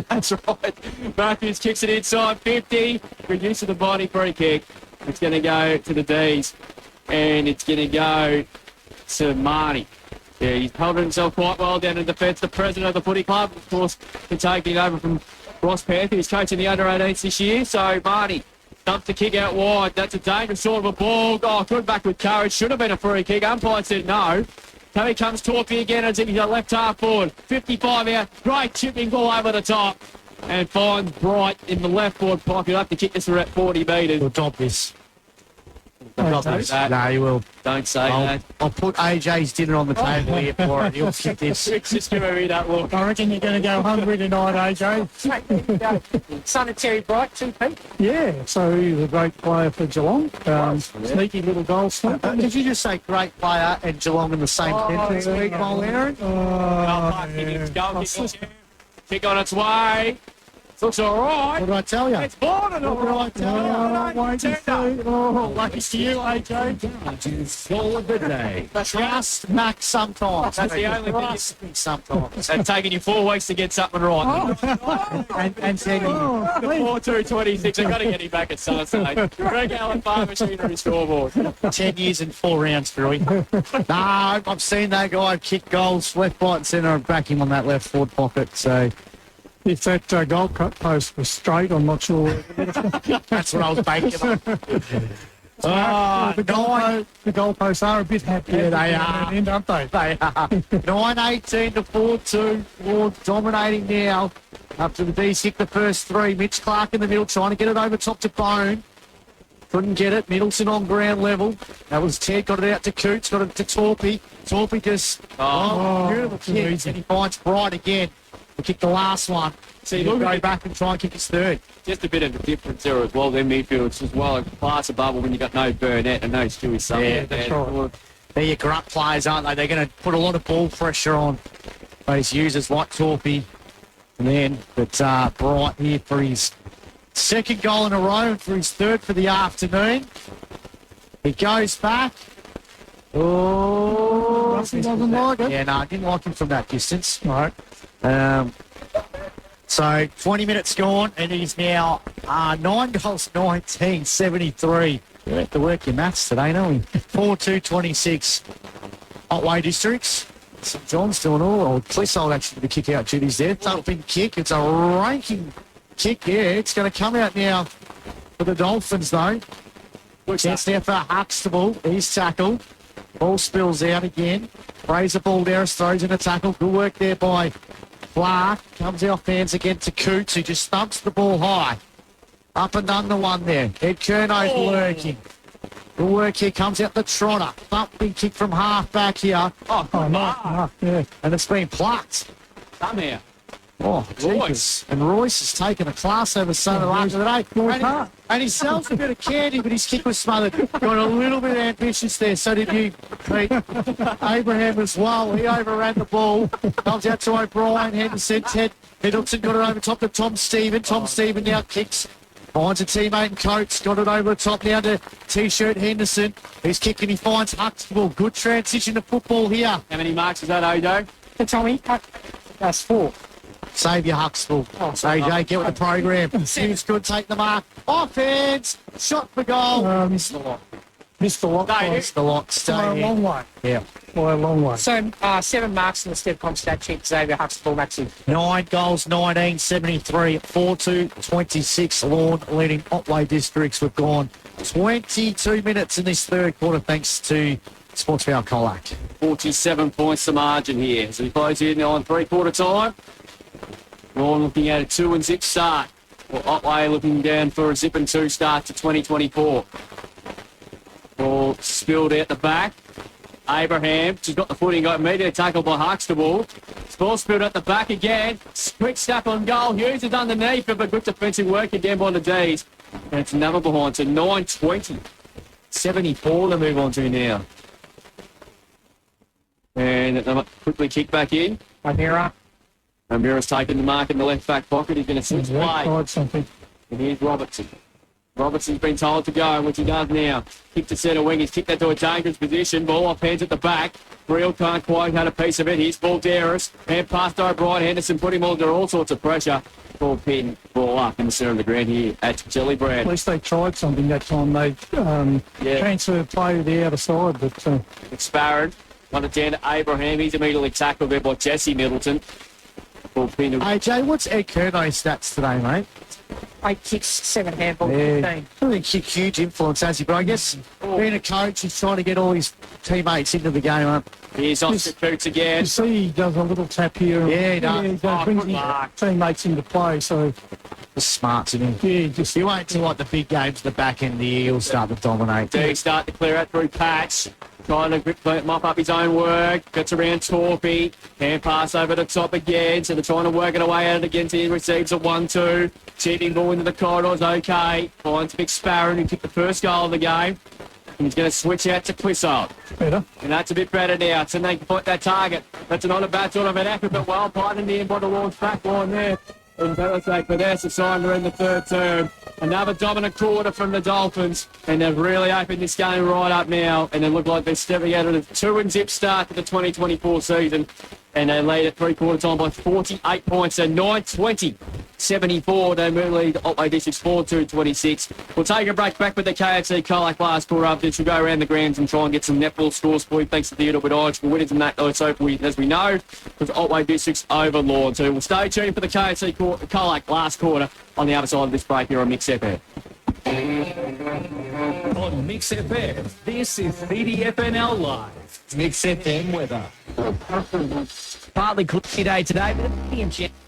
That's right. Matthews kicks it inside 50. Good use of the body, free kick. It's going to go to the D's. And it's going to go to Marnie. Yeah, he's held himself quite well down in defence. The president of the footy club, of course, can take it over from Ross Panther. He's coaching the under-18s this year. So Marnie dumps the kick out wide. That's a dangerous sort of a ball. Oh, good back with courage. Should have been a free kick. Umpire said no. So he comes Torpy again as he's a left half forward. 55 out. Great chipping ball over the top. And finds Bright in the left forward pocket. He'll have to kick this around 40 metres. We'll top this. Don't say that. No, you will. Don't say that. I'll put AJ's dinner on the table here for it. He'll kick this. Just give me that look. I reckon you're going to go hungry tonight, AJ. Son of Terry Bright, too, Pete. Yeah, so he's a great player for Geelong. Sneaky little goal sniper. Did you just say great player and Geelong in the same sentence, Aaron? Kick on its way. Looks all right. What did I tell you? It's Lorne, all right. Oh, lucky to you, AJ. Score of the day. Trust Max sometimes. That's the only thing. Trust me sometimes. It's taken you 4 weeks to get something right. and sending The 4-2-26. I've got to get him back at some stage. Greg Allen, Farm Machinery scoreboard. 10 years and 4 rounds, Drewy. No, I've seen that guy kick goals left, right and centre and back him on that left forward pocket. So If that goal post was straight, I'm not sure. that's what I was banking on. The goalposts are a bit happy. Yeah, they are. End, aren't they? They are. 9-18 to 4-2. Lorne dominating now. After the D's hit the first 3. Mitch Clark in the middle trying to get it over top to Bone. Couldn't get it. Middleton on ground level. That was Ted. Got it out to Coots. Got it to Torpy. Torpy just... beautiful kick. And he finds Bright again. He kicked the last one. So he'll go back and try and kick his third. Just a bit of a difference there as well. Their midfields as well. A class above when you've got no Burnett and no Stewie Sutton. Yeah, that's right. They're your grunt players, aren't they? They're going to put a lot of ball pressure on those users like Torpy. And then, but Bright here for his second goal in a row and for his third for the afternoon. He goes back. Oh, Russell doesn't like it. Yeah, no, I didn't like him from that distance. Right. So 20 minutes gone, and he's now 9 goals, 19, 73. You have to work your maths today, don't we? 4-2-26. Otway Districts. St John's doing all. Or Clissold actually the kick out duties there. Thumping kick. It's a ranking kick. Yeah, it's going to come out now for the Dolphins, though. Chance there for Huxtable. He's tackled. Ball spills out again. Fraser Balderas throws in a tackle. Good work there by Clark. Comes off hands again to Coots, who just thumps the ball high. Up and under one there. Ed Kernow's lurking. Good work here. Comes out the trotter. Thumping kick from half back here. Oh, no, yeah. And it's been plucked. Somehow. Oh, Royce. And Royce has taken a class over Sunday after the day. And he sells a bit of candy, but his kick was smothered. Got a little bit ambitious there. So did you, Pete. Abraham as well. He overran the ball. Comes out to O'Brien. Henderson. Ted Middleton got it over top to Tom Stephen. Tom Stephen now kicks. Finds a teammate and Coates. Got it over the top now to T-shirt Henderson. He's kicking. He finds Huxtable. Good transition to football here. How many marks is that, Odo? Tommy, that's 4. Save your Huxtable. AJ, get with the program. Seems good. Take the mark. Offense. Shot for goal. Missed the lot. Missed the lot. Missed the lot. Stay By a long way. Yeah. By a long way. So 7 marks in the Stepcom stat sheet. Xavier Huxtable, Maxi. 9 goals, 19, 73, 4-2-26. Lorne leading Otway Districts. We've gone 22 minutes in this third quarter thanks to Sports Power Colac. 47 points the margin here. So we close in on 3-quarter time. Lorne looking at a 2-zip start. Well, Otway looking down for a 0-2 start to 2024. Ball spilled out the back. Abraham, she's got the footing, got immediately tackled by Huxtable. Ball spilled out the back again. Quick snap on goal. Hughes is underneath it, but good defensive work again by the D's. And it's another behind to 9-20. 74 to move on to now. And they quickly kick back in. O'Meara's taking the mark in the left back pocket. He's going to switch play. Something. And here's Robertson. Robertson's been told to go, which he does now. Kick to centre wing. He's kicked that to a dangerous position. Ball off hands at the back. Real can't quite had a piece of it. Here's Balderas. And past O'Brien. Henderson put him under all sorts of pressure. Ball pin, ball up in the centre of the ground here at Gellibrand. At least they tried something that time. They transferred play to the outer side. But it's Sparrod. Won it down to Abraham. He's immediately tackled there by Jesse Middleton. Ball pin to... AJ, what's Ed Kernow's stats today, mate? 8 kicks, 7 handball, Yeah, 15. I think huge influence, has he? But I guess being a coach, he's trying to get all his teammates into the game, aren't Here's Oscar Coots again. you see, he does a little tap here. Yeah, he does. He brings his teammates into play. So the smarts in him. Yeah, just you wait till like the big games, the back end of the year, he'll start to dominate. D start to clear out through patch. Trying to mop up his own work. Gets around Torpy. Hand pass over the top again. So they're trying to work it away at it again. He receives a 1-2. Cheating ball into the corridors. Okay. Finds Vic Sparrow who kicked the first goal of the game. And he's going to switch out to Clissold. Better. And that's a bit better now. So they can put that target. That's not a bad sort of an effort, but well played in the end by the Lord's back line there. in Palisade, but there's the sign. We're in the third term. Another dominant quarter from the Dolphins, and they've really opened this game right up now, and they look like they're stepping out of the 2-0 start to the 2024 season, and they lead at three-quarter time by 48 points, so 9-20-74. They lead Otway Districts 4-2-26. We'll take a break. Back with the KFC Colac last quarter updates. We'll go around the grounds and try and get some netball scores for you, thanks to Theodore Bedard for winners in that. It's open, as we know, with Otway Districts over Lorne. So we'll stay tuned for the KFC Colac last quarter on the other side of this break here on Mix FM. On Mix FM, this is CDFNL Live. Mix FM weather. Partly cloudy day today, but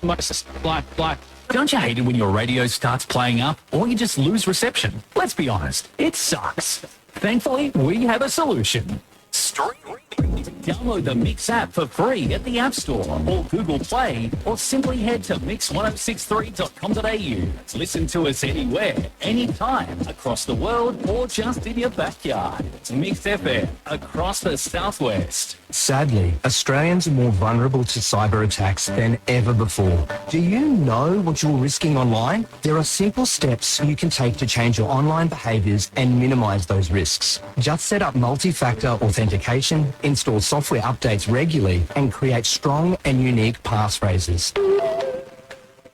most like. Don't you hate it when your radio starts playing up or you just lose reception? Let's be honest, it sucks. Thankfully, we have a solution. Download the Mix app for free at the App Store or Google Play, or simply head to mix1063.com.au. Listen to us anywhere, anytime, across the world, or just in your backyard. Mix FM, across the Southwest. Sadly, Australians are more vulnerable to cyber attacks than ever before. Do you know what you're risking online? There are simple steps you can take to change your online behaviours and minimise those risks. Just set up multi-factor authentication, install software updates regularly, and create strong and unique passphrases.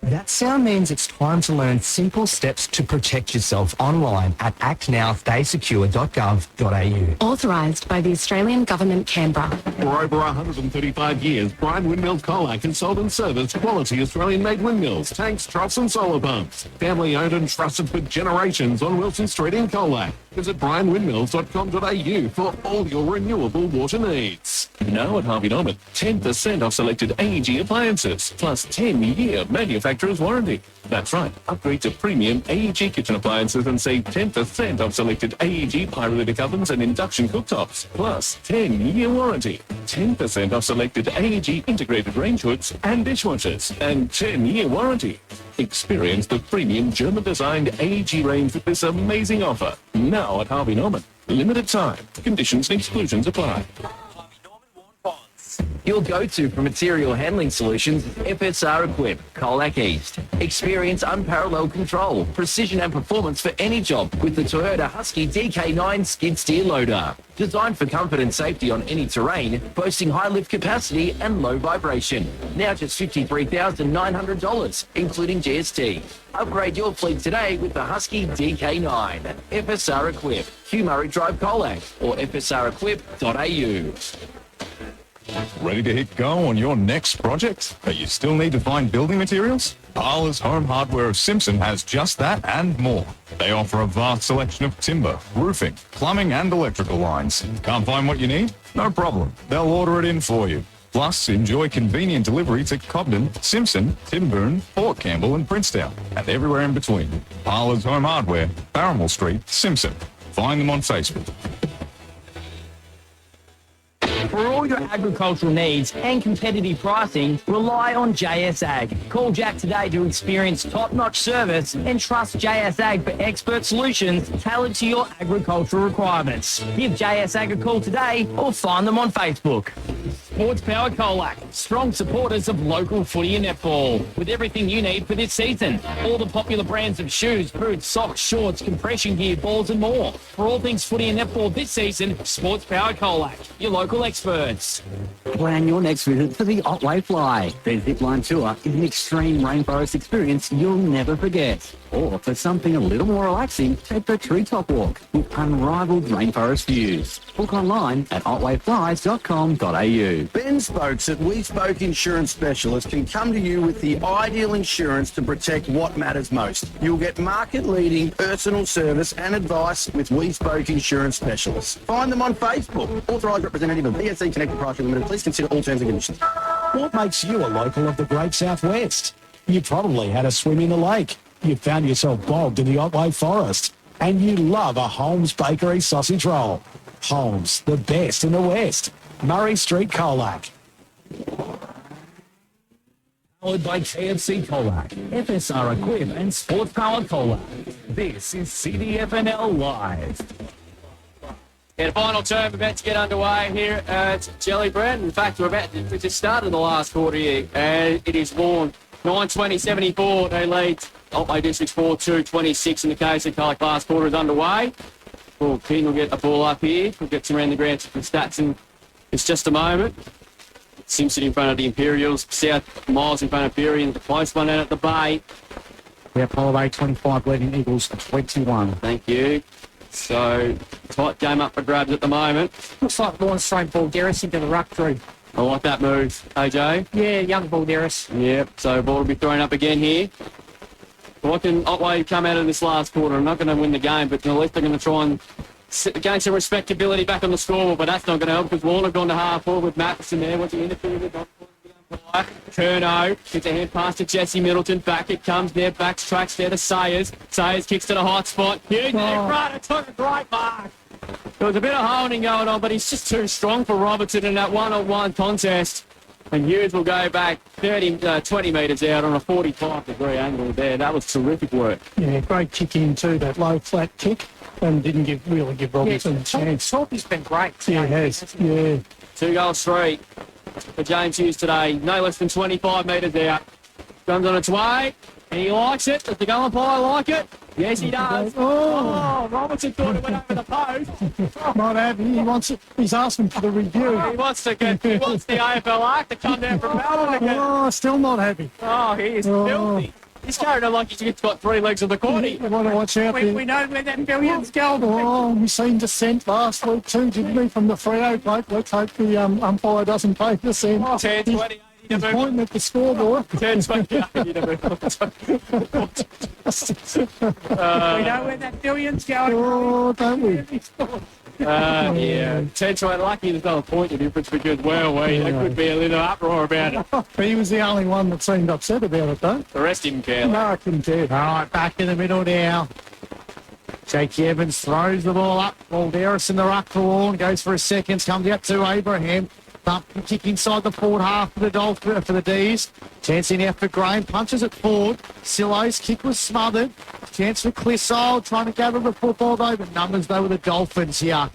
That sound means it's time to learn simple steps to protect yourself online at actnowstaysecure.gov.au. Authorised by the Australian Government, Canberra. For over 135 years, Bryan Windmills Colac and sold and serviced quality Australian-made windmills, tanks, troughs and solar pumps. Family owned and trusted for generations on Wilson Street in Colac. Visit bryanwindmills.com.au for all your renewable water needs. Now at Harvey Norman, 10% off selected AEG appliances, plus 10-year manufacturer's warranty. That's right, upgrade to premium AEG kitchen appliances and save 10% off selected AEG pyrolytic ovens and induction cooktops, plus 10-year warranty. 10% off selected AEG integrated range hoods and dishwashers, and 10-year warranty. Experience the premium German-designed AEG range with this amazing offer. Now at Harvey Norman. Limited time. Conditions and exclusions apply. Your go-to for material handling solutions is FSR Equip, Colac East. Experience unparalleled control, precision and performance for any job with the Toyota Husky DK9 skid steer loader. Designed for comfort and safety on any terrain, boasting high lift capacity and low vibration. Now just $53,900, including GST. Upgrade your fleet today with the Husky DK9. FSR Equip, Hugh Murray Drive Colac, or fsrequip.au. Ready to hit go on your next project, but you still need to find building materials? Parlour's Home Hardware of Simpson has just that and more. They offer a vast selection of timber, roofing, plumbing and electrical lines. Can't find what you need? No problem. They'll order it in for you. Plus, enjoy convenient delivery to Cobden, Simpson, Timbourne, Port Campbell and Princetown, and everywhere in between. Parlour's Home Hardware, Barrymore Street, Simpson. Find them on Facebook. For all your agricultural needs and competitive pricing, rely on JS Ag. Call Jack today to experience top-notch service and trust JS Ag for expert solutions tailored to your agricultural requirements. Give JS Ag a call today or find them on Facebook. Sports Power Colac, strong supporters of local footy and netball, with everything you need for this season. All the popular brands of shoes, boots, socks, shorts, compression gear, balls and more. For all things footy and netball this season, Sports Power Colac, your local experts. Plan your next visit to the Otway Fly. Their zipline tour is an extreme rainforest experience you'll never forget. Or for something a little more relaxing, take the treetop walk with unrivaled rainforest views. Book online at otwayflies.com.au. Ben Spokes at We Spoke Insurance Specialist can come to you with the ideal insurance to protect what matters most. You'll get market-leading personal service and advice with We Spoke Insurance Specialists. Find them on Facebook. Authorised representative of BSC Connected Pricing Limited. Please consider all terms and conditions. What makes you a local of the Great Southwest? You probably had a swim in the lake. You found yourself bogged in the Otway Forest. And you love a Holmes Bakery sausage roll. Holmes, the best in the West. Murray Street, Colac. Powered by KFC Colac, FSR Equip and Sports Power Colac. This is CDFNL Live. Yeah, the final term about to get underway here at Jelly Bread. In fact, we just started the last quarter here, and it is Lorne 9:20.74. They lead Otway Districts 4-2-26 in the case of Colac. Last quarter is underway. Well, Keaton will get a ball up here. We'll get some around the ground for stats in just a moment. Simpson in front of the Imperials. South Miles in front of Fury. And the close one out at the Bay. Yeah, Apollo Bay 25, leading Eagles 21. Thank you. So, tight game up for grabs at the moment. Looks like Lorne's throwing Balderas into the ruck through. I like that move, AJ. Yeah, young Balderas. Yep, so ball will be thrown up again here. What can Otway come out of this last quarter? I'm not going to win the game, but at least they're going to try and gain some respectability back on the scoreboard, but that's not going to help because Lorne have gone to half forward with Matheson there. What's he interfered with? Curnow gets a hand pass to Jesse Middleton. Back it comes there. Backtracks there to Sayers. Sayers kicks to the hot spot. Huge right. It took a great mark. There was a bit of holding going on, but he's just too strong for Robertson in that one-on-one contest. And Hughes will go back 20 metres out on a 45-degree angle there. That was terrific work. Yeah, great kick in too, that low flat kick, and didn't really give Robertson a chance. Toppy's been great. Yeah, he has. Yeah. 2 goals, 3 for James Hughes today. No less than 25 metres out. Comes on its way, and he likes it. Does the goal umpire like it? Yes, he does. Oh, Robertson thought it went over the post. Not happy. He wants it. He's asking for the review. He wants the AFL Arc to come down from Melbourne again. Oh, still not happy. Oh, he is filthy. He's carrying on like he's got 3 legs of the corny. You want to watch out there. We know where that billion's going. Oh, we seen dissent last week too, didn't we, from the Freo bloke? Let's hope the umpire doesn't pay dissent. 10, 20, He's pointing at the scoreboard. 10, 20, 80 We know where that billion's going. Oh, don't we? Yeah. 10 to 8. Lucky there's not a point of difference because, well, there could be a little uproar about it. He was the only one that seemed upset about it, though. The rest didn't care. No, I couldn't care. All right, back in the middle now. Jake Evans throws the ball up. Balderas in the ruck for Lorne. Goes for a seconds. Comes out to Abraham. Thump kick inside the forward half for the D's. Chance in out for Graham. Punches it forward. Silo's kick was smothered. Chance for Clissold trying to gather the football though. But numbers though with the Dolphins here.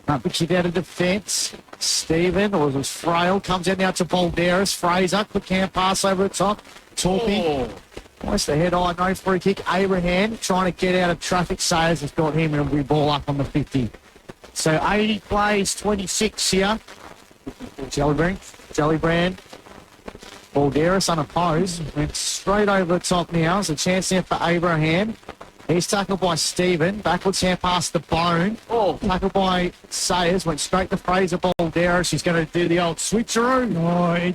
The kick out of defence. Stephen, or it was Frail, comes out now to Balderas. Fraser, quick hand pass over the top. Torpy. Almost the head-eye, no free kick. Abraham trying to get out of traffic. Sayers has got him and we ball up on the 50. So 80 plays, 26 here. Jellybrand. Balderas unopposed. Went straight over the top now. There's a chance there for Abraham. He's tackled by Stephen. Backwards hand past the Bone. Tackled by Sayers. Went straight to Fraser Balderas. She's going to do the old switcheroo.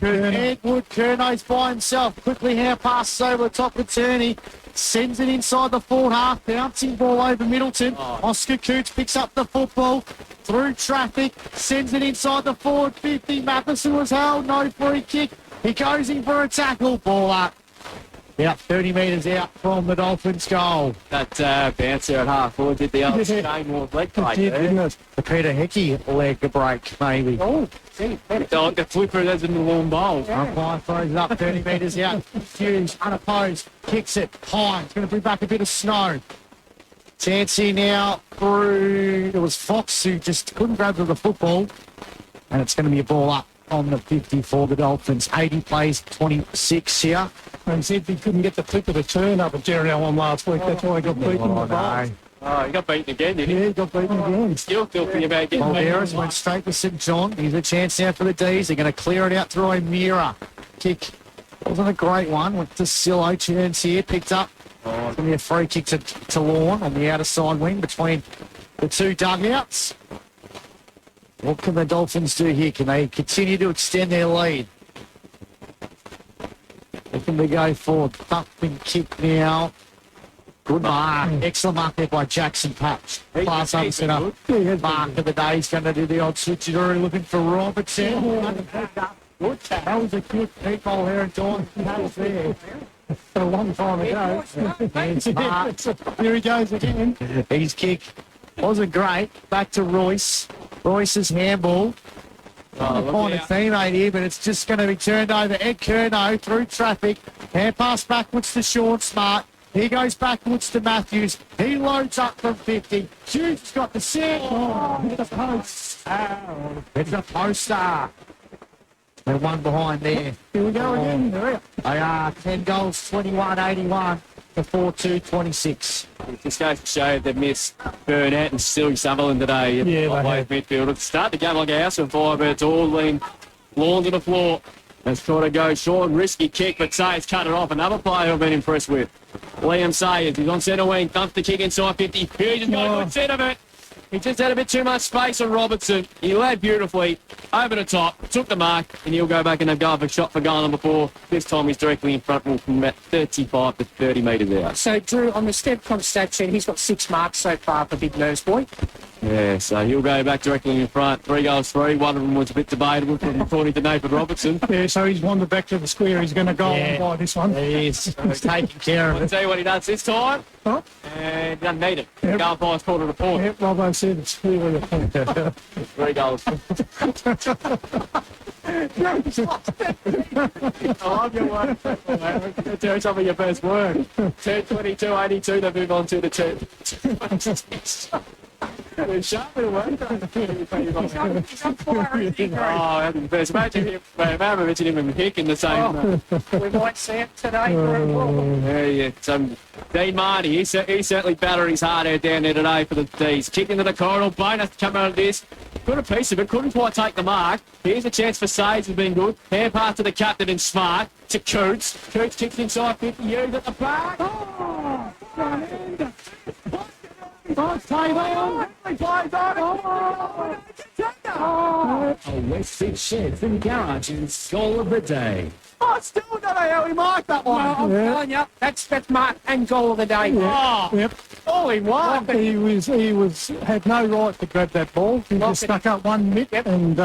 Edward Curnow's by himself. Quickly hand passes over the top of Turney. Sends it inside the forward half. Bouncing ball over Middleton. Oscar Cooch picks up the football. Through traffic. Sends it inside the forward 50. Matheson was held. No free kick. He goes in for a tackle. Ball up. About 30 metres out from the Dolphins' goal. That bounce there at half forward did the old Shane Ward leg break there. The Peter Hickey leg break, maybe. Oh, see, like the flipper that's in the long bowl. Umpire throws it up 30 metres out. Hughes, unopposed, kicks it high. It's going to bring back a bit of snow. Chance here now through. It was Fox who just couldn't grab the football. And it's going to be a ball up on the 50 for the Dolphins. 80 plays, 26 here. And said he couldn't get the flip of the turn up at Jerry Allen last week. That's why he got beaten. Oh, he got beaten again, didn't he? Yeah, he got beaten again. Still filthy about getting Balderas went straight to St John. Here's a chance now for the D's. They're going to clear it out through O'Meara. Kick wasn't a great one. Went to Silo. Chance here, picked up. It's going to be a free kick to Lorne on the outer side wing between the two dugouts. What can the Dolphins do here? Can they continue to extend their lead? Looking to go forward. Thumping kick now. Good mark. Excellent mark there by Jackson Patch. Class up centre. Mark of the day. He's going to do the odd switcheroo. Looking for Robertson. Good. That was a good kick ball here at Dawn. That was there. A long time ago. Here he goes again. His kick wasn't great. Back to Royce. Royce's handball. Trying to find a teammate here, but it's just going to be turned over. Ed Curnow through traffic. Hand pass backwards to Sean Smart. He goes backwards to Matthews. He loads up from 50. Hughes has got the set. Oh, hit the post. It's a poster. They're one behind there. Here we go again. They are 10 goals, 21-81 to 4-2-26. It just goes to show they've missed Burnett and Stewie Sutherland today. Yeah, Otway midfield. At start the game like a house on fire, but it's all lean. Lorne to the floor. Let's try to go short, risky kick, but Sayers cut it off. Another player I've been impressed with. Liam Sayers, he's on centre wing, dumps the kick inside 50. He just got a good set of it. He just had a bit too much space on Robertson. He led beautifully over the top, took the mark, and he'll go back and have go for a shot for goal number 4. This time he's directly in front from about 35 to 30 metres out. So, Drew, on the StepCom stat sheet, he's got 6 marks so far for Big Nerves Boy. Yeah, so he'll go back directly in front. 3 goals, 3. One of them was a bit debatable, according to Nathan Robertson. Yeah, so he's wandered back to the square. He's going to go and buy this one. He is. He's taking care of I'll it. tell you what he does this time. Oh. And he doesn't need it. Yep. Goal fire's called it a point. Yep, Robbo said it's clearly a point. 3 goals. I love your work. Let's do some of your best work. 10-22-82 to move on to the 10. It's sharp little work. Oh, that's the best. Imagine him and Hick in the same. We might see it today. Yeah. Dean Marty, he's certainly battered his heart out down there today for the D's. Kick into the corridor. Bonus to come out of this. Got a piece of it. Couldn't quite take the mark. Here's a chance for Sayes, who's been good. Hand pass to the captain and Smart. To Coots. Coots kicks inside 50. Hughes at the back. Oh, A Westford Shed from Garage's goal of the day. I still don't know how he marked that one. I'm telling you, that's mark and goal of the day. Oh, Yep. oh, he won. He had no right to grab that ball. He just stuck up one mitt and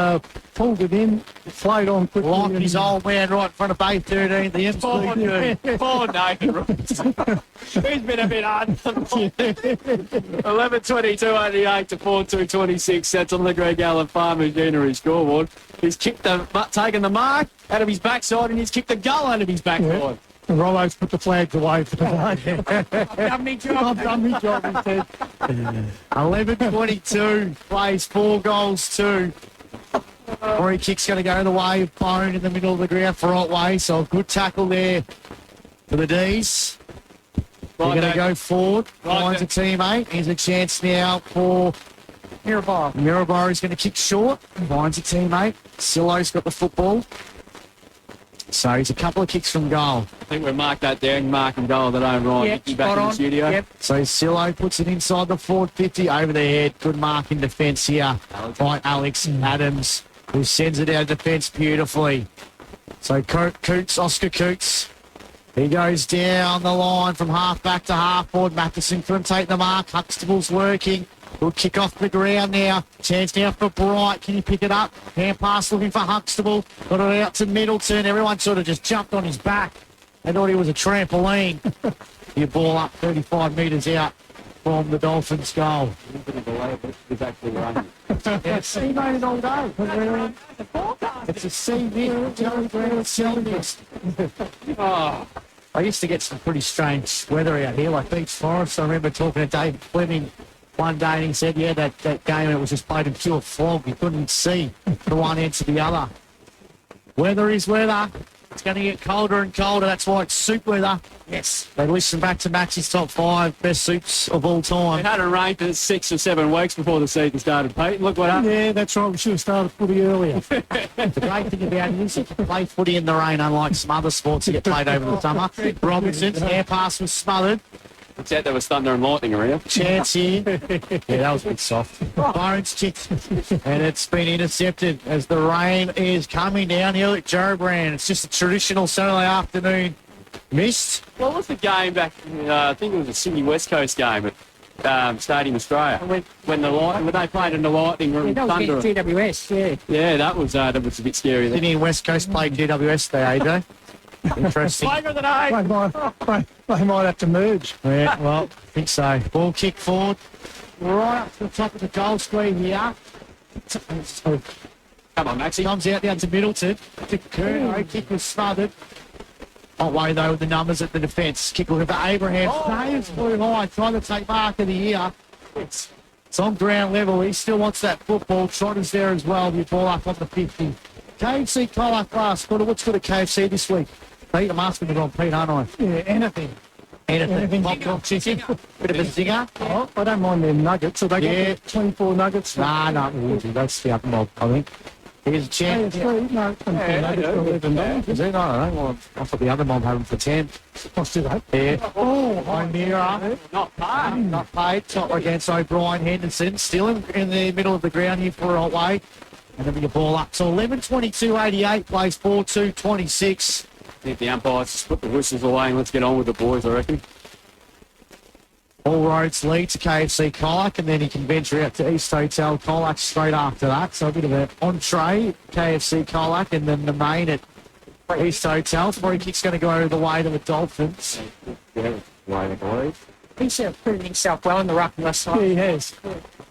pulled it in, flowed on quickly. Locked his old man right in front of Bay 13, the MC2. Poor Nathan Robertson. He's been a bit hard. 11-22-88 to 4-2-26. That's on the Greg Allen Farm Machinery scoreboard. He's taken the mark out of his backside and he's kicked the goal out of his backside. Yeah. And Rollo's put the flags away for today. Done me job. I've done my job, he said. 11-22, plays 4 goals, 2. Free kick's going to go the way of Bone in the middle of the ground for Otway, so a good tackle there for the D's. They're going to go forward, finds a teammate. Here's a chance now for Mirabar. Mirabar is going to kick short, finds a teammate. Silo's got the football. So he's a couple of kicks from goal. I think we've marked that down, mark and goal that own right. Yep, Mickey back spot in the on. studio. Yep. So Silo puts it inside the forward 50, over the head. Good mark in defence here by Alex Adams, who sends it out of defence beautifully. So Coots, Oscar Coots, he goes down the line from half back to half forward. Matheson couldn't take the mark. Huxtable's working. Good kick off the ground now. Chance now for Bright. Can he pick it up? Hand pass looking for Huxtable. Got it out to Middleton. Everyone sort of just jumped on his back. They thought he was a trampoline. Your ball up 35 metres out from the Dolphins' goal. It's actually running. Yeah, C-mated all day. It's a C-mid. Jerry Brown Celtics. Oh, I used to get some pretty strange weather out here, like Beach Forest. I remember talking to Dave Fleming one day and he said, yeah, that game, it was just played in pure fog. You couldn't see from one end to the other. Weather is weather. It's going to get colder and colder. That's why it's soup weather. Yes. They listen back to Max's top 5 best soups of all time. it hadn't rained for 6 or 7 weeks before the season started, Pete. Look what happened. Yeah, that's right. We should have started footy earlier. The great thing about it is you can play footy in the rain, unlike some other sports that get played over the summer. Robinson's air pass was smothered. It's out there was thunder and lightning around. Chance here. Yeah, that was a bit soft. Bones kicked. And it's been intercepted as the rain is coming downhill at Jobrand. It's just a traditional Saturday afternoon mist. What was the game back? I think it was a Sydney West Coast game at Stadium Australia when they played in the lightning room. That was thunder. GWS, yeah. Yeah, that was a bit scary. Sydney and West Coast played GWS there, AJ. Interesting. Flag of the day. They might have to merge. Yeah, well, I think so. Ball kick forward. Right up to the top of the goal screen here. Come on, Maxie. Comes out down to Middleton. To Curnow. Kick was smothered. Otway, though, with the numbers at the defence. Kick looking for Abraham. Saves flew high, trying to take mark of the year. It's on ground level. He still wants that football. Trotter's there as well. The ball up on the 50. KFC Colac last quarter. What's good at KFC this week? Pete, I'm asking the wrong Pete, aren't I? Yeah, anything. Anything. Popcorn chicken. Bit of a zinger. Oh, I don't mind them nuggets. So they got the 24 nuggets. Nah, that's the other mob, I think. Here's a chance. No, 24 nuggets for $11. Is it? No, I don't want. I thought the other mob had them for 10. Let's do that. Yeah. Oh, O'Meara. Not paid. Not paid. Top against O'Brien Henderson. Still in the middle of the ground here for Otway. And then we get ball up. So 11:22.88 plays 4:2.26. I think the umpires just put the whistles away and let's get on with the boys, I reckon. All roads lead to KFC Colac, and then he can venture out to East Hotel Colac straight after that. So a bit of an entree, KFC Colac, and then the main at East Hotel. Free kick's going to go the way to the Dolphins. Yeah, way to believe. He's proven himself well in the ruck last time. Yeah, he has.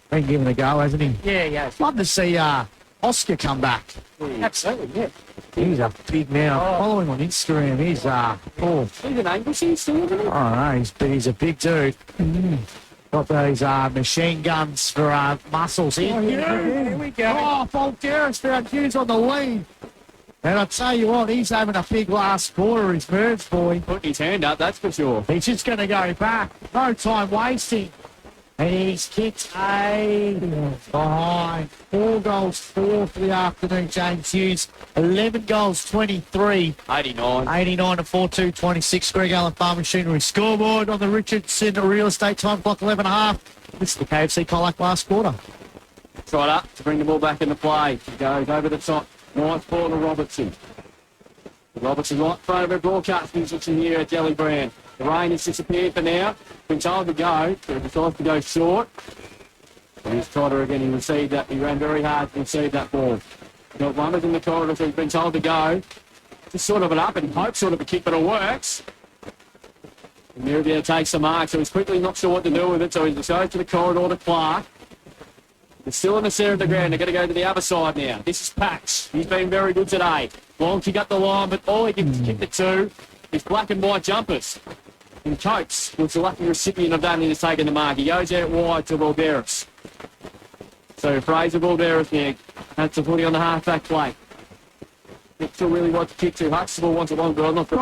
Been given a go, hasn't he? Yeah, yeah. Love to see Oscar come back. Absolutely, yeah. He's a big man. Following on Instagram, he's He's an Anglesey still, isn't he? I don't know, he's a big dude. Got those machine guns for muscles here. Here we go. Oh, Volteris found Hughes on the lead. And I tell you what, he's having a big last quarter, his Merge boy. Putting his hand up, that's for sure. He's just going to go back. No time wasting. And he's kicked a behind. 4 goals, 4 for the afternoon, James Hughes. 11 goals, 23. 89. 89 to 4-2-26. Greg Allen Farm Machinery scoreboard on the Richardson Real Estate time clock, 11.5. This is the KFC Colac last quarter. Right up to bring the ball back into play. He goes over the top. Nice ball to Robertson. Robertson right in front of her broadcast position here at Gellibrand. The rain has disappeared for now. Been told to go, so he decides to go short. And he's tried to again. He received that. He ran very hard to receive that ball. Got runners in the corridor, so he's been told to go. Just sort of it up and hope sort of a kick, but it works. And Mirabeau takes the mark, so he's quickly not sure what to do with it, so he decides to the corridor to Clark. They're still in the centre of the ground. They're going to go to the other side now. This is Pax. He's been very good today. Long kick up the line, but all he can kick the two is black and white jumpers. And Coates was the lucky recipient of that and he's taken the mark. He goes out wide to Balderas. So Fraser Balderas now has to put it on the half-back play. Nick still really wants to kick to. Huxtable wants a long goal. Not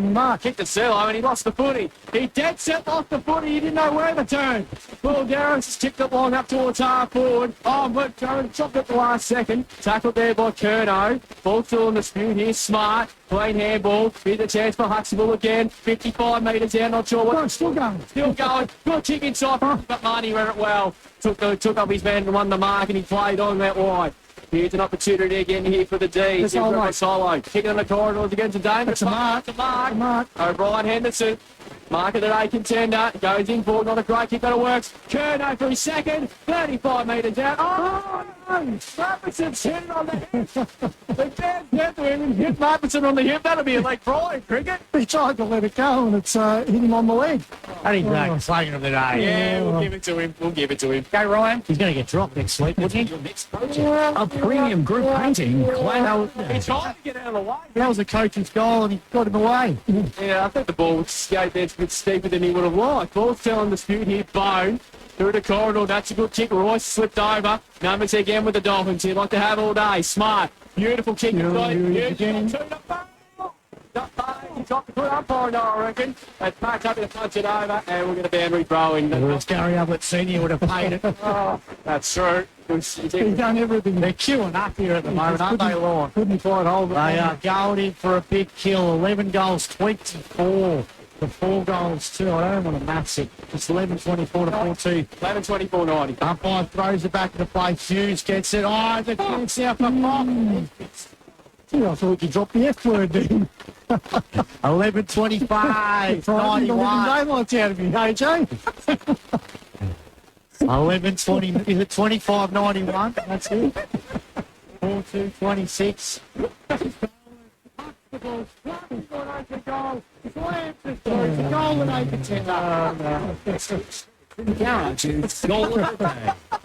Mark. Kicked the silo and he lost the footy. He dead set lost the footy. He didn't know where to turn. Balderas has tipped it long up towards half forward. Oh, but Jones chopped it the last second. Tackled there by Curnow. Ball still in dispute here. Smart. Plain handball. Here's a chance for Huxtable again. 55 metres out. Not sure what. No, still going. Still going. Good kick inside. But Marnie read it well. Took up his man and won the mark and he played on that wide. Here's an opportunity again here for the D's. Solo. Kicking in the corridors against the Damer. It's a mark. O'Brien Henderson. Mark of the day contender. Goes in forward. Not a great kick, but it works. Curnow for his second. 35 metres out. Oh, no. Robertson's hit it on the hip. The damn death to him and hit Robertson on the hip. That'll be a leg brawl in cricket. He tried to let it go and it's hit him on the leg. I think that's slagging of the day. Yeah, we'll give it to him. We'll give it to him. Go, Ryan. He's going to get dropped next week, wouldn't he? Next project. A premium group painting. He tried to get out of the way. That was a coach's goal and he got him away. Yeah, I think the ball was skate there a bit steeper than he would have liked. Ball's still in dispute here. Bone through the corridor. That's a good kick. Royce slipped over. Numbers again with the Dolphins. He'd like to have all day. Smart. Beautiful kick. He's got the good umpire now, I reckon. It's marked up to punch it over, and we're going to boundary throw in. Gary Ablett Senior would have paid it. That's true. He's done everything. They're queuing up here at the moment, aren't they, Lorne? Couldn't quite hold it. They are going in for a big kill. 11 goals, 24 to 4 goals, 2. I don't want to maths it. It's 11-24 to 4-2. 11-24-90. Umpire throws it back into play. Hughes gets it. Oh, the chance out for Mock. I thought you dropped the F word, dude. 11-25, 91. Daylights out of you, AJ. 11-20, is it 25-91? That's it. 4-2-26.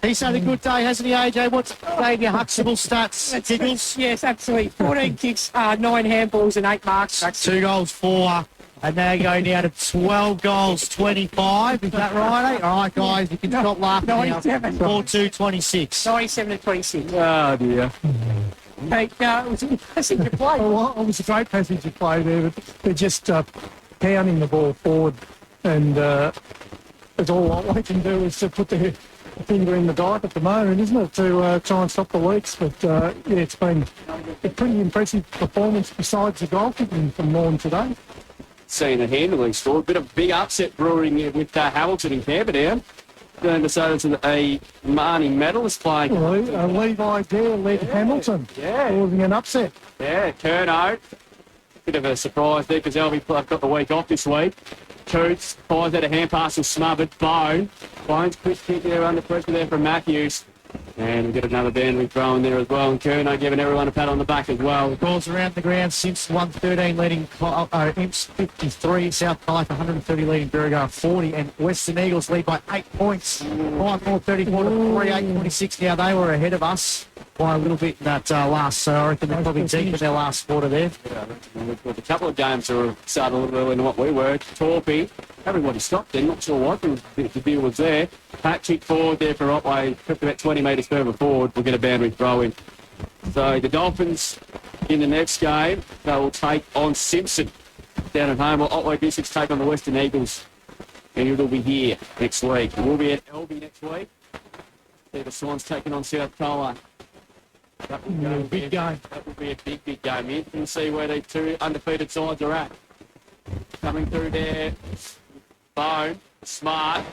He's had a good day, hasn't he, AJ? What's gave you Huxtable stats? Giggles? Yes, absolutely. 14 kicks, 9 handballs and 8 marks. 2 goals, 4. And now going down to 12 goals, 25. Is that right, eh? All right, guys, you can stop laughing now. 4-2-26. 97-26. Oh, dear. Hey, it was a passage of play. Well, it was a great passage of play there, but they're just pounding the ball forward, and it's all Otway can do is to put their finger in the dike at the moment, isn't it, to try and stop the leaks. But, yeah, it's been a pretty impressive performance besides the goal kicking from Lorne today. Seeing a handling score, a bit of big upset brewing with Hamilton and Camperdown. Going to say it's a Marnie medalist playing. Levi Dare led Hamilton, causing an upset. Yeah, Curnow. Bit of a surprise there because Elvie got the week off this week. Coots fires out a hand pass and smothered. Bones quick kick there under pressure there from Matthews. And we get another bandwidth throw in there as well. And Curnow giving everyone a pat on the back as well. Balls around the ground. Simpson 113 leading Imps 53. South Carolina 130 leading Burgo 40. And Western Eagles lead by 8 points. 5-4, 34 to 48, 26. Now they were ahead of us by a little bit in that last. So I reckon they're probably deep in their last quarter there. Yeah, a couple of games that started a little earlier than what we were. Torpy. Everybody stopped there. Not sure what the deal was there. Patrick forward there for Otway. About 20 metres further forward. We'll get a boundary throw in. So the Dolphins in the next game, they will take on Simpson down at home. Or Otway Districts take on the Western Eagles. And it'll be here next week. We'll be at LB next week. See the Swans taking on South Carolina. That will be a big game. That will be a big game. You can see where the two undefeated sides are at. Coming through there. Bone, Smart,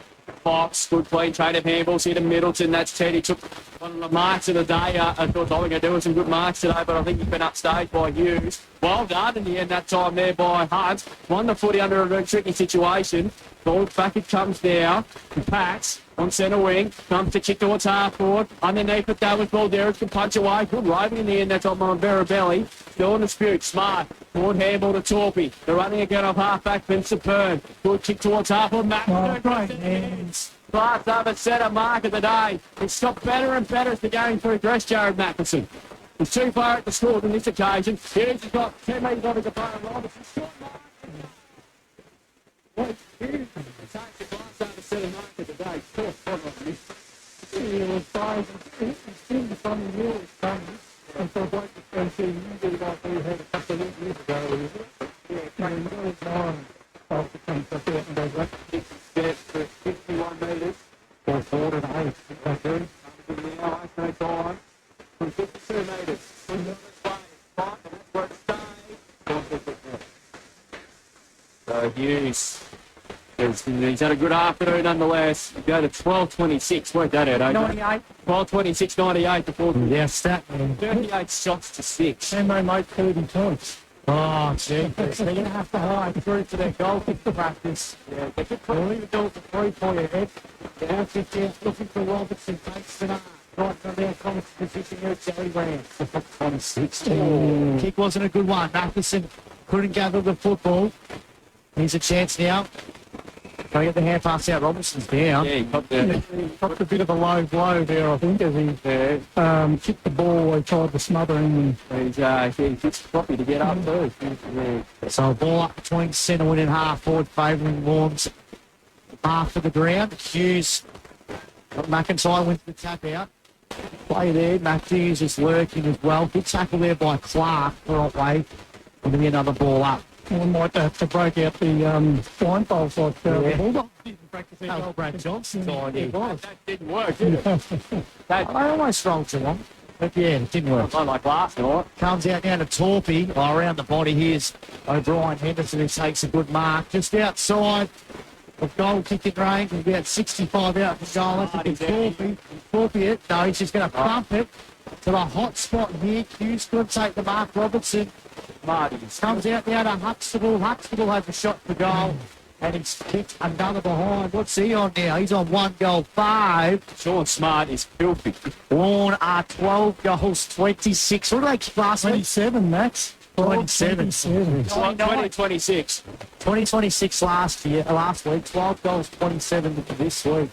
Fox, good clean trade of handballs here to Middleton. That's Ted. He took one of the marks of the day. I thought I was going to do some good marks today, but I think he's been upstaged by Hughes. Well done in the end that time there by Hunt. Won the footy under a very tricky situation. Ball back it comes now. Pats on centre wing. Comes to kick towards half forward. Underneath it, that was ball. Derek can punch away. Good roving in the end. That's on Barabelli. Still in dispute. Smart. Forward handball to Torpy. They're running again off half back. Then superb. Good kick towards half forward. Matt. Class over centre mark of the day. It's got better and better as the game progressed, Jared Matheson. He's too far at the score on this occasion. Hughes has got 10 metres off his opponent. Robinson short mark. What Hughes takes the class over centre mark of the day. Poor spot on this. He was five. He's seen some years coming. And so what you see, usually like we had a couple of years ago. Yeah, really long of the things that they and those Get for 51 metres. or 4 and 8. Okay. Now, ice no time. From 52 metres. So Hughes, he's had a good afternoon nonetheless. We go to 12.26. Work that out, 98. 12.26, 98 to 4. Yeah, stat, man. 38 shots to 6. And they made 30 points. Oh, gee. They're going to have to hide through to their goal kick practice. Yeah, they could probably do it for 3 for your head. Down 15, looking for Robertson, takes it up. Right from their common position here, Jerry Rand. 26. Kick wasn't a good one. Matheson couldn't gather the football. Here's a chance now. Trying to get the hand pass out. Robinson's down. Yeah, he popped a bit of a low blow there, I think, as he kicked the ball. He tried to smother him. And he's floppy to get up too. Yeah. So a ball up between centre wing and half forward, favouring Lorne's half of the ground. Hughes, McIntyre went to the tap out. Play there. Matthews is lurking as well. Good tackle there by Clark for Otway. Going to be another ball up. We might have to break out the blindfolds like the Bulldogs didn't practice their goal. Brad Johnson's idea. That didn't work, did it? I almost rolled too long. But yeah, it didn't work. Not like last night. Comes out down to Torpy. Around the body, here's O'Brien Henderson, who takes a good mark. Just outside of goal kicking range, about 65 out from goal. That's Torpy. Torpy it. No, he's just going to pump it to the hot spot here. Hughes could take the mark. Robertson. Comes out now to Huxtable. Huxtable has a shot for goal. And he's kicked another behind. What's he on now? He's on 1 goal, 5. Sean Smart is filthy. Lorne are 12 goals, 26. What do they kick last week? 27, Max. 27. 2026. 2026 last week. 12 goals, 27 for this week.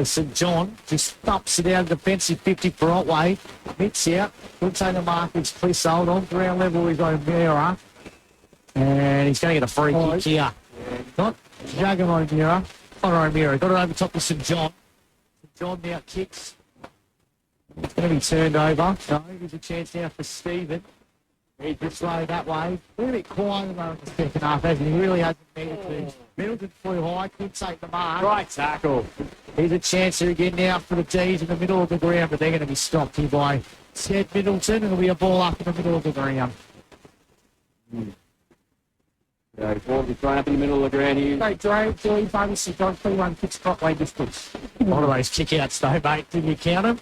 St John just thumps it out of defensive 50 for Otway. Hits out. Good take the mark. It's Chris Old on ground level. We've got O'Meara. And he's going to get a free kick here. Not Jagan O'Meara. Not O'Meara. Got it over top of St John. St John now kicks. It's going to be turned over. So there's a chance now for Stephen. He's just slow that way. A little bit quiet at the moment, the second half, hasn't he? He really hasn't needed to. Middleton flew high, could take the mark. Right tackle. Here's a chance here again now for the D's in the middle of the ground, but they're going to be stopped here by Ted Middleton. It'll be a ball up in the middle of the ground. Yeah, ball will be thrown up in the middle of the ground here. Hey, Joey Ferguson, John 3-1 kicks Otway distance. One of those kick-outs though, mate. Did you count them?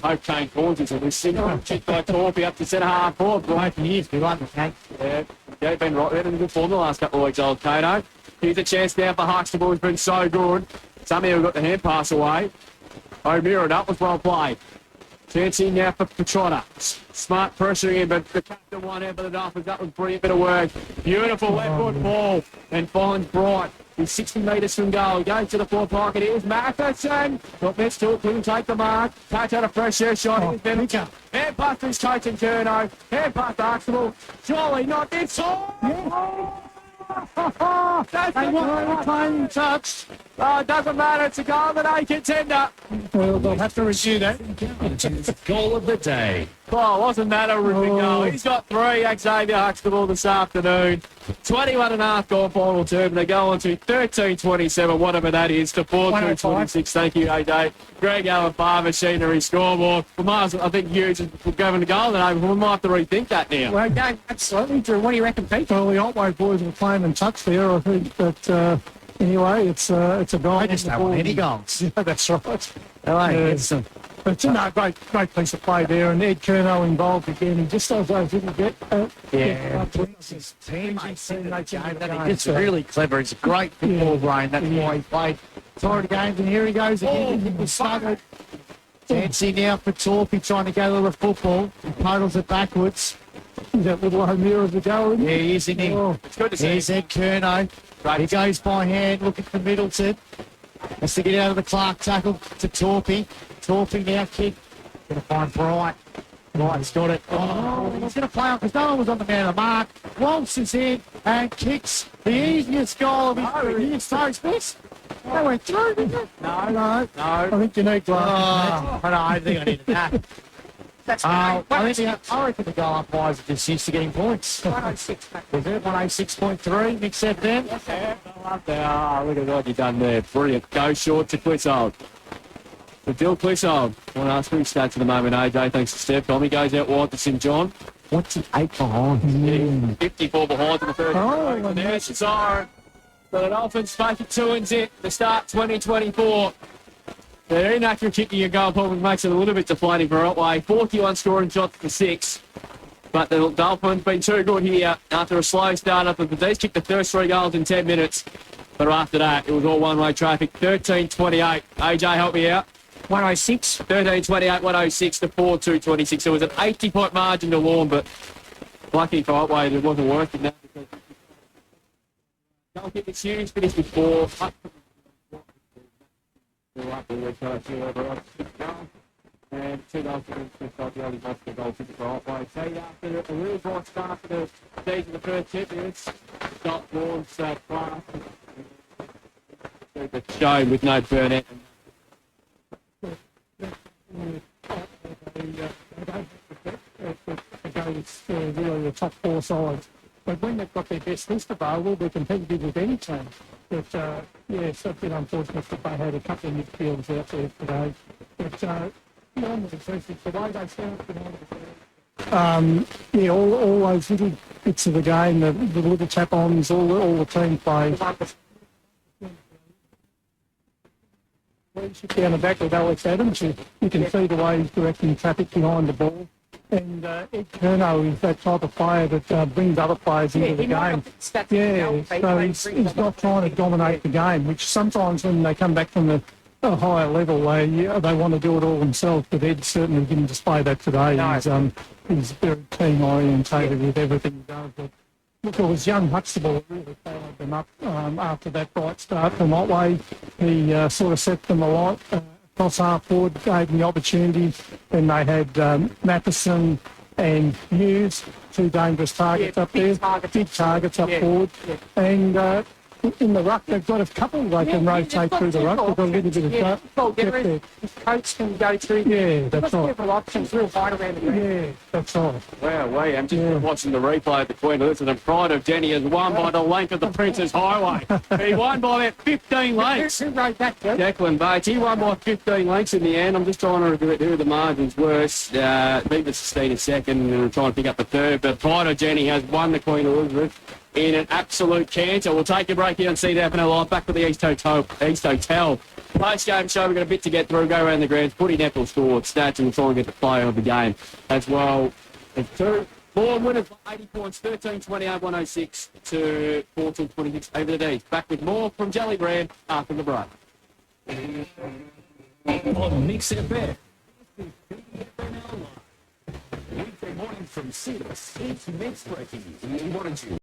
Hope Kane Corns is listening. Checked by Torpy up to centre half forward. Right, years, we like the Kane. Yeah, been right there in good form the last couple of weeks, old Kato. Here's a chance now for Huxtable, who's been so good. Somehow got the hand pass away. O'Meara, that was well played. Chance in now for Petrotta. Smart pressuring in, but the captain won out for the Dolphins. That was brilliant bit of work. Beautiful left foot ball. And finds Bright. He's 60 metres from goal. He goes to the forward pocket. Here's Matheson. Got next to it. Couldn't take the mark. Touch out a fresh air shot. Here's Middleton. Hand pass to his coach and Curnow. Hand pass to Huxtable. Surely not this time. That's They want a reclaiming touch. Oh, it doesn't matter. It's a goal of the day contender. Well, they'll have to review that. Goal of the day. Oh, wasn't that a ripping goal? He's got 3, Xavier Huxtable this afternoon. 21.5 goal final term. They go on to 13.27, whatever that is, to 4.226. Thank you, AJ. Greg Allen, Bar Machinery scoreboard. We might, I think Hughes is going to goal today, but we might have to rethink that now. Well, yeah, absolutely, Drew. What do you reckon, Pete? Well, the Otway boys will claim and touch there. I think that, anyway, it's a goal. They just don't want any goals. Yeah, that's right. Yes. But, you know, great piece of play there. And Ed Curnow involved again. He just does those little bit. His teammates in that game. It's really clever. It's a great football brain. That's why he played. Sorry, games, and here he goes again. He was started. Dancing now for Torpy, trying to go to the football. He pedals it backwards. That little O'Meara of the goal, isn't Yeah, he is, isn't he? It's good to see. Here's Ed Curnow. He goes by hand, looking for Middleton. Has to get out of the Clark tackle to Torpy. Torpy now kick. Going to find Bright. Bright's got it. Oh, he's going to play on because no one was on the man of the mark. Waltzes in and kicks the easiest goal of his career. So Smith. That went through, didn't it? No. I think you need glasses. I think I needed that. That's I reckon the goal umpires are just used to getting points. 106. Was it 106.3? Nick said then. Oh, look at what you've done there. Brilliant. Go short to Clissold. To Dill Clissold. I want to ask for his stats at the moment, AJ. Thanks to Steph. Tommy goes out wide to St John. 28 behind. 54 behind in the third. Oh, there's the siren. So the Dolphins make it 2-0 to start 2024. Their inaccurate kicking a goal probably makes it a little bit deflating for Otway. 41 scoring shots for 6. But the Dolphins been too good here after a slow start up. The D's kicked the first 3 goals in 10 minutes. But after that, it was all one-way traffic. 13-28. AJ, help me out. 106. 13-28, 106 to 4-2-26. It was an 80-point margin to Lorne, but lucky for Otway, it wasn't working that. Goal kick is huge, finished with 4. And 2 goals for the only goal kick for Otway. So after a really bright start for the D's in the first 10 minutes, got Lorne's class. The show with no burnout. Against really the top 4 sides. But when they've got their best list available, they're competitive with any team. But, it's a bit unfortunate that they had a couple of midfielders out there today. But, beyond the impressive, the way they stand, all those little bits of the game, the little tap-ons, all the team play. Down the back with Alex Adams, you can see the way he's directing traffic behind the ball. And Ed Curnow is that type of player that brings other players into the game. So he's not trying to dominate the game, which sometimes when they come back from a higher level, they want to do it all themselves. But Ed certainly didn't display that today. He's very team-orientated with everything he does. But look, it was young Huxtable who really followed them up after that bright start from Otway. He sort of set them alight. Cross half forward, gave them the opportunity. Then they had Matheson and Hughes, 2 dangerous targets up there. Big targets up forward. And in the ruck. They've got a couple they can rotate through the ruck. They've got a little bit of depth there. Coach can go through. Yeah, that's right. Several options, real wide around the ground. Yeah, that's right. Wow, I'm just watching the replay of the Queen Elizabeth, and Pride of Jenny has won by the length of the Princess Highway. He won by about 15 lengths. Who wrote that, Joe? Declan Bates, he won by 15 lengths in the end. I'm just trying to regret who the margins worse. Beaver Sistine is second, and we're trying to pick up the third. But Pride of Jenny has won the Queen Elizabeth in an absolute canter. We'll take a break here on CDFNL Live. Back with the East Hotel. Post-game show, we've got a bit to get through. Go around the grounds. Putty Nettle scored stats, and we'll try and get the player of the game as well. There's two. Lorne winners by 80 points, 13-28, 106 to 14-26 over the D's. Back with more from Jelly Brand after the break. On Mix FM. Weekday morning from Cetus, it's Mix Breaking. We wanted you.